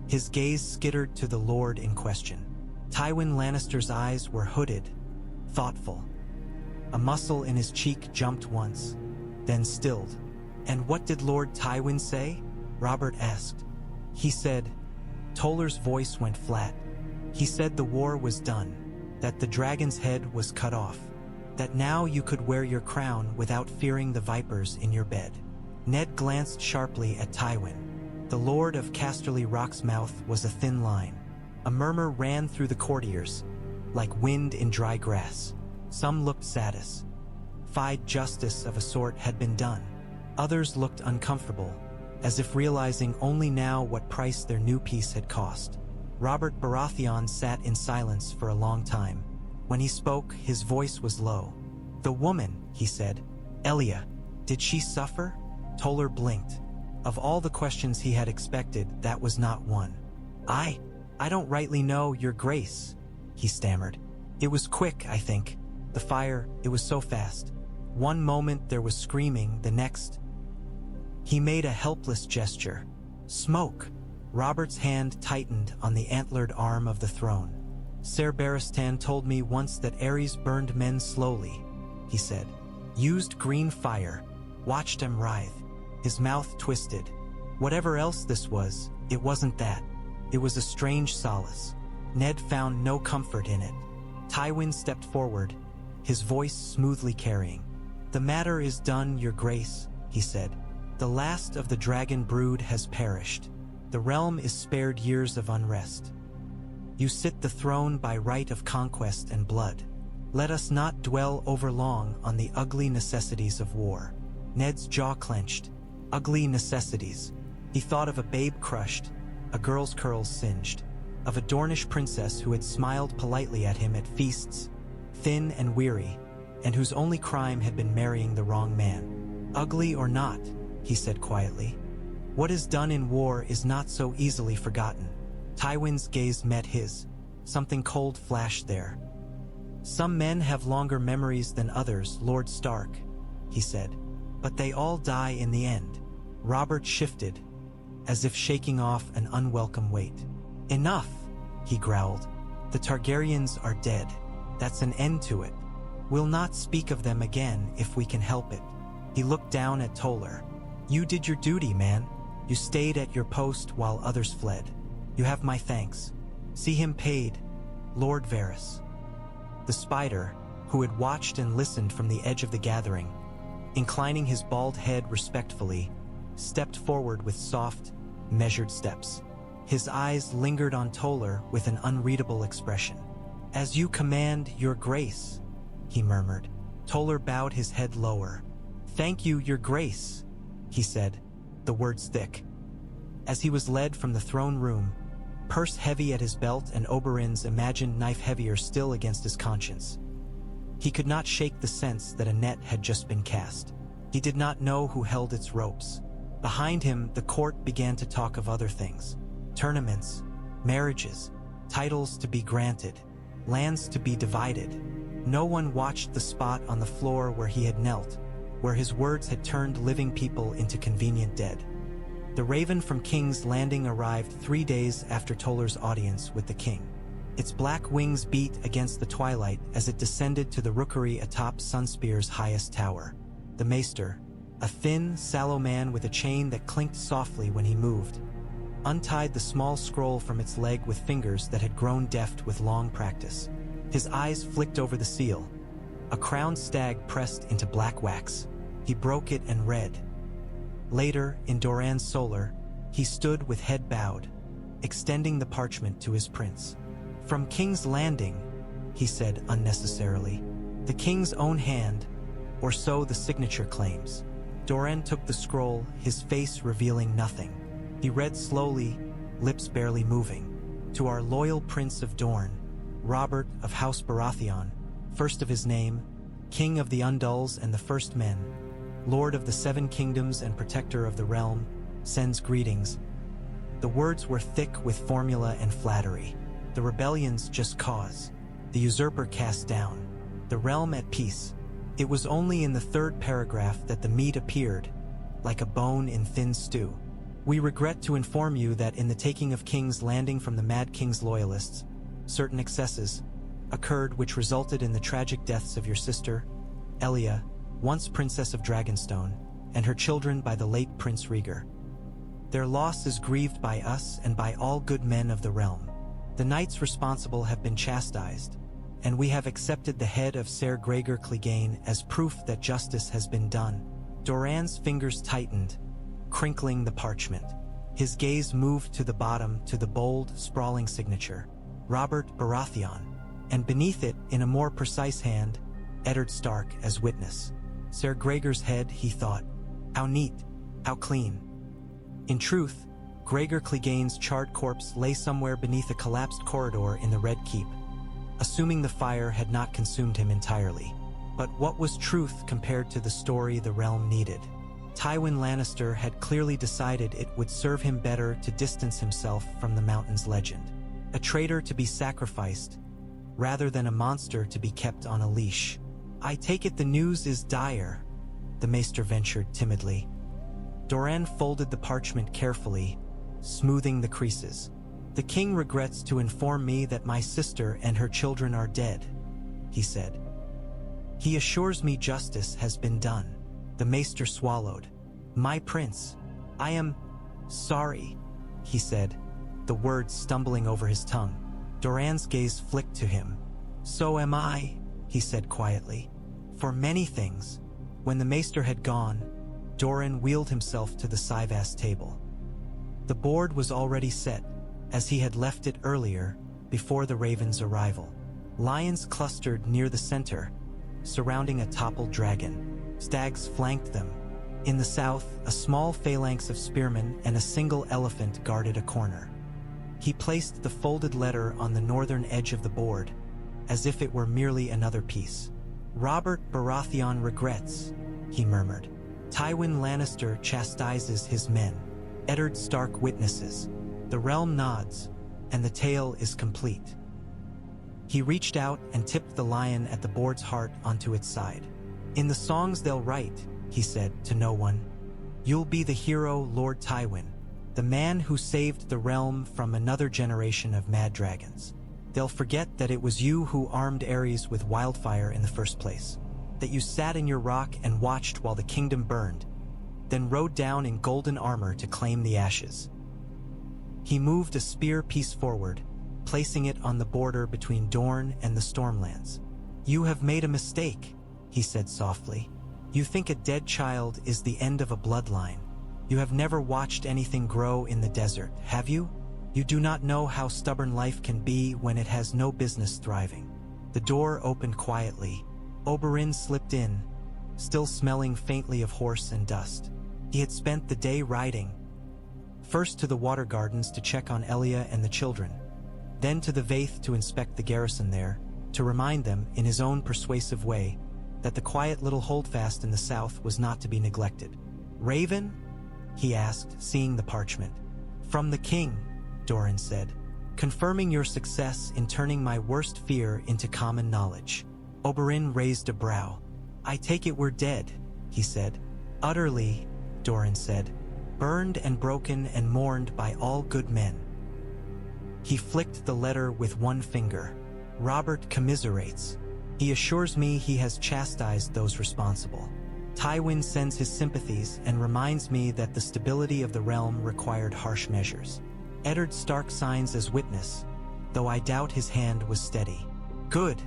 His gaze skittered to the lord in question. Tywin Lannister's eyes were hooded, thoughtful. A muscle in his cheek jumped once, then stilled. And what did Lord Tywin say? Robert asked. He said, Toller's voice went flat. He said the war was done, that the dragon's head was cut off, that now you could wear your crown without fearing the vipers in your bed. Ned glanced sharply at Tywin. The Lord of Casterly Rock's mouth was a thin line. A murmur ran through the courtiers, like wind in dry grass. Some looked satisfied justice of a sort had been done. Others looked uncomfortable, as if realizing only now what price their new peace had cost. Robert Baratheon sat in silence for a long time. When he spoke, his voice was low. The woman, he said. Elia, did she suffer? Toller blinked. Of all the questions he had expected, that was not one. I don't rightly know, your grace, he stammered. It was quick, I think. The fire, it was so fast. One moment there was screaming, the next. He made a helpless gesture. Smoke. Robert's hand tightened on the antlered arm of the throne. Ser Barristan told me once that Ares burned men slowly, he said. Used green fire. Watched him writhe. His mouth twisted. Whatever else this was, it wasn't that. It was a strange solace. Ned found no comfort in it. Tywin stepped forward, his voice smoothly carrying. The matter is done, your grace, he said. The last of the dragon brood has perished. The realm is spared years of unrest. You sit the throne by right of conquest and blood. Let us not dwell overlong on the ugly necessities of war. Ned's jaw clenched. Ugly necessities. He thought of a babe crushed, a girl's curls singed, of a Dornish princess who had smiled politely at him at feasts, thin and weary, and whose only crime had been marrying the wrong man. Ugly or not, he said quietly, what is done in war is not so easily forgotten. Tywin's gaze met his. Something cold flashed there. Some men have longer memories than others, Lord Stark, he said, but they all die in the end. Robert shifted, as if shaking off an unwelcome weight. Enough, he growled. The Targaryens are dead. That's an end to it. We'll not speak of them again if we can help it. He looked down at Toller. You did your duty, man. You stayed at your post while others fled. You have my thanks. See him paid, Lord Varys. The spider, who had watched and listened from the edge of the gathering, inclining his bald head respectfully, stepped forward with soft, measured steps. His eyes lingered on Toller with an unreadable expression. As you command, your grace, he murmured. Toller bowed his head lower. Thank you, your grace, he said, the words thick. As he was led from the throne room, purse heavy at his belt and Oberyn's imagined knife heavier still against his conscience. He could not shake the sense that a net had just been cast. He did not know who held its ropes. Behind him, the court began to talk of other things. Tournaments, marriages, titles to be granted, lands to be divided. No one watched the spot on the floor where he had knelt, where his words had turned living people into convenient dead. The raven from King's Landing arrived 3 days after Toller's audience with the king. Its black wings beat against the twilight as it descended to the rookery atop Sunspear's highest tower. The maester, a thin, sallow man with a chain that clinked softly when he moved, untied the small scroll from its leg with fingers that had grown deft with long practice. His eyes flicked over the seal. A crowned stag pressed into black wax. He broke it and read. Later, in Doran's solar, he stood with head bowed, extending the parchment to his prince. "From King's Landing," he said unnecessarily. "The king's own hand, or so the signature claims." Doran took the scroll, his face revealing nothing. He read slowly, lips barely moving. "To our loyal Prince of Dorne, Robert of House Baratheon, first of his name, King of the Undulls and the First Men, Lord of the Seven Kingdoms and Protector of the Realm, sends greetings." The words were thick with formula and flattery. "The rebellion's just cause. The usurper cast down. The realm at peace." It was only in the third paragraph that the meat appeared, like a bone in thin stew. "We regret to inform you that in the taking of King's Landing from the Mad King's loyalists, certain excesses occurred which resulted in the tragic deaths of your sister, Elia, once Princess of Dragonstone, and her children by the late Prince Rhaegar. Their loss is grieved by us and by all good men of the realm. The knights responsible have been chastised, and we have accepted the head of Ser Gregor Clegane as proof that justice has been done." Doran's fingers tightened, crinkling the parchment. His gaze moved to the bottom, to the bold, sprawling signature, "Robert Baratheon," and beneath it, in a more precise hand, Eddard Stark as witness. Ser Gregor's head, he thought. How neat, how clean. In truth, Gregor Clegane's charred corpse lay somewhere beneath a collapsed corridor in the Red Keep, assuming the fire had not consumed him entirely. But what was truth compared to the story the realm needed? Tywin Lannister had clearly decided it would serve him better to distance himself from the Mountain's legend. A traitor to be sacrificed, rather than a monster to be kept on a leash. "I take it the news is dire," the Maester ventured timidly. Doran folded the parchment carefully, smoothing the creases. "The king regrets to inform me that my sister and her children are dead," he said. "He assures me justice has been done." The Maester swallowed. "My prince, I am sorry," he said, the words stumbling over his tongue. Doran's gaze flicked to him. "So am I," he said quietly. "For many things." When the Maester had gone, Doran wheeled himself to the Cyvasse table. The board was already set, as he had left it earlier, before the Raven's arrival. Lions clustered near the center, surrounding a toppled dragon. Stags flanked them. In the south, a small phalanx of spearmen and a single elephant guarded a corner. He placed the folded letter on the northern edge of the board, as if it were merely another piece. "Robert Baratheon regrets," he murmured. "Tywin Lannister chastises his men. Eddard Stark witnesses. The realm nods, and the tale is complete." He reached out and tipped the lion at the board's heart onto its side. "In the songs they'll write," he said to no one, "you'll be the hero, Lord Tywin, the man who saved the realm from another generation of mad dragons. They'll forget that it was you who armed Ares with wildfire in the first place, that you sat in your rock and watched while the kingdom burned, then rode down in golden armor to claim the ashes." He moved a spear piece forward, placing it on the border between Dorne and the Stormlands. "You have made a mistake," he said softly. "You think a dead child is the end of a bloodline. You have never watched anything grow in the desert, have you? You do not know how stubborn life can be when it has no business thriving." The door opened quietly. Oberyn slipped in, still smelling faintly of horse and dust. He had spent the day riding, first to the water gardens to check on Elia and the children, then to the Vaith to inspect the garrison there, to remind them, in his own persuasive way, that the quiet little Holdfast in the south was not to be neglected. "Raven?" he asked, seeing the parchment. "From the king," Doran said, "confirming your success in turning my worst fear into common knowledge." Oberyn raised a brow. "I take it we're dead," he said. "Utterly," Doran said, "burned and broken and mourned by all good men." He flicked the letter with one finger. "Robert commiserates. He assures me he has chastised those responsible. Tywin sends his sympathies and reminds me that the stability of the realm required harsh measures. Eddard Stark signs as witness, though I doubt his hand was steady." "Good,"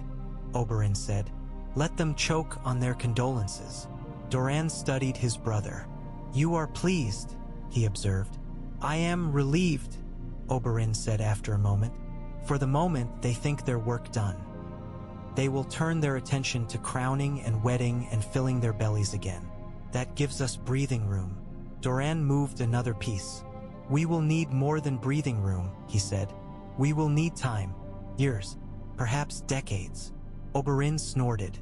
Oberyn said. "Let them choke on their condolences." Doran studied his brother. "You are pleased," he observed. "I am relieved," Oberyn said after a moment. For the moment, they think their work done. They will turn their attention to crowning and wedding and filling their bellies again. That gives us breathing room. Doran moved another piece. We will need more than breathing room, he said. We will need time. Years. Perhaps decades. Oberyn snorted.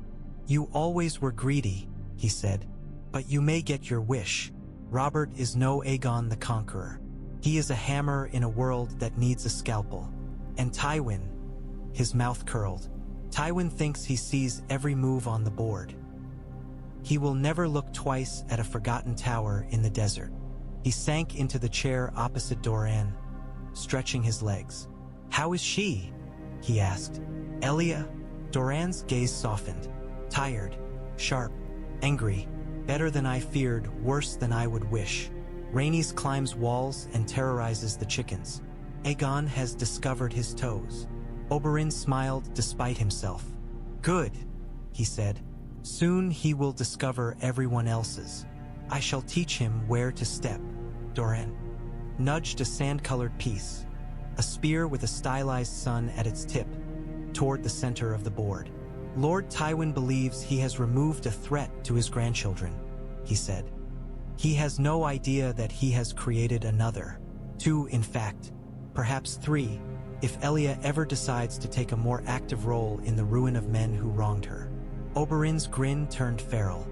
You always were greedy, he said. But you may get your wish. Robert is no Aegon the Conqueror. He is a hammer in a world that needs a scalpel. And Tywin, his mouth curled. Tywin thinks he sees every move on the board. He will never look twice at a forgotten tower in the desert. He sank into the chair opposite Doran, stretching his legs. How is she? He asked. Elia? Doran's gaze softened. Tired, sharp, angry, better than I feared, worse than I would wish. Rhaenys climbs walls and terrorizes the chickens. Aegon has discovered his toes. Oberyn smiled despite himself. Good, he said. Soon he will discover everyone else's. I shall teach him where to step. Doran nudged a sand-colored piece, a spear with a stylized sun at its tip, toward the center of the board. Lord Tywin believes he has removed a threat to his grandchildren, he said. He has no idea that he has created another. 2, in fact, perhaps 3, if Elia ever decides to take a more active role in the ruin of men who wronged her. Oberyn's grin turned feral.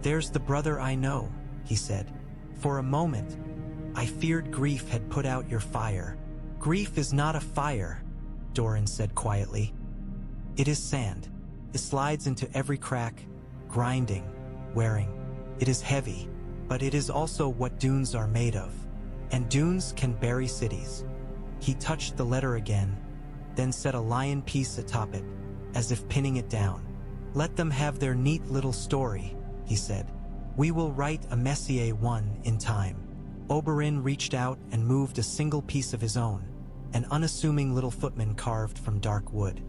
There's the brother I know, he said. For a moment, I feared grief had put out your fire. Grief is not a fire, Doran said quietly. It is sand. It slides into every crack, grinding, wearing. It is heavy, but it is also what dunes are made of. And dunes can bury cities. He touched the letter again, then set a lion piece atop it, as if pinning it down. Let them have their neat little story, he said. We will write a Messier one in time. Oberyn reached out and moved a single piece of his own, an unassuming little footman carved from dark wood.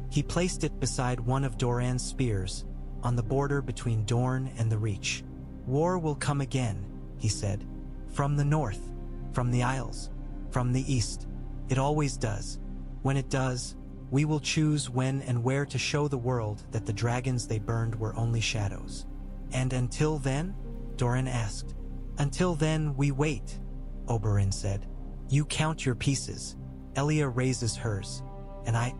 He placed it beside one of Doran's spears, on the border between Dorne and the Reach. War will come again, he said. From the north, from the Isles, from the east. It always does. When it does, we will choose when and where to show the world that the dragons they burned were only shadows. And until then? Doran asked. Until then, we wait, Oberyn said. You count your pieces. Elia raises hers, and I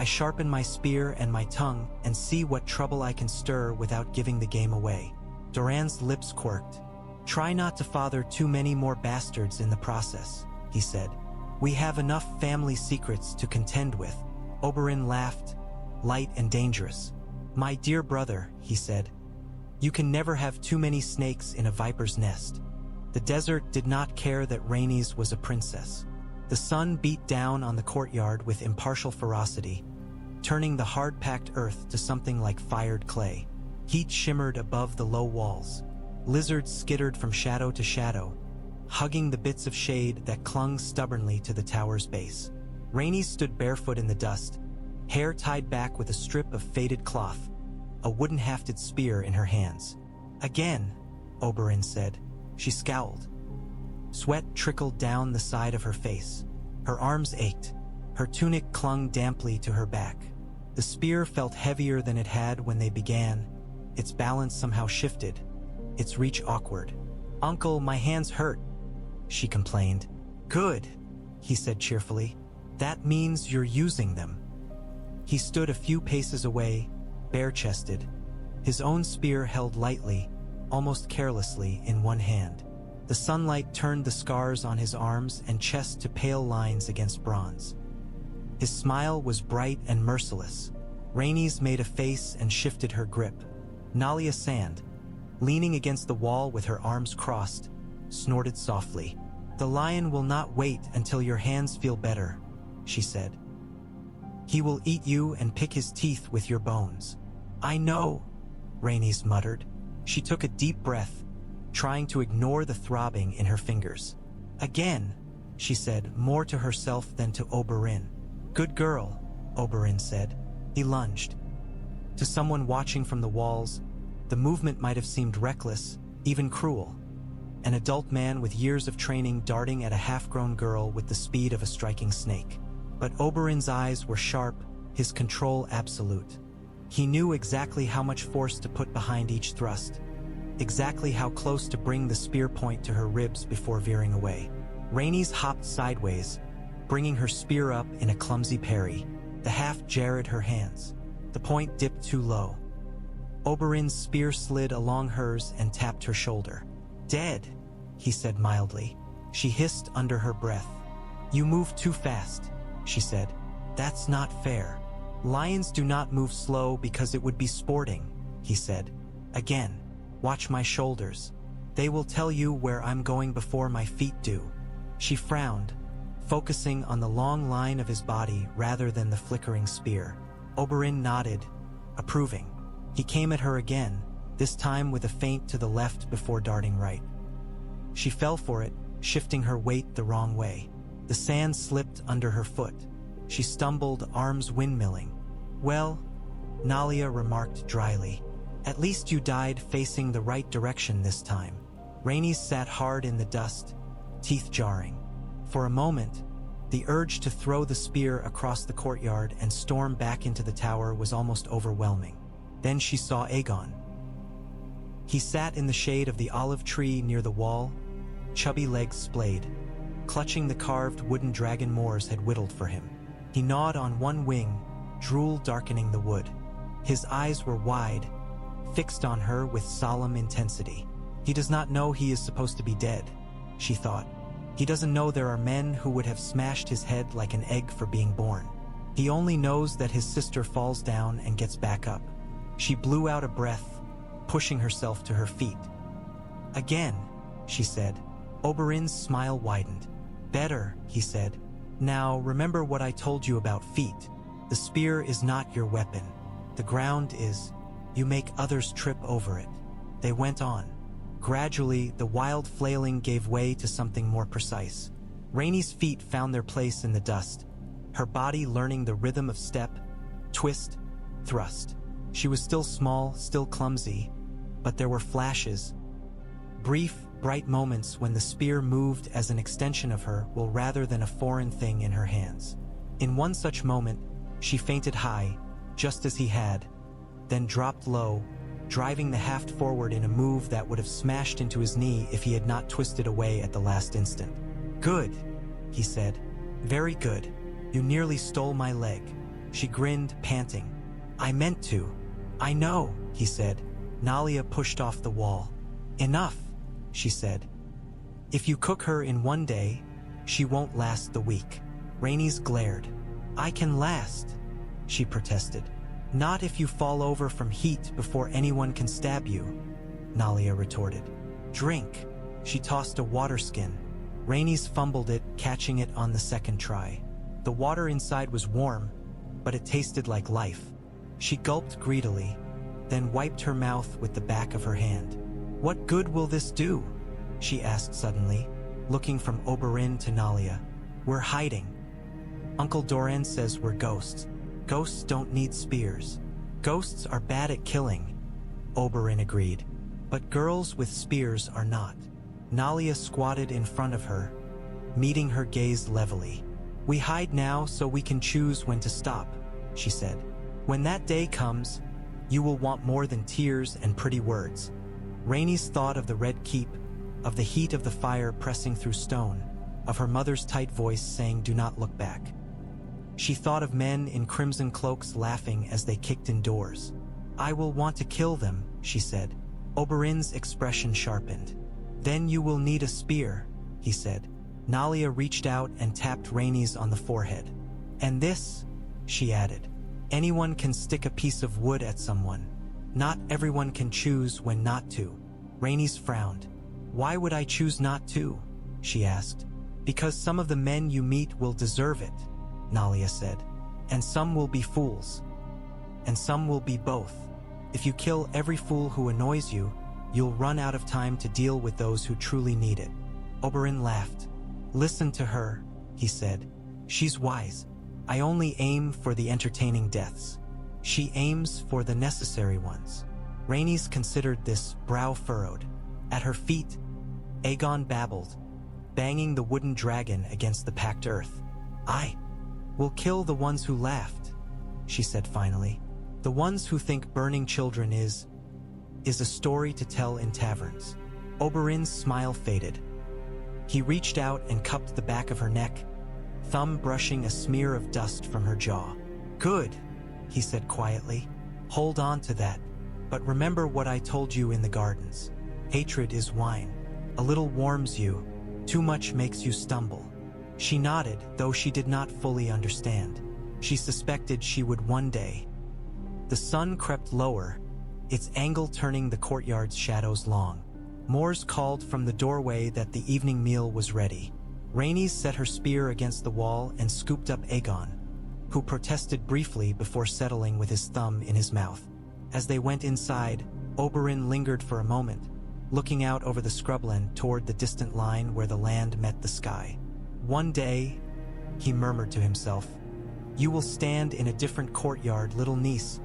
sharpen my spear and my tongue and see what trouble I can stir without giving the game away. Doran's lips quirked. Try not to father too many more bastards in the process, he said. We have enough family secrets to contend with. Oberyn laughed, light and dangerous. My dear brother, he said, you can never have too many snakes in a viper's nest. The desert did not care that Rhaenys was a princess. The sun beat down on the courtyard with impartial ferocity, turning the hard-packed earth to something like fired clay. Heat shimmered above the low walls. Lizards skittered from shadow to shadow, hugging the bits of shade that clung stubbornly to the tower's base. Rhaenys stood barefoot in the dust, hair tied back with a strip of faded cloth, a wooden-hafted spear in her hands. Again, Oberyn said. She scowled. Sweat trickled down the side of her face. Her arms ached. Her tunic clung damply to her back. The spear felt heavier than it had when they began. Its balance somehow shifted, its reach awkward. Uncle, my hands hurt, she complained. Good, he said cheerfully. That means you're using them. He stood a few paces away, bare-chested, his own spear held lightly, almost carelessly, in one hand. The sunlight turned the scars on his arms and chest to pale lines against bronze. His smile was bright and merciless. Rhaenys made a face and shifted her grip. Nalia Sand, leaning against the wall with her arms crossed, snorted softly. The lion will not wait until your hands feel better, she said. He will eat you and pick his teeth with your bones. I know, Rhaenys muttered. She took a deep breath, trying to ignore the throbbing in her fingers. Again, she said, more to herself than to Oberyn. Good girl, Oberyn said. He lunged. To someone watching from the walls, the movement might have seemed reckless, even cruel. an adult man with years of training darting at a half-grown girl with the speed of a striking snake. But Oberyn's eyes were sharp, his control absolute. He knew exactly how much force to put behind each thrust, exactly how close to bring the spear point to her ribs before veering away. Rhaenys hopped sideways, bringing her spear up in a clumsy parry. The half jarred her hands. The point dipped too low. Oberyn's spear slid along hers and tapped her shoulder. "Dead," he said mildly. She hissed under her breath. "You move too fast," she said. "That's not fair." "Lions do not move slow because it would be sporting," he said. "Again, watch my shoulders. They will tell you where I'm going before my feet do." She frowned, focusing on the long line of his body rather than the flickering spear. Oberyn nodded, approving. He came at her again, this time with a feint to the left before darting right. She fell for it, shifting her weight the wrong way. The sand slipped under her foot. She stumbled, arms windmilling. "Well," Nalia remarked dryly, "at least you died facing the right direction this time." Rhaenys sat hard in the dust, teeth jarring. For a moment, the urge to throw the spear across the courtyard and storm back into the tower was almost overwhelming. Then she saw Aegon. He sat in the shade of the olive tree near the wall, chubby legs splayed, clutching the carved wooden dragon Moors had whittled for him. He gnawed on one wing, drool darkening the wood. His eyes were wide, fixed on her with solemn intensity. He does not know he is supposed to be dead, she thought. He doesn't know there are men who would have smashed his head like an egg for being born. He only knows that his sister falls down and gets back up. She blew out a breath, pushing herself to her feet. "Again," she said. Oberyn's smile widened. "Better," he said. "Now remember what I told you about feet. The spear is not your weapon. The ground is. You make others trip over it." They went on. Gradually, the wild flailing gave way to something more precise. Rhaenys' feet found their place in the dust, her body learning the rhythm of step, twist, thrust. She was still small, still clumsy, but there were flashes. Brief, bright moments when the spear moved as an extension of her, rather than a foreign thing in her hands. In one such moment, she fainted high, just as he had, then dropped low, driving the haft forward in a move that would have smashed into his knee if he had not twisted away at the last instant. "Good," he said. "Very good. You nearly stole my leg." She grinned, panting. "I meant to." "I know," he said. Nalia pushed off the wall. "Enough," she said. "If you cook her in one day, she won't last the week." Rhaenys glared. "I can last," she protested. "Not if you fall over from heat before anyone can stab you," Nalia retorted. "Drink." She tossed a water skin. Rhaenys fumbled it, catching it on the second try. The water inside was warm, but it tasted like life. She gulped greedily, then wiped her mouth with the back of her hand. "What good will this do?" she asked suddenly, looking from Oberyn to Nalia. "We're hiding. Uncle Doran says we're ghosts. Ghosts don't need spears." "Ghosts are bad at killing," Oberyn agreed. "But girls with spears are not." Nalia squatted in front of her, meeting her gaze levelly. "We hide now so we can choose when to stop," she said. "When that day comes, you will want more than tears and pretty words." Rhaenys thought of the Red Keep, of the heat of the fire pressing through stone, of her mother's tight voice saying, "Do not look back." She thought of men in crimson cloaks laughing as they kicked in doors. "I will want to kill them," she said. Oberyn's expression sharpened. "Then you will need a spear," he said. Nalia reached out and tapped Rhaenys on the forehead. "And this," she added. "Anyone can stick a piece of wood at someone. Not everyone can choose when not to." Rhaenys frowned. "Why would I choose not to?" she asked. "Because some of the men you meet will deserve it," Nalia said. "And some will be fools. And some will be both. If you kill every fool who annoys you, you'll run out of time to deal with those who truly need it." Oberyn laughed. "Listen to her," he said. "She's wise. I only aim for the entertaining deaths. She aims for the necessary ones." Rhaenys considered this, brow furrowed. At her feet, Aegon babbled, banging the wooden dragon against the packed earth. "I will kill the ones who laughed," she said finally. "The ones who think burning children is a story to tell in taverns." Oberyn's smile faded. He reached out and cupped the back of her neck, thumb brushing a smear of dust from her jaw. "Good," he said quietly. "Hold on to that. But remember what I told you in the gardens. Hatred is wine. A little warms you, too much makes you stumble." She nodded, though she did not fully understand. She suspected she would one day. The sun crept lower, its angle turning the courtyard's shadows long. Mors called from the doorway that the evening meal was ready. Rhaenys set her spear against the wall and scooped up Aegon, who protested briefly before settling with his thumb in his mouth. As they went inside, Oberyn lingered for a moment, looking out over the scrubland toward the distant line where the land met the sky. "One day," he murmured to himself, "you will stand in a different courtyard, little niece.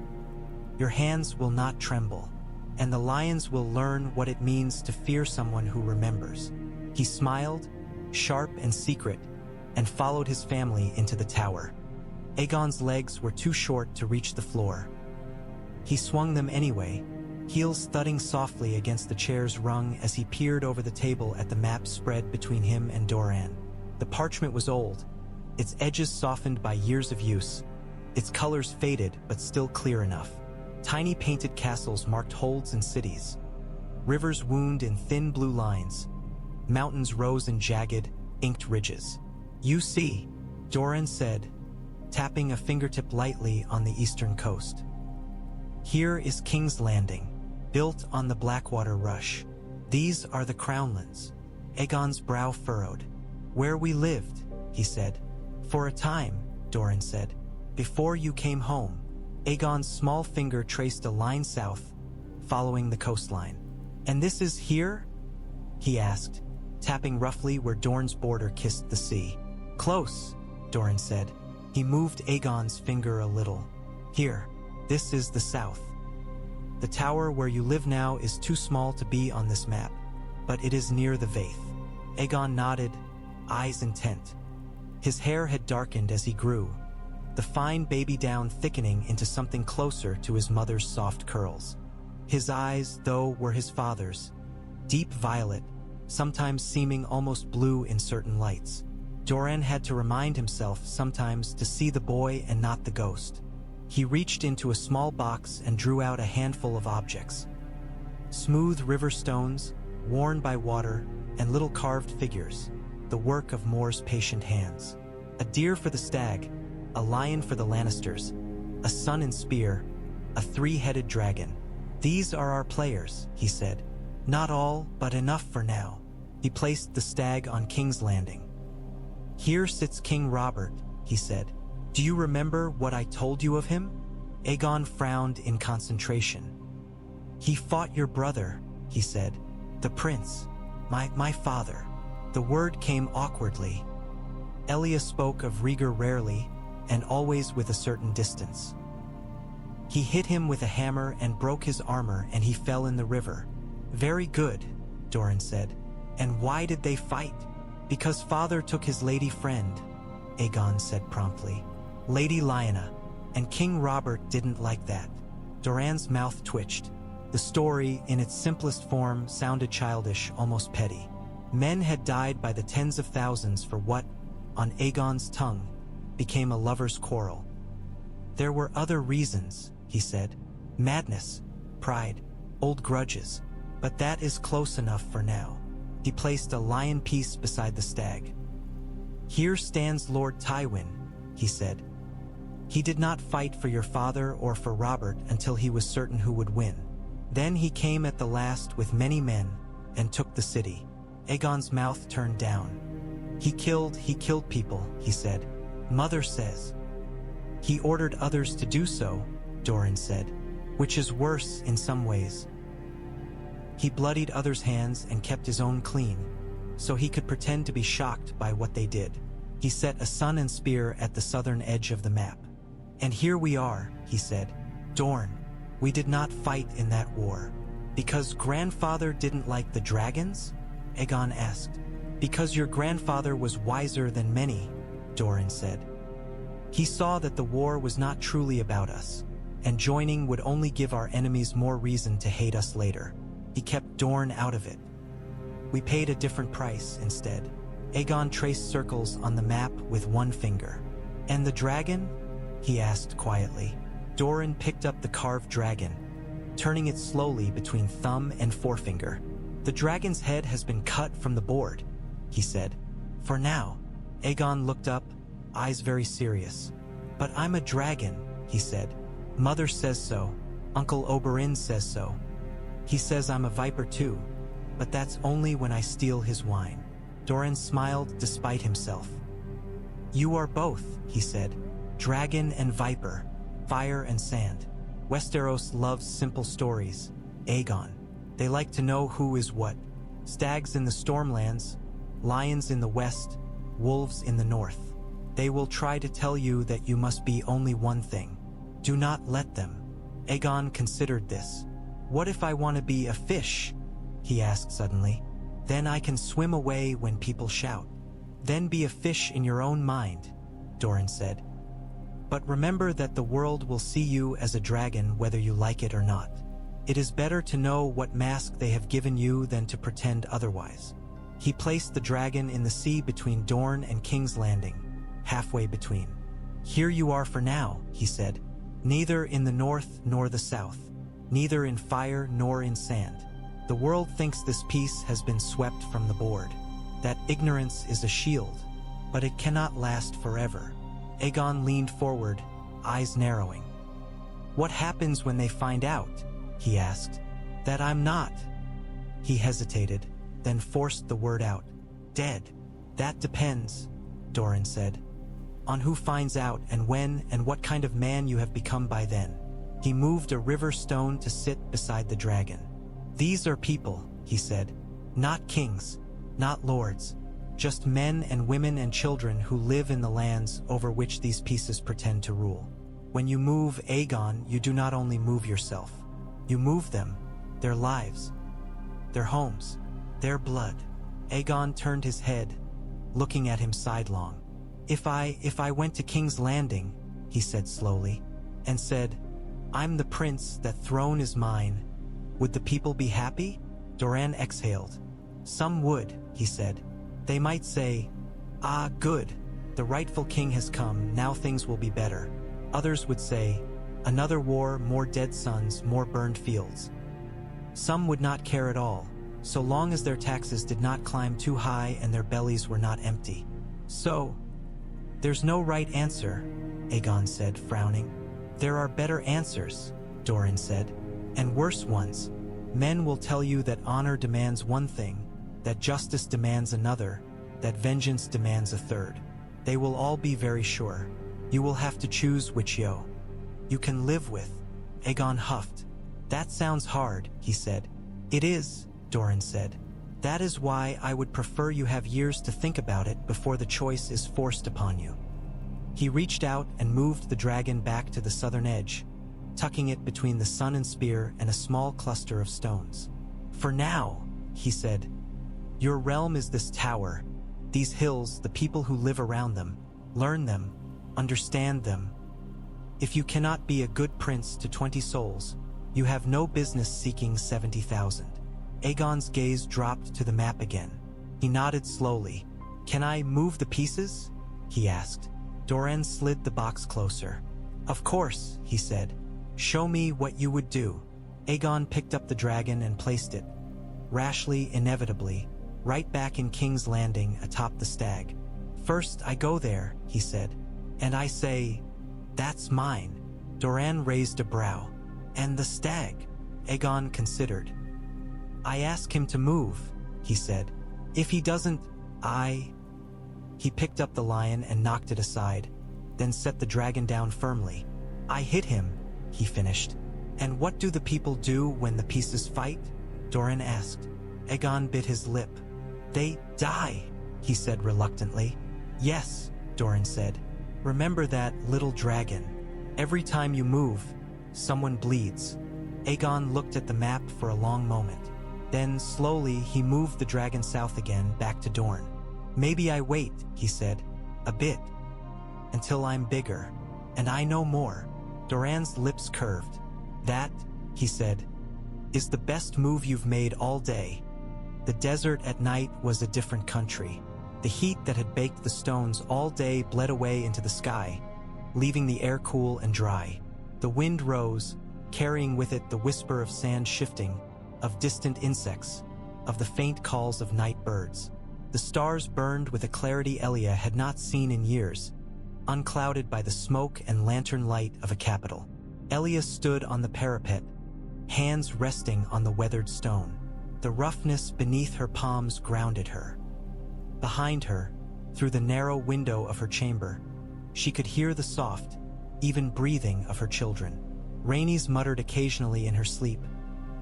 Your hands will not tremble, and the lions will learn what it means to fear someone who remembers." He smiled, sharp and secret, and followed his family into the tower. Aegon's legs were too short to reach the floor. He swung them anyway, heels thudding softly against the chair's rung as he peered over the table at the map spread between him and Doran. The parchment was old, its edges softened by years of use, its colors faded but still clear enough. Tiny painted castles marked holds and cities. Rivers wound in thin blue lines. Mountains rose in jagged, inked ridges. "You see," Doran said, tapping a fingertip lightly on the eastern coast. "Here is King's Landing, built on the Blackwater Rush. These are the Crownlands." Aegon's brow furrowed. "Where we lived," he said. "For a time," Doran said. "Before you came home." Aegon's small finger traced a line south, following the coastline. "And this is here?" he asked, tapping roughly where Dorne's border kissed the sea. "Close," Doran said. He moved Aegon's finger a little. "Here, this is the south. The tower where you live now is too small to be on this map, but it is near the Vaith." Aegon nodded, eyes intent. His hair had darkened as he grew, the fine baby down thickening into something closer to his mother's soft curls. His eyes, though, were his father's, deep violet, sometimes seeming almost blue in certain lights. Doran had to remind himself sometimes to see the boy and not the ghost. He reached into a small box and drew out a handful of objects. Smooth river stones, worn by water, and little carved figures, the work of Mor's patient hands. A deer for the stag, a lion for the Lannisters, a sun and spear, a three-headed dragon. "These are our players," he said. "Not all, but enough for now." He placed the stag on King's Landing. "Here sits King Robert," he said. "Do you remember what I told you of him?" Aegon frowned in concentration. "He fought your brother," he said. "The prince. My father." The word came awkwardly. Elia spoke of Rhaegar rarely, and always with a certain distance. "He hit him with a hammer and broke his armor, and he fell in the river." "Very good," Doran said. "And why did they fight?" "Because father took his lady friend," Aegon said promptly. "Lady Lyanna, and King Robert didn't like that." Doran's mouth twitched. The story, in its simplest form, sounded childish, almost petty. Men had died by the tens of thousands for what, on Aegon's tongue, became a lover's quarrel. "There were other reasons," he said. "Madness, pride, old grudges. But that is close enough for now." He placed a lion piece beside the stag. "Here stands Lord Tywin," he said. "He did not fight for your father or for Robert until he was certain who would win. Then he came at the last with many men and took the city." Aegon's mouth turned down. He killed people," he said. "Mother says." "He ordered others to do so," Doran said, "which is worse in some ways. He bloodied others' hands and kept his own clean, so he could pretend to be shocked by what they did. He set a sun and spear at the southern edge of the map. And here we are, he said. Dorne, we did not fight in that war. Because grandfather didn't like the dragons? Aegon asked. Because your grandfather was wiser than many, Doran said. He saw that the war was not truly about us, and joining would only give our enemies more reason to hate us later. He kept Dorne out of it. We paid a different price instead. Aegon traced circles on the map with one finger. And the dragon? He asked quietly. Doran picked up the carved dragon, turning it slowly between thumb and forefinger. The dragon's head has been cut from the board, he said. For now. Aegon looked up, eyes very serious. But I'm a dragon, he said. Mother says so. Uncle Oberyn says so. He says I'm a viper too, but that's only when I steal his wine. Doran smiled despite himself. You are both, he said. Dragon and viper, fire and sand. Westeros loves simple stories. Aegon. They like to know who is what. Stags in the Stormlands, lions in the west, wolves in the north. They will try to tell you that you must be only one thing. Do not let them. Aegon considered this. What if I want to be a fish? He asked suddenly. Then I can swim away when people shout. Then be a fish in your own mind, Doran said. But remember that the world will see you as a dragon whether you like it or not. It is better to know what mask they have given you than to pretend otherwise. He placed the dragon in the sea between Dorne and King's Landing, halfway between. Here you are for now, he said. Neither in the north nor the south, neither in fire nor in sand. The world thinks this peace has been swept from the board, that ignorance is a shield, but it cannot last forever. Aegon leaned forward, eyes narrowing. What happens when they find out? He asked. That I'm not. He hesitated, then forced the word out. Dead. That depends, Doran said. On who finds out and when and what kind of man you have become by then. He moved a river stone to sit beside the dragon. These are people, he said. Not kings, not lords, just men and women and children who live in the lands over which these pieces pretend to rule. When you move Aegon, you do not only move yourself. You move them, their lives, their homes, their blood. Aegon turned his head, looking at him sidelong. If I went to King's Landing, he said slowly, and said, I'm the prince, that throne is mine, would the people be happy? Doran exhaled. Some would, he said. They might say, ah, good, the rightful king has come, now things will be better. Others would say, another war, more dead sons, more burned fields. Some would not care at all, so long as their taxes did not climb too high and their bellies were not empty. So, there's no right answer, Aegon said, frowning. There are better answers, Doran said, and worse ones. Men will tell you that honor demands one thing, that justice demands another, that vengeance demands a third. They will all be very sure. You will have to choose which you can live with. Aegon huffed. That sounds hard, he said. It is, Doran said. That is why I would prefer you have years to think about it before the choice is forced upon you. He reached out and moved the dragon back to the southern edge, tucking it between the sun and spear and a small cluster of stones. For now, he said, your realm is this tower, these hills, the people who live around them. Learn them, understand them. If you cannot be a good prince to 20 souls, you have no business seeking 70,000. Aegon's gaze dropped to the map again. He nodded slowly. Can I move the pieces? He asked. Doran slid the box closer. Of course, he said. Show me what you would do. Aegon picked up the dragon and placed it, rashly, inevitably, right back in King's Landing atop the stag. First I go there, he said, and I say, that's mine. Doran raised a brow. And the stag? Aegon considered. I ask him to move, he said. If he doesn't, He picked up the lion and knocked it aside, then set the dragon down firmly. I hit him, he finished. And what do the people do when the pieces fight? Doran asked. Aegon bit his lip. They die, he said reluctantly. Yes, Doran said. Remember that, little dragon. Every time you move, someone bleeds. Aegon looked at the map for a long moment. Then, slowly, he moved the dragon south again, back to Dorne. "Maybe I wait," he said, "a bit, until I'm bigger, and I know more." Doran's lips curved. "That," he said, "is the best move you've made all day." The desert at night was a different country. The heat that had baked the stones all day bled away into the sky, leaving the air cool and dry. The wind rose, carrying with it the whisper of sand shifting, of distant insects, of the faint calls of night birds. The stars burned with a clarity Elia had not seen in years, unclouded by the smoke and lantern light of a capital. Elia stood on the parapet, hands resting on the weathered stone. The roughness beneath her palms grounded her. Behind her, through the narrow window of her chamber, she could hear the soft, even breathing of her children. Rhaenys muttered occasionally in her sleep,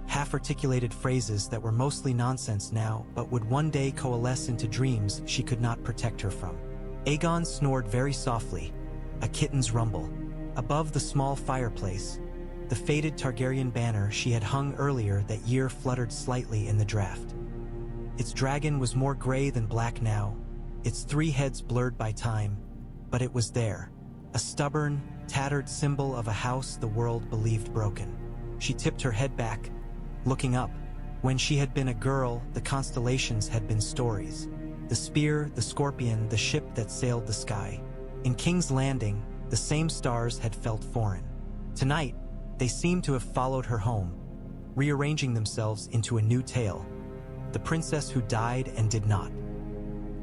half-articulated phrases that were mostly nonsense now but would one day coalesce into dreams she could not protect her from. Aegon snored very softly, a kitten's rumble. Above the small fireplace, the faded Targaryen banner she had hung earlier that year fluttered slightly in the draft. Its dragon was more gray than black now, its three heads blurred by time, but it was there, a stubborn, tattered symbol of a house the world believed broken. She tipped her head back, looking up. When she had been a girl, the constellations had been stories. The spear, the scorpion, the ship that sailed the sky. In King's Landing, the same stars had felt foreign. Tonight, they seemed to have followed her home, rearranging themselves into a new tale. The princess who died and did not.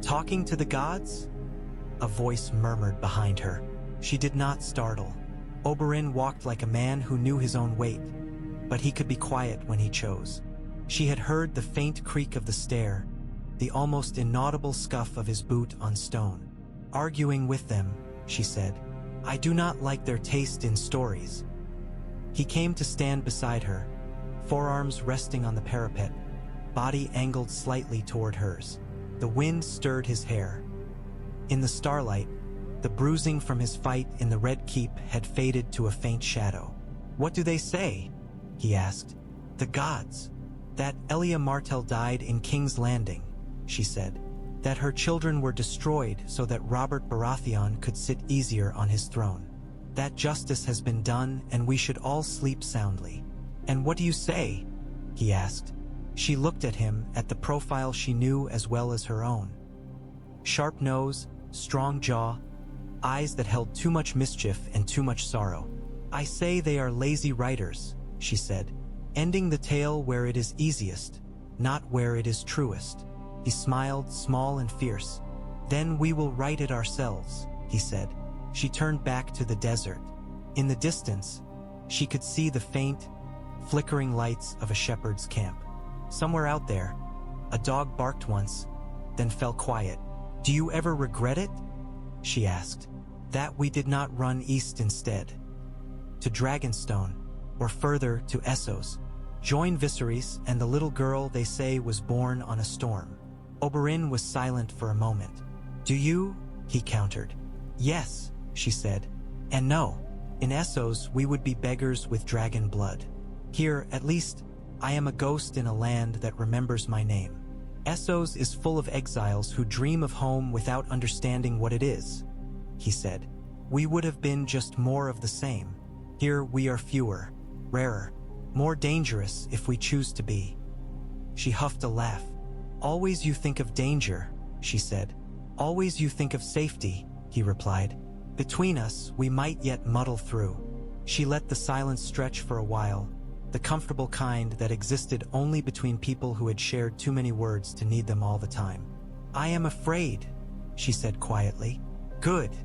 Talking to the gods? A voice murmured behind her. She did not startle. Oberyn walked like a man who knew his own weight, but he could be quiet when he chose. She had heard the faint creak of the stair, the almost inaudible scuff of his boot on stone. "Arguing with them," she said. "I do not like their taste in stories." He came to stand beside her, forearms resting on the parapet, body angled slightly toward hers. The wind stirred his hair. In the starlight, the bruising from his fight in the Red Keep had faded to a faint shadow. "What do they say?" he asked. "The gods. That Elia Martell died in King's Landing," she said. "That her children were destroyed so that Robert Baratheon could sit easier on his throne. That justice has been done and we should all sleep soundly." "And what do you say?" he asked. She looked at him, at the profile she knew as well as her own. Sharp nose, strong jaw, eyes that held too much mischief and too much sorrow. "I say they are lazy writers," she said, "ending the tale where it is easiest, not where it is truest." He smiled, small and fierce. "Then we will write it ourselves," he said. She turned back to the desert. In the distance, she could see the faint, flickering lights of a shepherd's camp. Somewhere out there, a dog barked once, then fell quiet. "Do you ever regret it?" she asked. "That we did not run east instead. To Dragonstone, or further to Essos. Join Viserys and the little girl they say was born on a storm." Oberyn was silent for a moment. "Do you?" he countered. "Yes," she said. "And no. In Essos we would be beggars with dragon blood. Here, at least, I am a ghost in a land that remembers my name. Essos is full of exiles who dream of home without understanding what it is," he said. "We would have been just more of the same. Here we are fewer, rarer, more dangerous if we choose to be." She huffed a laugh. "Always you think of danger," she said. "Always you think of safety," he replied. "Between us, we might yet muddle through." She let the silence stretch for a while, the comfortable kind that existed only between people who had shared too many words to need them all the time. "I am afraid," she said quietly. "Good,"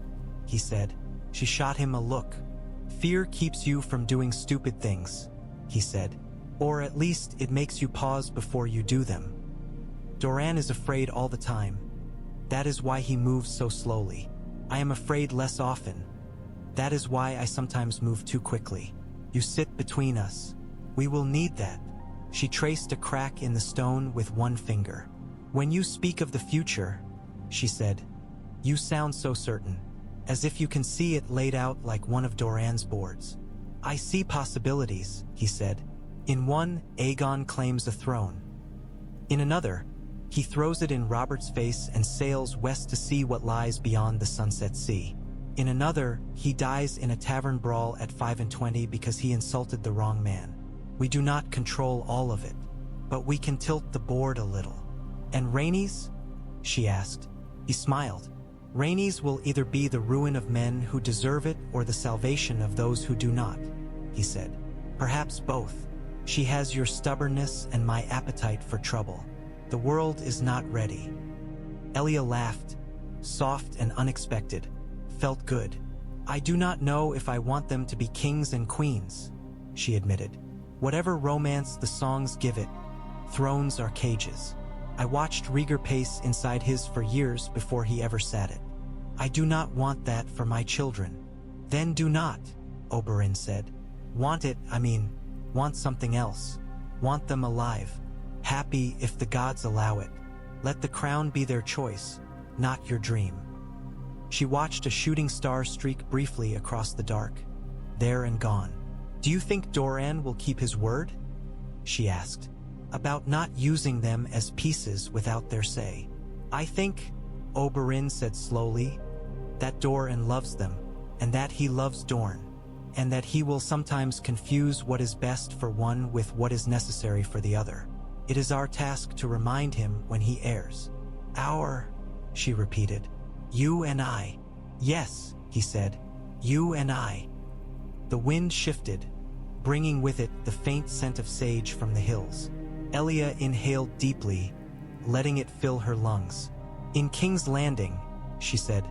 he said. She shot him a look. "Fear keeps you from doing stupid things," he said. "Or at least it makes you pause before you do them. Doran is afraid all the time. That is why he moves so slowly. I am afraid less often. That is why I sometimes move too quickly. You sit between us. We will need that." She traced a crack in the stone with one finger. "When you speak of the future," she said, "you sound so certain, as if you can see it laid out like one of Doran's boards." "I see possibilities," he said. "In one, Aegon claims a throne. In another, he throws it in Robert's face and sails west to see what lies beyond the sunset sea. In another, he dies in a tavern brawl at 25 because he insulted the wrong man. We do not control all of it, but we can tilt the board a little. And Rhaenys? She asked. He smiled. Rhaenys will either be the ruin of men who deserve it or the salvation of those who do not, he said. Perhaps both. She has your stubbornness and my appetite for trouble. The world is not ready. Elia laughed, soft and unexpected. Felt good. I do not know if I want them to be kings and queens, she admitted. Whatever romance the songs give it, thrones are cages. I watched Rhaegar pace inside his for years before he ever sat it. I do not want that for my children. Then do not, Oberyn said. Want it, want something else. Want them alive. Happy if the gods allow it. Let the crown be their choice, not your dream. She watched a shooting star streak briefly across the dark. There and gone. Do you think Doran will keep his word? She asked. About not using them as pieces without their say. I think, Oberyn said slowly, that Doran loves them, and that he loves Dorne, and that he will sometimes confuse what is best for one with what is necessary for the other. It is our task to remind him when he errs. Our, she repeated. You and I. Yes, he said. You and I. The wind shifted, bringing with it the faint scent of sage from the hills. Elia inhaled deeply, letting it fill her lungs. In King's Landing, she said,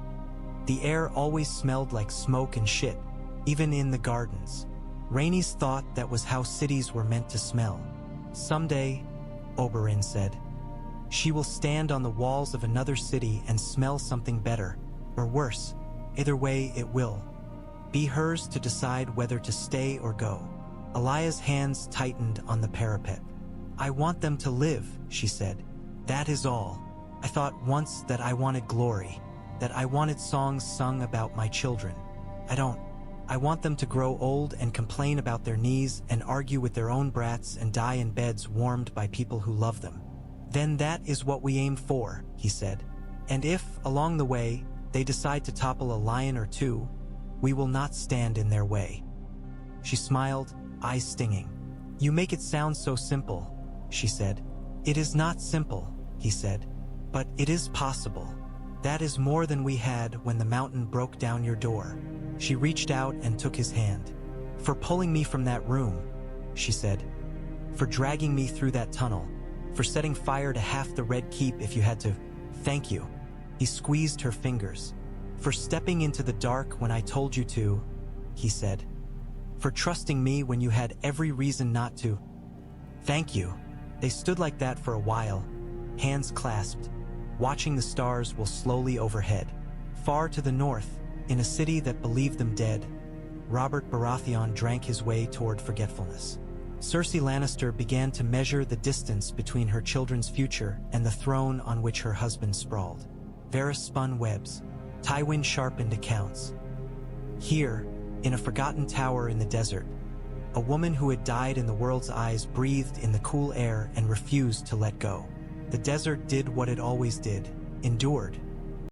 the air always smelled like smoke and shit, even in the gardens. Rhaenys thought that was how cities were meant to smell. Someday, Oberyn said, she will stand on the walls of another city and smell something better, or worse. Either way, it will be hers to decide whether to stay or go. Elia's hands tightened on the parapet. I want them to live, she said. That is all. I thought once that I wanted glory, that I wanted songs sung about my children. I don't. I want them to grow old and complain about their knees and argue with their own brats and die in beds warmed by people who love them. Then that is what we aim for, he said. And if, along the way, they decide to topple a lion or two, we will not stand in their way. She smiled, eyes stinging. You make it sound so simple, she said. It is not simple, he said, but it is possible. That is more than we had when the mountain broke down your door. She reached out and took his hand. For pulling me from that room, she said. For dragging me through that tunnel. For setting fire to half the Red Keep if you had to. Thank you. He squeezed her fingers. For stepping into the dark when I told you to, he said. For trusting me when you had every reason not to. Thank you. They stood like that for a while, hands clasped, watching the stars whirl slowly overhead. Far to the north, in a city that believed them dead, Robert Baratheon drank his way toward forgetfulness. Cersei Lannister began to measure the distance between her children's future and the throne on which her husband sprawled. Varys spun webs. Tywin sharpened accounts. Here, in a forgotten tower in the desert, a woman who had died in the world's eyes breathed in the cool air and refused to let go. The desert did what it always did, endured.